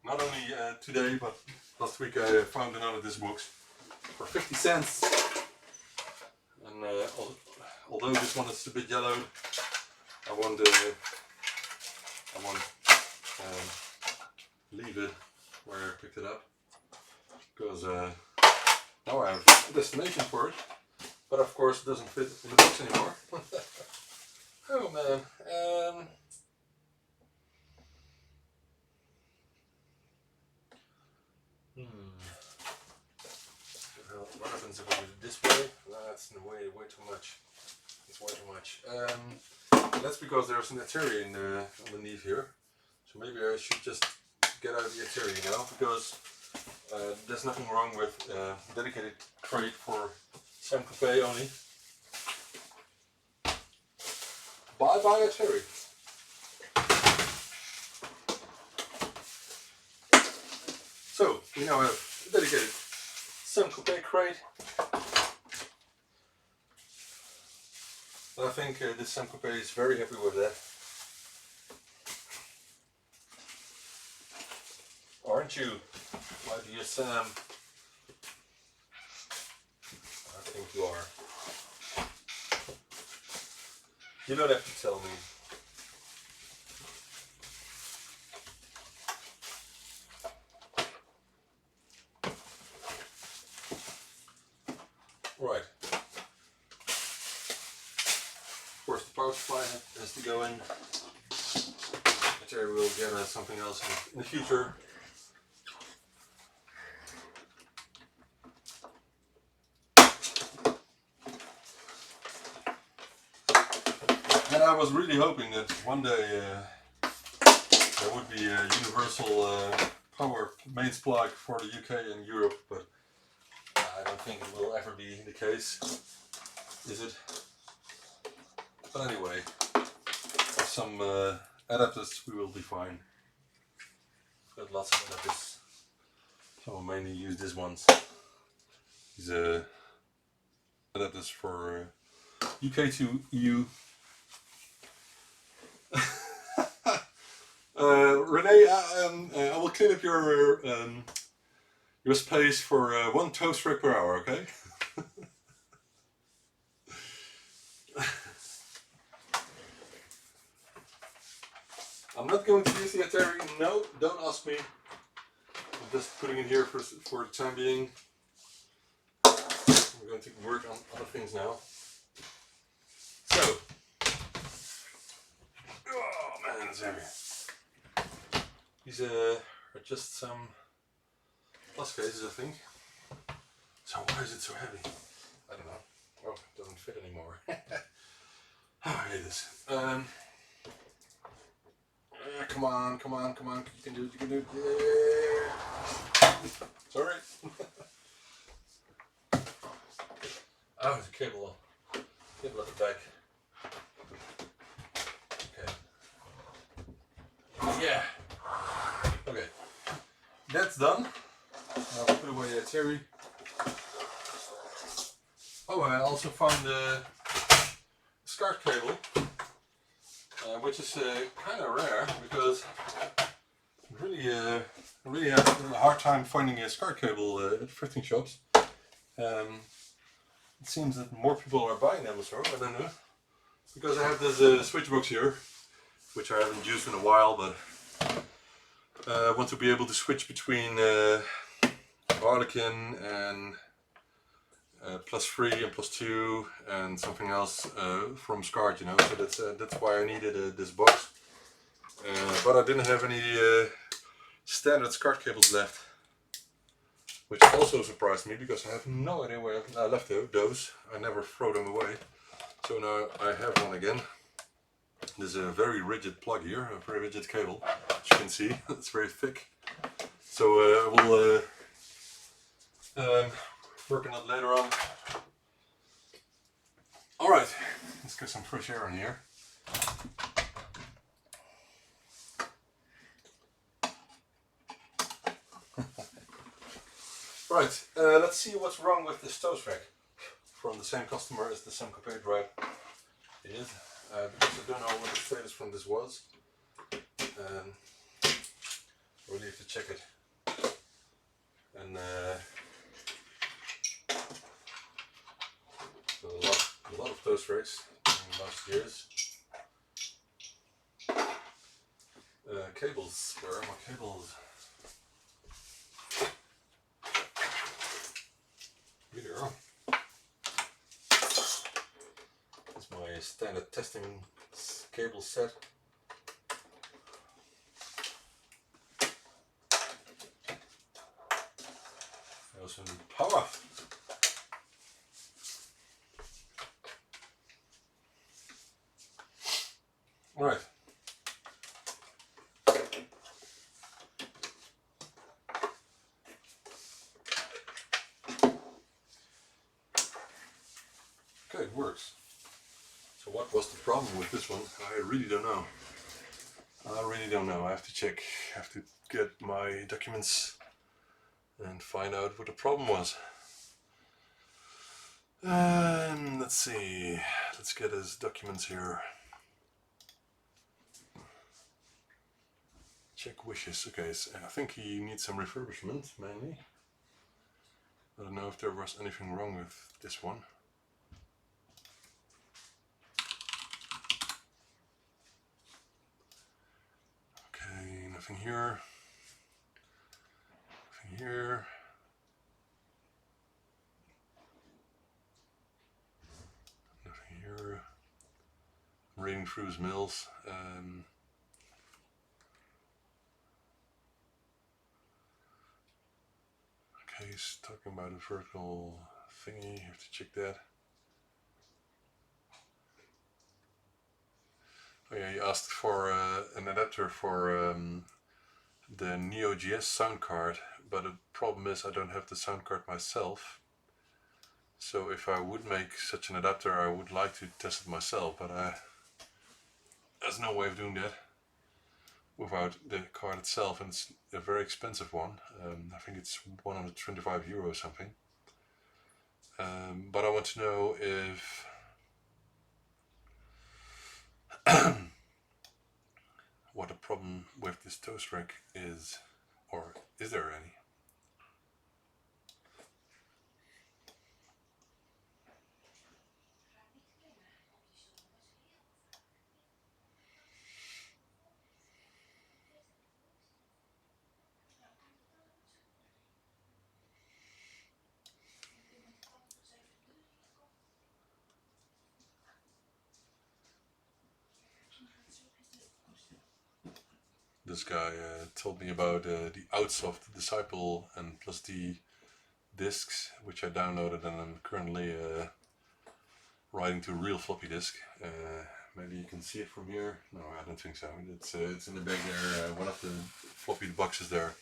Not only today, but last week I found another disc box for 50 cents. And although this one is a bit yellowed, I won't leave it where I picked it up, because now I have a destination for it, but of course it doesn't fit in the box anymore. Oh man. What happens if I do the display? That's way too much. It's way too much. That's because there's an Atari underneath here. So maybe I should just get out the Atari now, because there's nothing wrong with dedicated crate for Sam Coupé only. Bye bye Atari. So we now have a dedicated Sam Coupé crate. I think this Sam Coupé is very happy with that. aren't you? My dear Sam. I think you are. You don't have to tell me. Right. Of course, the power supply has to go in. There we'll get something else in the future. And I was really hoping that one day there would be a universal power mains plug for the UK and Europe, but I don't think it will ever be the case, is it? But anyway, with some adapters we will be fine. Got lots of adapters, so I'll mainly use these ones. These adapters for UK to EU. Renee, I will clean up your space for 1 toast rack per hour, okay? I'm not going to use the Atari. No, don't ask me. I'm just putting it here for the time being. I'm going to work on other things now. So, oh man, it's heavy. These are just some plus cases, I think. So why is it so heavy? I don't know. Oh, it doesn't fit anymore. I hate this. Come on. You can do it. Yeah. Sorry. Oh, there's a cable at the back. Okay. Yeah. Okay. That's done. Now I'll put away the Atari. Oh, I also found the SCART cable, which is kind of rare because I really have a hard time finding a SCART cable at thrifting shops. It seems that more people are buying them, so I don't know. Because I have this switch box here, which I haven't used in a while, but I want to be able to switch between Harlequin and +3 and +2 and something else from SCART, you know. So that's why I needed this box. But I didn't have any standard SCART cables left, which also surprised me because I have no idea where I left those. I never throw them away. So now I have one again. There's a very rigid plug here, a very rigid cable, as you can see. It's very thick. So I will work on it later on. Alright, let's get some fresh air in here. Right, let's see what's wrong with this toast rack. From the same customer as the Sam Coupé drive is. Because I don't know what the status from this was. Really have to check it. And a lot of toast racks in the last years. Cables, where are my cables? Here they are. That's my standard testing cable set. I also need power. Right. Okay, it works. So what was the problem with this one? I really don't know. I have to check. I have to get my documents and find out what the problem was. Let's see. Let's get his documents here. check wishes. Okay, so I think he needs some refurbishment mainly. I don't know if there was anything wrong with this one. Okay, nothing here. Nothing here. Nothing here. I'm reading through his mails. Okay, he's talking about a vertical thingy. You have to check that. Oh yeah, he asked for an adapter for the Neo GS sound card, but the problem is I don't have the sound card myself. So if I would make such an adapter, I would like to test it myself, but there's no way of doing that without the card itself, and it's a very expensive one. I think it's 125 euro or something. But I want to know if what the problem with this toast rack is, or is there any? This guy told me about the outs of the Disciple and plus the discs, which I downloaded, and I'm currently writing to a real floppy disk. Maybe you can see it from here. No, I don't think so. It's in the bag there. One of the floppy boxes there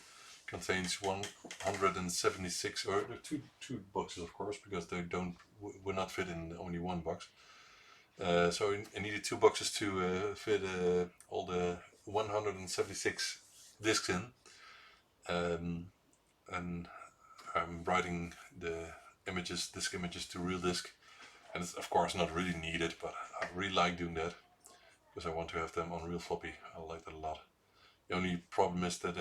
contains 176, or two boxes of course, because they will not fit in only one box. So I needed two boxes to fit all the 176 discs in, and I'm writing the disk images to real disk, and it's of course not really needed, but I really like doing that because I want to have them on real floppy. I like that a lot. The only problem is that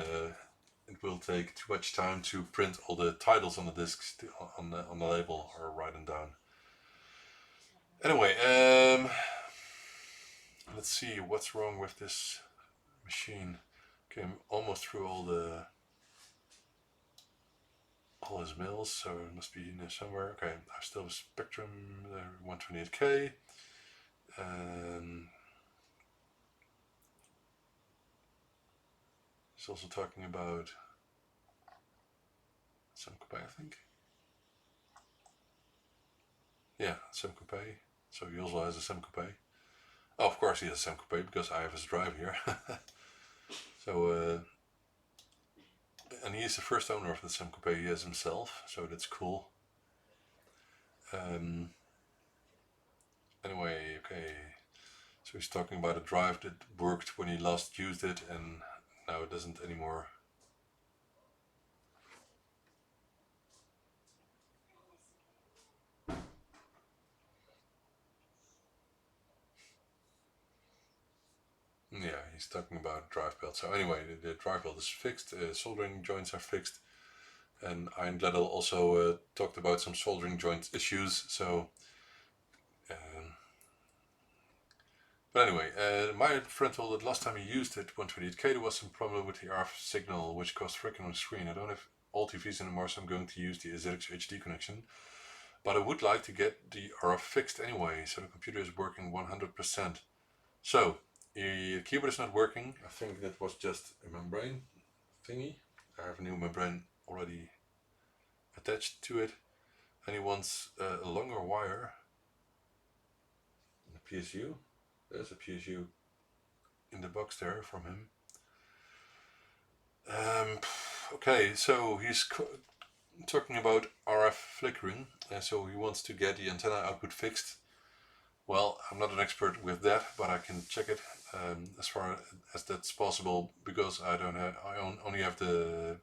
it will take too much time to print all the titles on the discs on the label or write them down. Anyway, let's see what's wrong with this machine. Okay, I'm almost through all his mails, so it must be in there somewhere. Okay, I still have a Spectrum 128K. He's also talking about Sam Coupé, I think. Yeah, Sam Coupé. So he also has a Sam Coupé. Oh, of course he has a Sam Coupé because I have his drive here. So, and he is the first owner of the Sam Coupé he has himself, so that's cool. Anyway, okay. So he's talking about a drive that worked when he last used it and now it doesn't anymore. Yeah, he's talking about drive belt. So anyway, the drive belt is fixed, soldering joints are fixed, and Iron Gledel also talked about some soldering joint issues. So, but anyway, my friend told that last time he used it, 128K, there was some problem with the RF signal, which caused friction on the screen. I don't have all TVs anymore, so I'm going to use the ZX HD connection. But I would like to get the RF fixed anyway, so the computer is working 100%. So, the keyboard is not working. I think that was just a membrane thingy. I have a new membrane already attached to it. And he wants a longer wire. A PSU. There's a PSU in the box there from him. Okay, so he's talking about RF flickering. So he wants to get the antenna output fixed. Well, I'm not an expert with that, but I can check it as far as that's possible because I only have the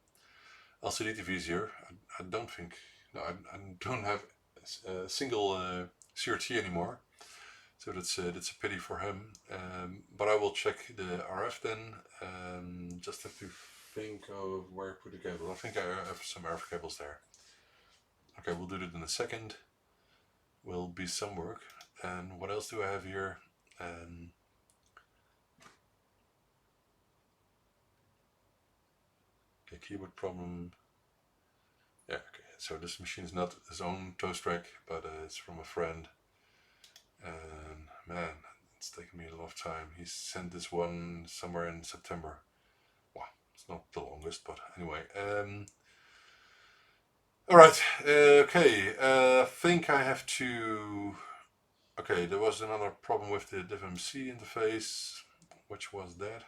LCD TVs here. I don't think, no, I don't have a single CRT anymore. So that's a pity for him. But I will check the RF then. Just have to think of where I put the cable. I think I have some RF cables there. Okay, we'll do that in a second. Will be some work. And what else do I have here? Okay, keyboard problem. Yeah, okay. So this machine is not his own toast rack, but it's from a friend. And man, it's taken me a lot of time. He sent this one somewhere in September. Wow, it's not the longest, but anyway. All right. Okay. I think I have to. Okay, there was another problem with the DivMC interface. Which was that?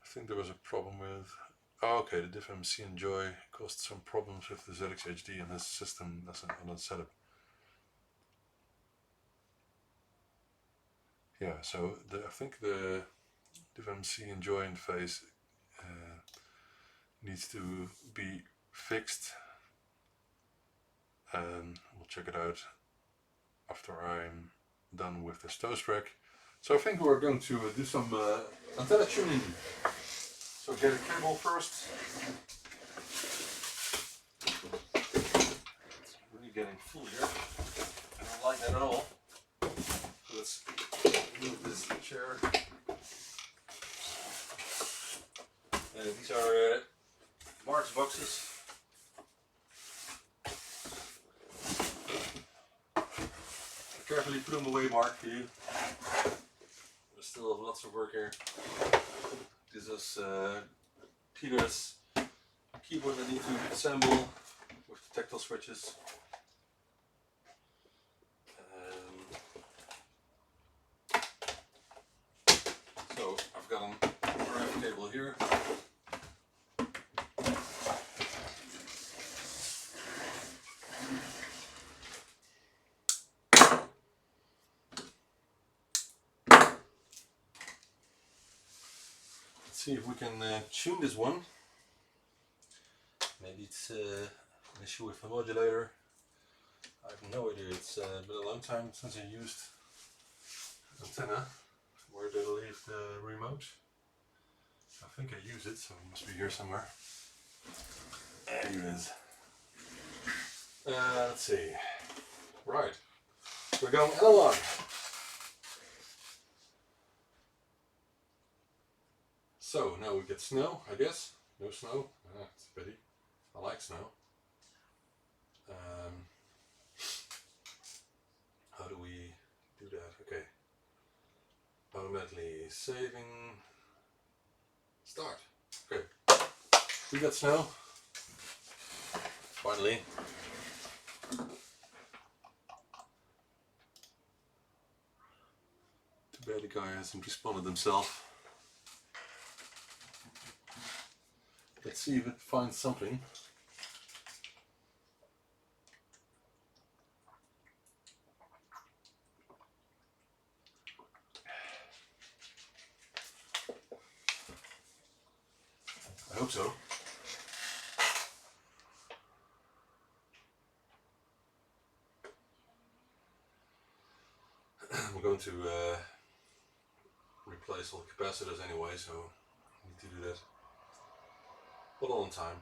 I think there was a problem with. Oh, okay, the DivMC Enjoy caused some problems with the ZX HD and his system. That's another setup. Yeah, so I think the DivMC Enjoy interface needs to be fixed, and we'll check it out after I'm done with this toast rack. So I think we're going to do some antenna tuning. So get a cable first. It's really getting full here. I don't like that at all. So let's move this chair. These are Mark's boxes. Carefully put them away, Mark, for you. There's still lots of work here. This is Peter's keyboard that I need to assemble with the tactile switches. So I've got an RF cable here. See if we can tune this one. Maybe it's an issue with the modulator. I have no idea. It's been a long time since I used antenna. Where did I leave the remote? I think I use it, so it must be here somewhere. There it is. Let's see. Right. We're going analog. So now we get snow, I guess. No snow. It's a pity. I like snow. How do we do that? Okay. Automatically saving. Start. Okay. We got snow. Finally. Too bad the guy hasn't responded himself. Let's see if it finds something. I hope so. I'm going to replace all the capacitors anyway, so I need to do that. But all in time.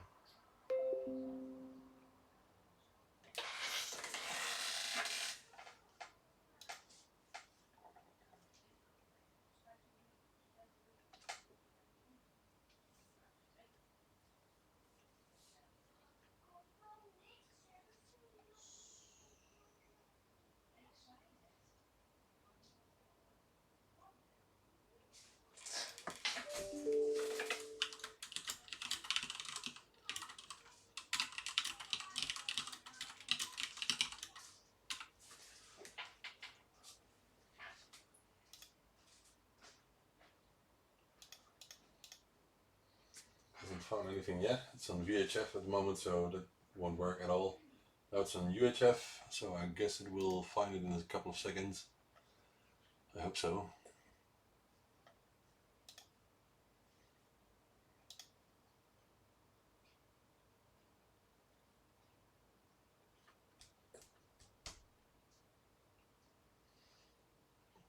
Haven't found anything yet. It's on VHF at the moment, so that won't work at all. Now it's on UHF, so I guess it will find it in a couple of seconds. I hope so.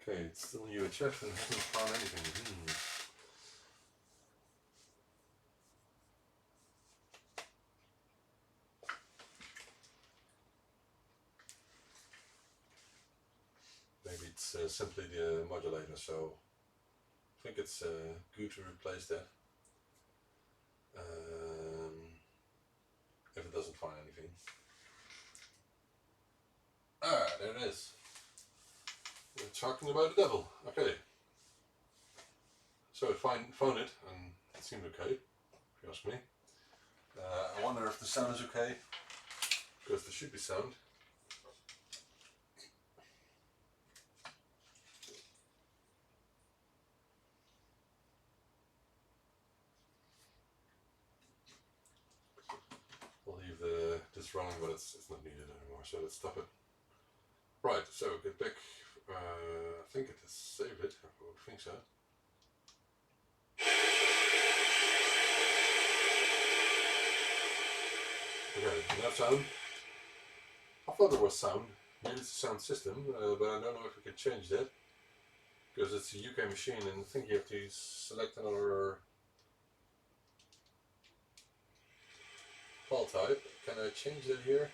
Okay, it's still UHF and hasn't found anything. Maybe it's simply the modulator, so I think it's good to replace that. If it doesn't find anything. Ah, there it is. We're talking about the devil. Okay. So I found it and it seemed okay, if you ask me. I wonder if the sound is okay, because there should be sound. I'll leave this running, but it's not needed anymore, so let's stop it. Right, so get back. I think it has saved it. I would think so. Okay, no sound. I thought there was sound. Maybe it's a sound system, but I don't know if we can change that, because it's a UK machine, and I think you have to select another file type. Can I change that here?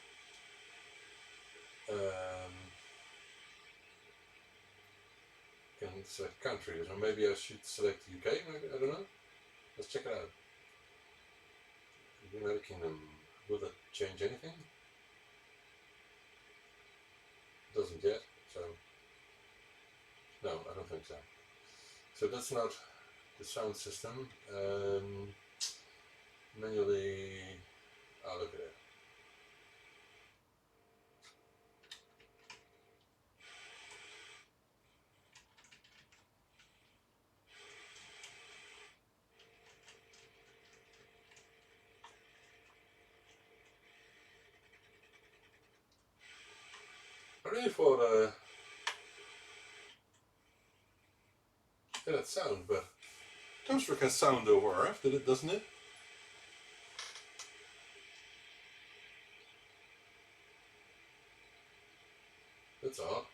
Can select countries, or maybe I should select UK, maybe, I don't know. Let's check it out. United Kingdom, will that change anything? It doesn't yet, so no, I don't think so. So that's not the sound system. Manually, I'll look at it. I really thought it had sound, but toaster has sound over RF, doesn't it? That's odd.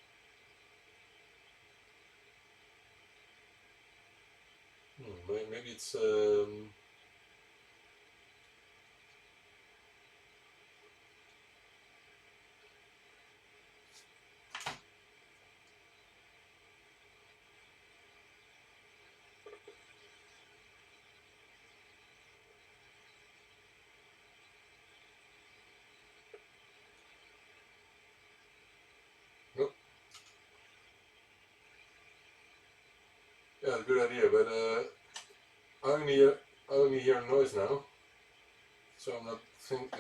Maybe it's nope. Yeah, good idea, but I only hear noise now, so I don't think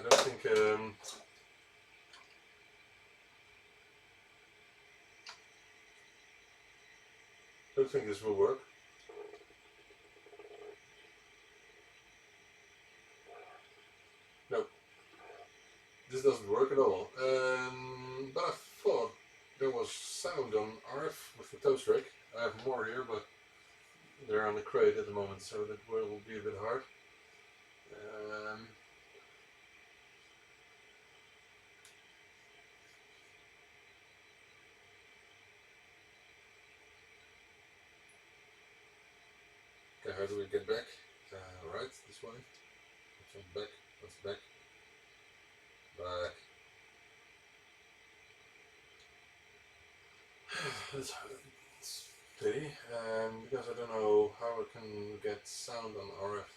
this will work. Nope, this doesn't work at all. But I thought there was sound on RF with the toast rack. I have more here, but they're on the crate at the moment, so that will be a bit hard. Okay, how do we get back? Right, this way. Back, that's back. Back. That's pity, because I don't know how I can get sound on RF.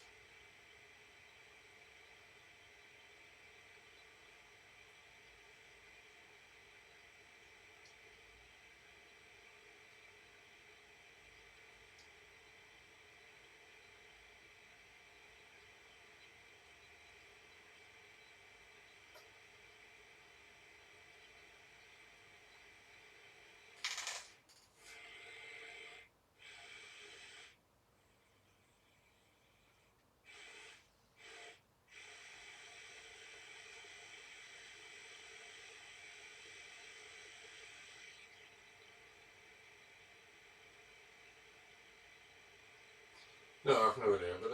No, I have no idea, but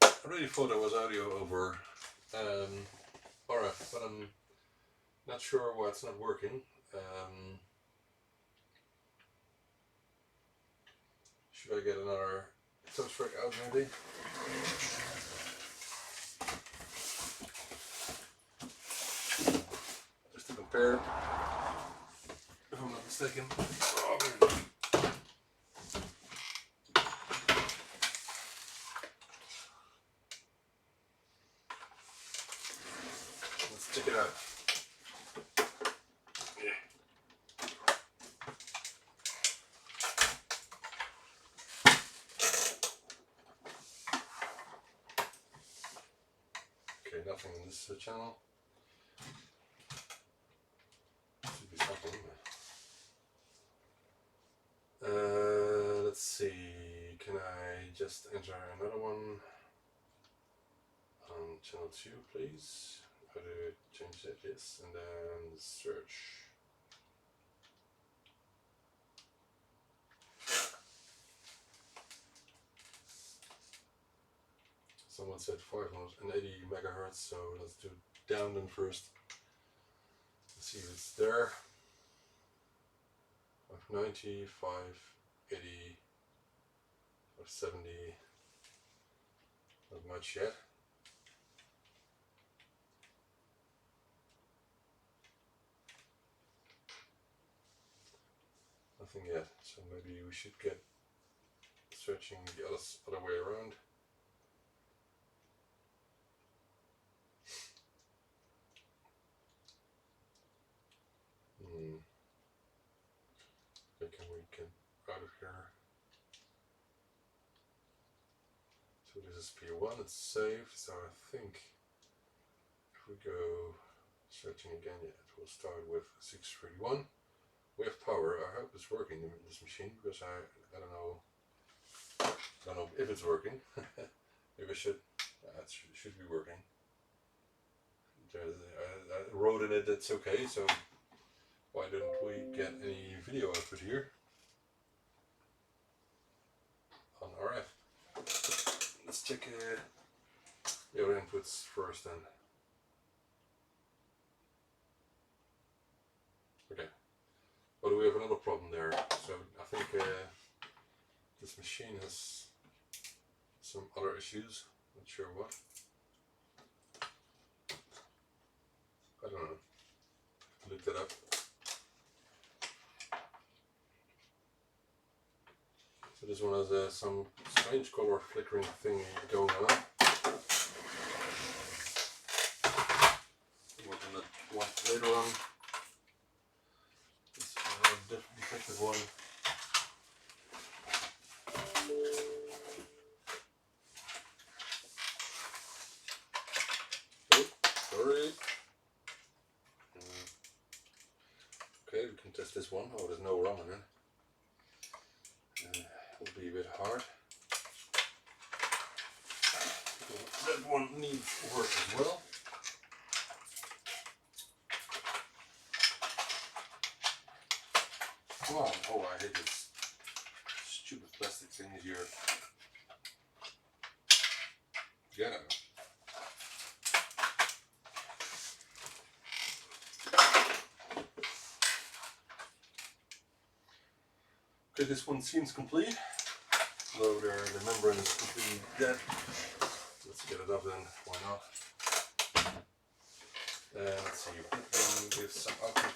I really thought there was audio over RF, but I'm not sure why it's not working. Should I get another toast rack out maybe? Just to compare, if I'm not mistaken. Oh, let's check it out. Okay, nothing in this channel. Should be something. Let's see. Can I just enter another one on channel 2, please? How do I change that? Yes, and then search. Someone said 580 megahertz, so let's do down then first. Let's see if it's there. 590, 580, 570. Not much yet. Nothing yet. So maybe we should get searching the other way around. Can we get out of here? So this is P1, it's saved, so I think if we go searching again, yeah, it will start with 631. We have power. I hope it's working in this machine, because I don't know if it's working. Maybe I should. It should be working. I wrote in it that's okay, so why don't we get any video output here on RF? Let's check the other inputs first then. Okay, but we have another problem there. So I think this machine has some other issues. Not sure what. I don't know. Look that up. So this one has some strange color flickering thing going on. Work on that one later on. This is a defective one. Oh, sorry. Okay, we can test this one. Oh, there's no ROM in it. Will be a bit hard. That one needs work as well. Come on! Oh, I hate this stupid plastic thing here. Get it. Okay, this one seems complete. Though the membrane is completely dead. Let's get it up then, why not? Let's see, that one gives some output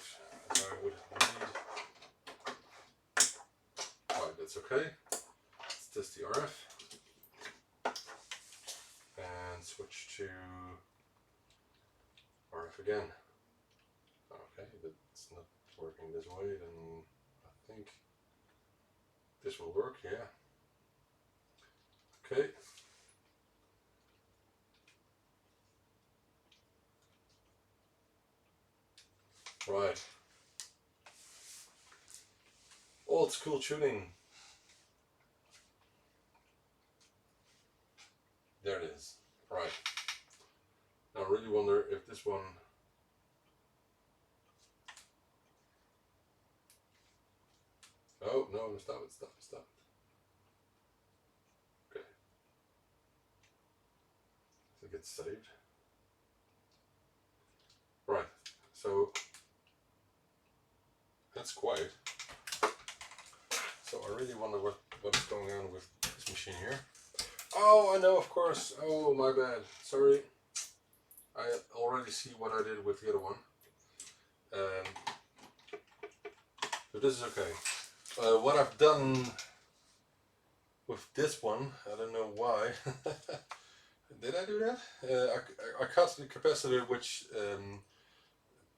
as I would need. Right, that's okay. Let's test the RF. And switch to RF again. Okay, that's not working this way, then I think this will work, yeah. Okay. Right. Old school tuning. There it is. Right. Now I really wonder if this one oh no, stop it. Okay. I think it's saved. Right. So that's quiet. So I really wonder what what is going on with this machine here. Oh, I know, of course. Oh, my bad. Sorry. I already see what I did with the other one. But this is okay. What I've done with this one, I don't know why. Did I do that? I cut the capacitor which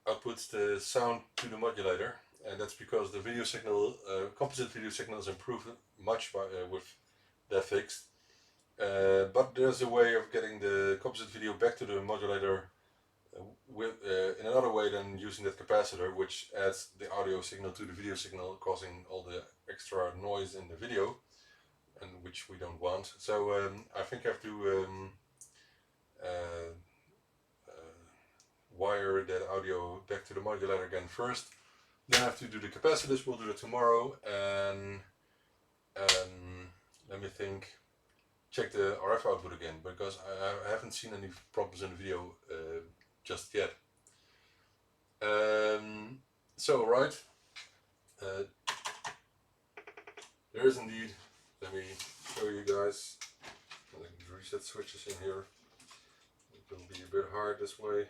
outputs the sound to the modulator, and that's because the video signal, composite video signal is improved much by, with that fixed. But there's a way of getting the composite video back to the modulator in another way than using that capacitor, which adds the audio signal to the video signal, causing all the extra noise in the video, and which we don't want. So I think I have to wire that audio back to the modulator again first. Then I have to do the capacitors. We'll do it tomorrow, and let me think. Check the RF output again, because I haven't seen any problems in the video just yet. So right, there is indeed. Let me show you guys. I can reset switches in here. It will be a bit hard this way.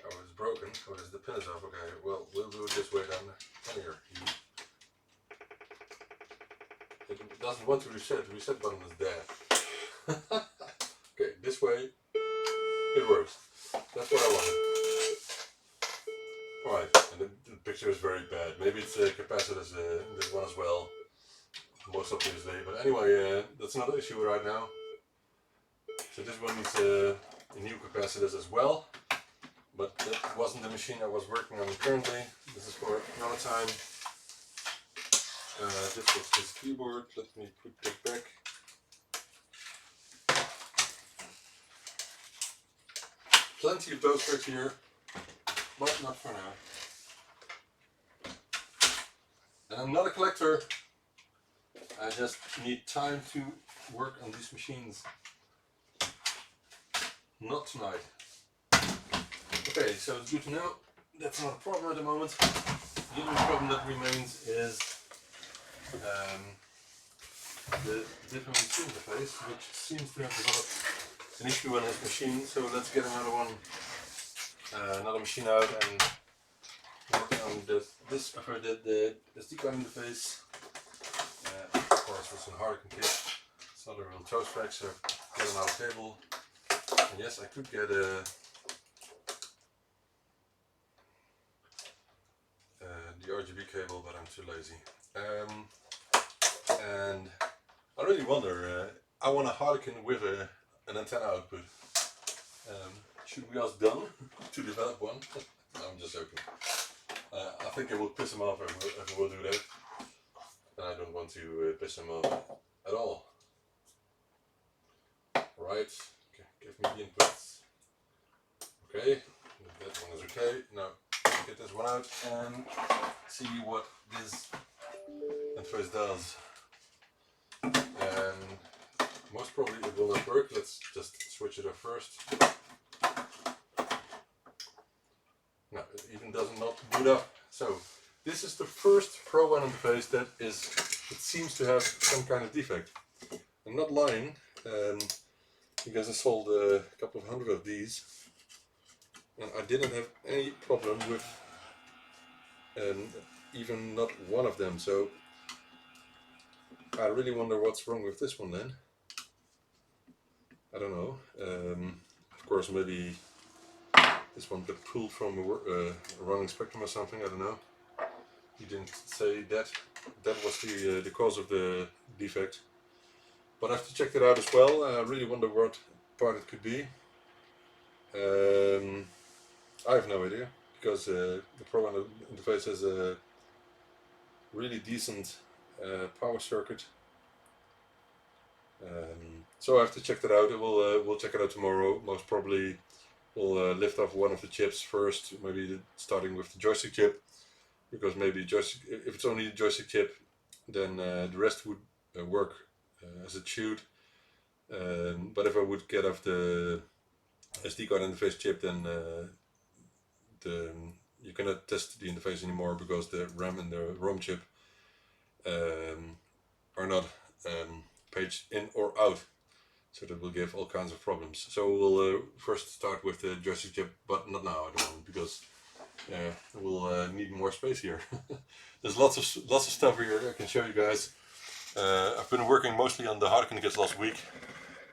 Oh, it's broken. Oh, the pin is off. Okay, well, we'll do it this way then. Come here. It doesn't want to reset. The reset button is dead. Okay, this way it works. That's what I wanted. Alright, and the picture is very bad. Maybe it's capacitors, this one as well. Most obviously, but anyway, that's not an issue right now. So this one needs new capacitors as well. But that wasn't the machine I was working on currently. This is for another time. This was his keyboard. Let me put that back. Plenty of those tricks here, but not for now. And I'm not a collector. I just need time to work on these machines. Not tonight. Okay, so it's good to know that's not a problem at the moment. The only problem that remains is the different machine interface, which seems to have developed an issue on his machine. So let's get another one, another machine out and work on the SD card interface. Of course, with some Harlequin kit. It's not a real toast rack, so get another cable. And yes, I could get the RGB cable, but I'm too lazy. And I really wonder, I want a Harlequin with an antenna output. Should we ask Don to develop one? No, I'm just joking. I think it will piss him off if we'll do that. And I don't want to piss him off at all. Right, okay, give me the inputs. Okay, that one is okay. Now get this one out and see what this interface does. And most probably it will not work. Let's just switch it up first. No, it even does not boot up. So this is the first Pro 1 interface that it seems to have some kind of defect. I'm not lying, because I sold a couple of hundred of these, and I didn't have any problem with even not one of them. So I really wonder what's wrong with this one then. I don't know. Of course, maybe this one got pulled from a running Spectrum or something. I don't know. He didn't say that was the cause of the defect. But I have to check it out as well. I really wonder what part it could be. I have no idea, because the Pro interface has a really decent power circuit. So I have to check that out. We'll check it out tomorrow. Most probably we'll lift off one of the chips first, maybe starting with the joystick chip, because maybe if it's only the joystick chip, then the rest would work as it should. But if I would get off the SD card interface chip, then you cannot test the interface anymore, because the RAM and the ROM chip are not paged in or out. So that will give all kinds of problems. So we'll first start with the joystick chip, but not now at the moment, because we'll need more space here. There's lots of stuff here I can show you guys. I've been working mostly on the hard kits last week,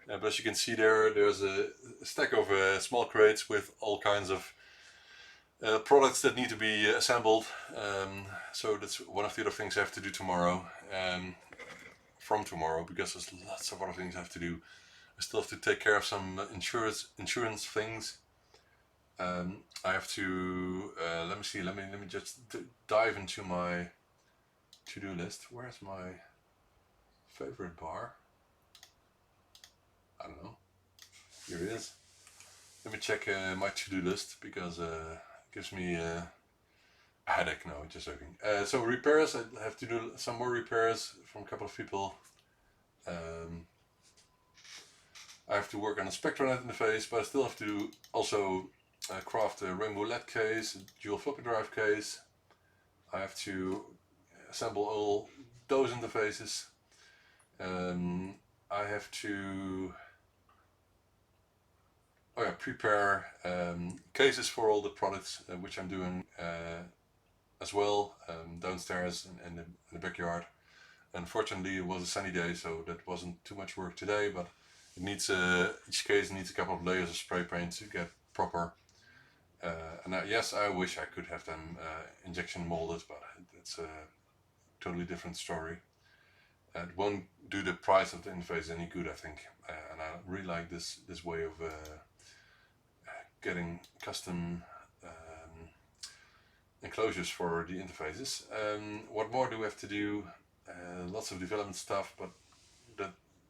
but as you can see there's a stack of small crates with all kinds of products that need to be assembled. So that's one of the other things I have to do tomorrow. From tomorrow, because there's lots of other things I have to do. I still have to take care of some insurance things. I have to let me see. Let me just dive into my to-do list. Where's my favorite bar? I don't know. Here it is. Let me check my to-do list, because it gives me a headache. No, just joking. So repairs. I have to do some more repairs from a couple of people. I have to work on a SpectraNet interface, but I still have to also craft a rainbow LED case, a dual floppy drive case. I have to assemble all those interfaces. I have to prepare cases for all the products, which I'm doing as well, downstairs in the backyard. Unfortunately, it was a sunny day, so that wasn't too much work today, but it needs each case needs a couple of layers of spray paint to get proper. And yes, I wish I could have them injection molded, but it's a totally different story. It won't do the price of the interface any good, I think. And I really like this way of getting custom enclosures for the interfaces. What more do we have to do? Lots of development stuff, but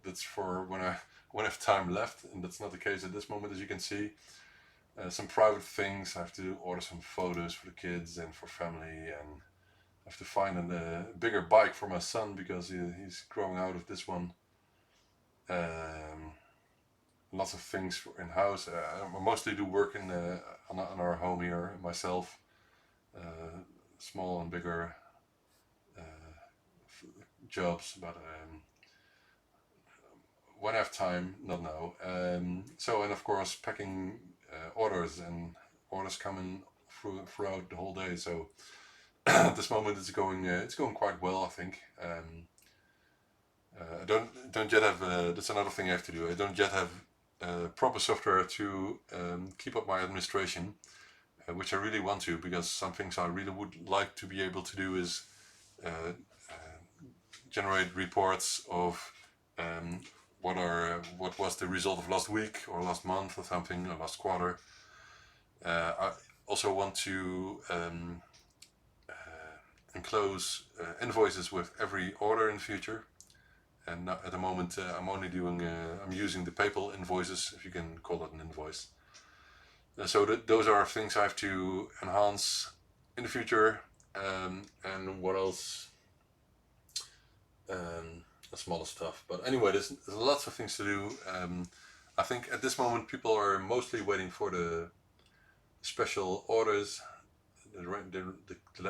that's for when I have time left, and that's not the case at this moment, as you can see. Some private things. I have to order some photos for the kids and for family, and I have to find a bigger bike for my son, because he's growing out of this one. Lots of things for in-house. I mostly do work on our home here myself. Small and bigger jobs, but when I have time, not now. So, and of course, packing orders, and orders coming throughout the whole day. So at this moment, it's going quite well, I think. I don't yet have. That's another thing I have to do. I don't yet have proper software to keep up my administration, which I really want to, because some things I really would like to be able to do is generate reports of what was the result of last week or last month or something, or last quarter. I also want to enclose invoices with every order in the future. And at the moment, I'm only doing. I'm using the PayPal invoices, if you can call it an invoice. So those are things I have to enhance in the future. And what else? Smaller stuff. But anyway, there's lots of things to do. I think at this moment people are mostly waiting for the special orders, the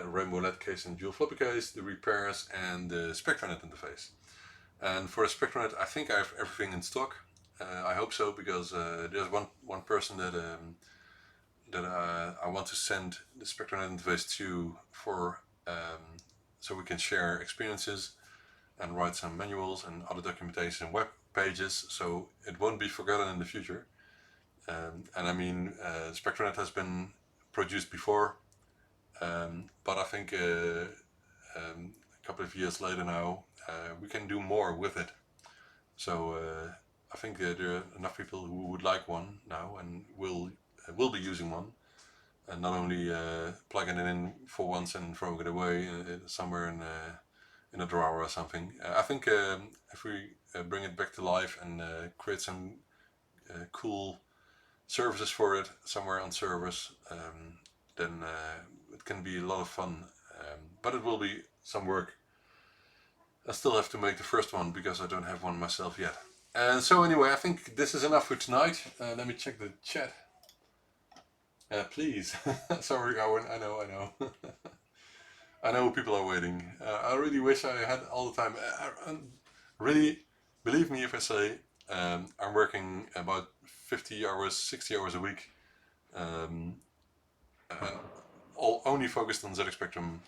rainbow LED case and dual floppy case, the repairs, and the SpectraNet interface. And for the SpectraNet, I think I have everything in stock. I hope so, because there's one person that I want to send the SpectraNet interface to for so we can share experiences and write some manuals and other documentation and web pages, so it won't be forgotten in the future. And I mean, SpectraNet has been produced before, but I think a couple of years later now, we can do more with it. So I think there are enough people who would like one now and will be using one, and not only plugging it in for once and throwing it away somewhere in a drawer or something. I think if we bring it back to life and create some cool services for it somewhere on servers, then it can be a lot of fun. But it will be some work. I still have to make the first one, because I don't have one myself yet. And so anyway, I think this is enough for tonight. Let me check the chat. Please. Sorry, Owen, I know. I know people are waiting. I really wish I had all the time. Really, believe me if I say I'm working about 50 hours, 60 hours a week, um, and only focused on ZX Spectrum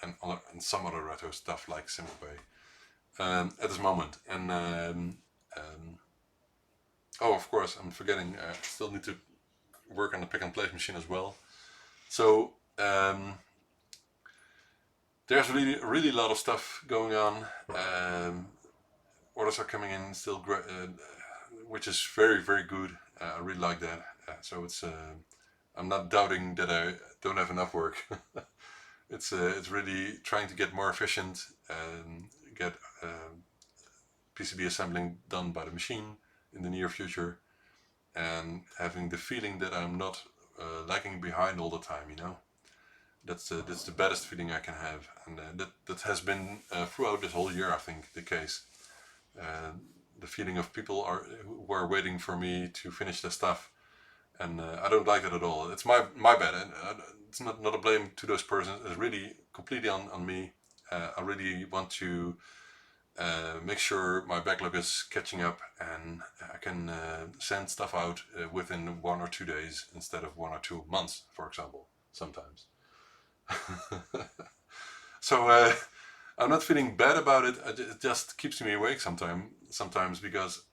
and some other retro stuff like Sam Coupé at this moment. And oh, of course, I'm forgetting. I still need to work on the pick and place machine as well. So there's really a lot of stuff going on. Orders are coming in still, which is very good. I really like that. So it's I'm not doubting that I don't have enough work. It's really trying to get more efficient and get PCB assembling done by the machine in the near future, and having the feeling that I'm not lagging behind all the time. That's the baddest feeling I can have, and that has been throughout this whole year, I think, the case. The feeling of people who are waiting for me to finish their stuff, and I don't like that at all. It's my bad, and it's not a blame to those persons. It's really completely on me. I really want to make sure my backlog is catching up, and I can send stuff out within 1 or 2 days instead of 1 or 2 months, for example, sometimes. So I'm not feeling bad about it. It just keeps me awake sometimes because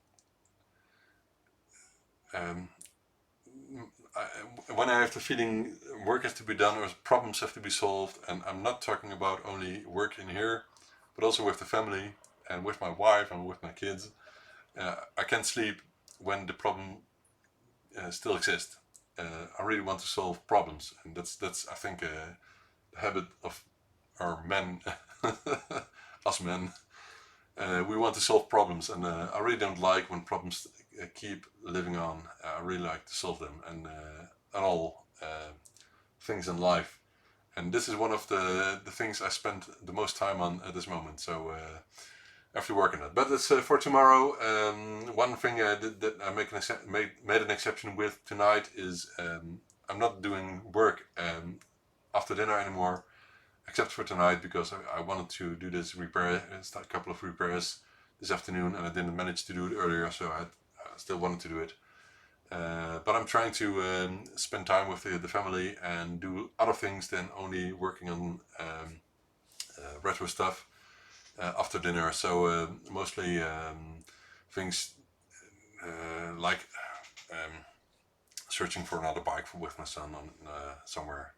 when I have the feeling work has to be done or problems have to be solved, and I'm not talking about only work in here, but also with the family and with my wife and with my kids, I can't sleep when the problem still exists. I really want to solve problems, and that's I think a habit of our men, us men. We want to solve problems, and I really don't like when problems keep living on. I really like to solve them, and all things in life. And this is one of the things I spend the most time on at this moment. So I have to work on that. But it's for tomorrow. One thing that I made an exception with tonight is I'm not doing work after dinner anymore, except for tonight, because I wanted to do this repair, a couple of repairs this afternoon, and I didn't manage to do it earlier, so I still wanted to do it. But I'm trying to spend time with the family and do other things than only working on retro stuff after dinner. So mostly things like searching for another bike with my son on somewhere,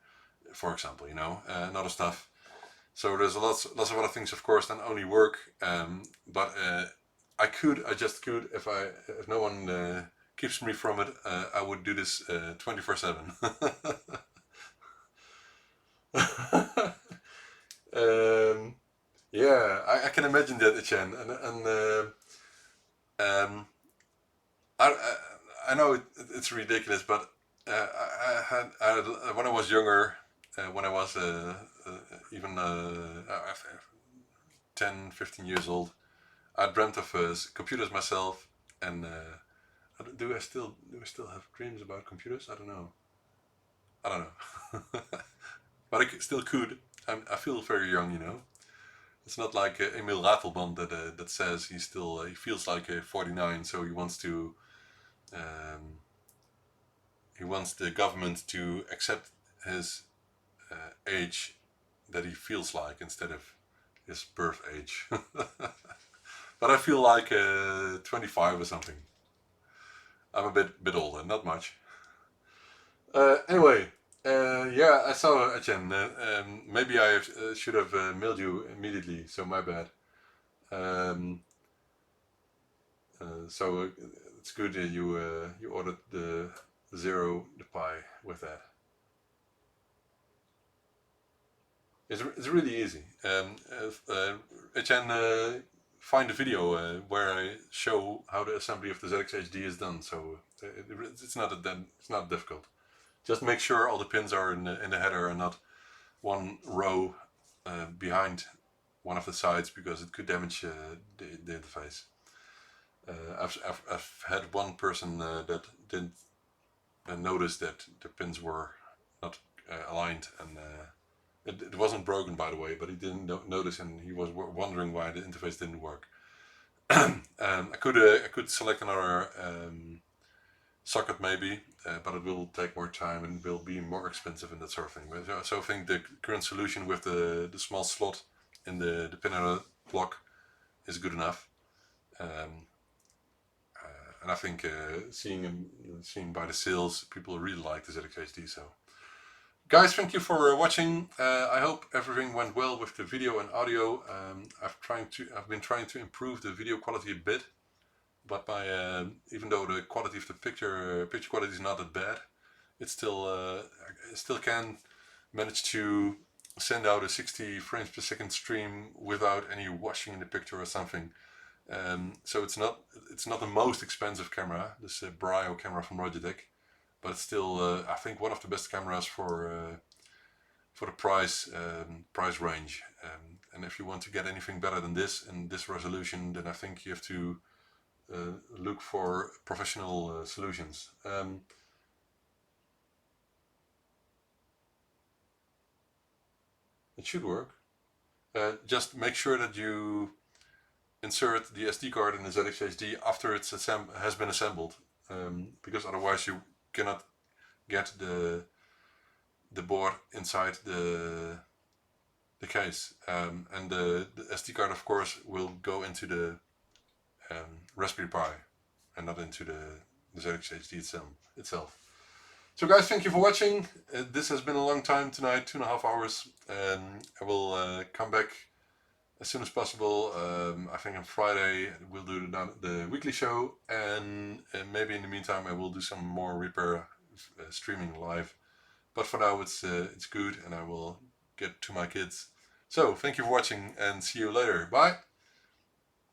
for example, and other stuff. So there's lots of other things, of course, than only work. But I just could, if no one keeps me from it, I would do this 24/7. Yeah, I can imagine that, Etienne, and I know it's ridiculous, but I had when I was younger, when I was even 10, 15 years old, I dreamt of computers myself, and do I still have dreams about computers? I don't know. But I still could. I feel very young. It's not like Emil Ratelband that says he feels like 49, so he wants to he wants the government to accept his age that he feels like instead of his birth age. But I feel like 25 or something. I'm a bit older, not much. Anyway, yeah, I saw Etienne. Maybe I should have mailed you immediately, so my bad. So it's good that you ordered the Pi with that. It's really easy. Etienne, find a video where I show how the assembly of the ZX-HD is done. So it's not difficult. Just make sure all the pins are in the header and not one row behind one of the sides, because it could damage the interface. I've had one person that didn't notice that the pins were not aligned, and It wasn't broken, by the way, but he didn't notice, and he was wondering why the interface didn't work. I could select another socket maybe, but it will take more time and will be more expensive and that sort of thing. So I think the current solution with the small slot in the pinner block is good enough. And I think seeing by the sales, people really like the ZXHD. So, guys, thank you for watching. I hope everything went well with the video and audio. I've been trying to improve the video quality a bit, but even though the quality of the picture quality is not that bad, it's still I still can manage to send out a 60 frames per second stream without any washing in the picture or something. So it's not the most expensive camera, this Brio camera from Logitech, but it's still I think one of the best cameras for the price range. And if you want to get anything better than this in this resolution, then I think you have to look for professional solutions. It should work. Just make sure that you insert the SD card in the ZXHD after it has been assembled, because otherwise you cannot get the board inside the case, and the SD card of course will go into the Raspberry Pi and not into the ZXHD itself. So guys, thank you for watching. This has been a long time tonight, 2.5 hours. I will come back as soon as possible. I think on Friday we'll do the weekly show, and maybe in the meantime I will do some more repair streaming live. But for now it's good, and I will get to my kids. So thank you for watching, and see you later. Bye.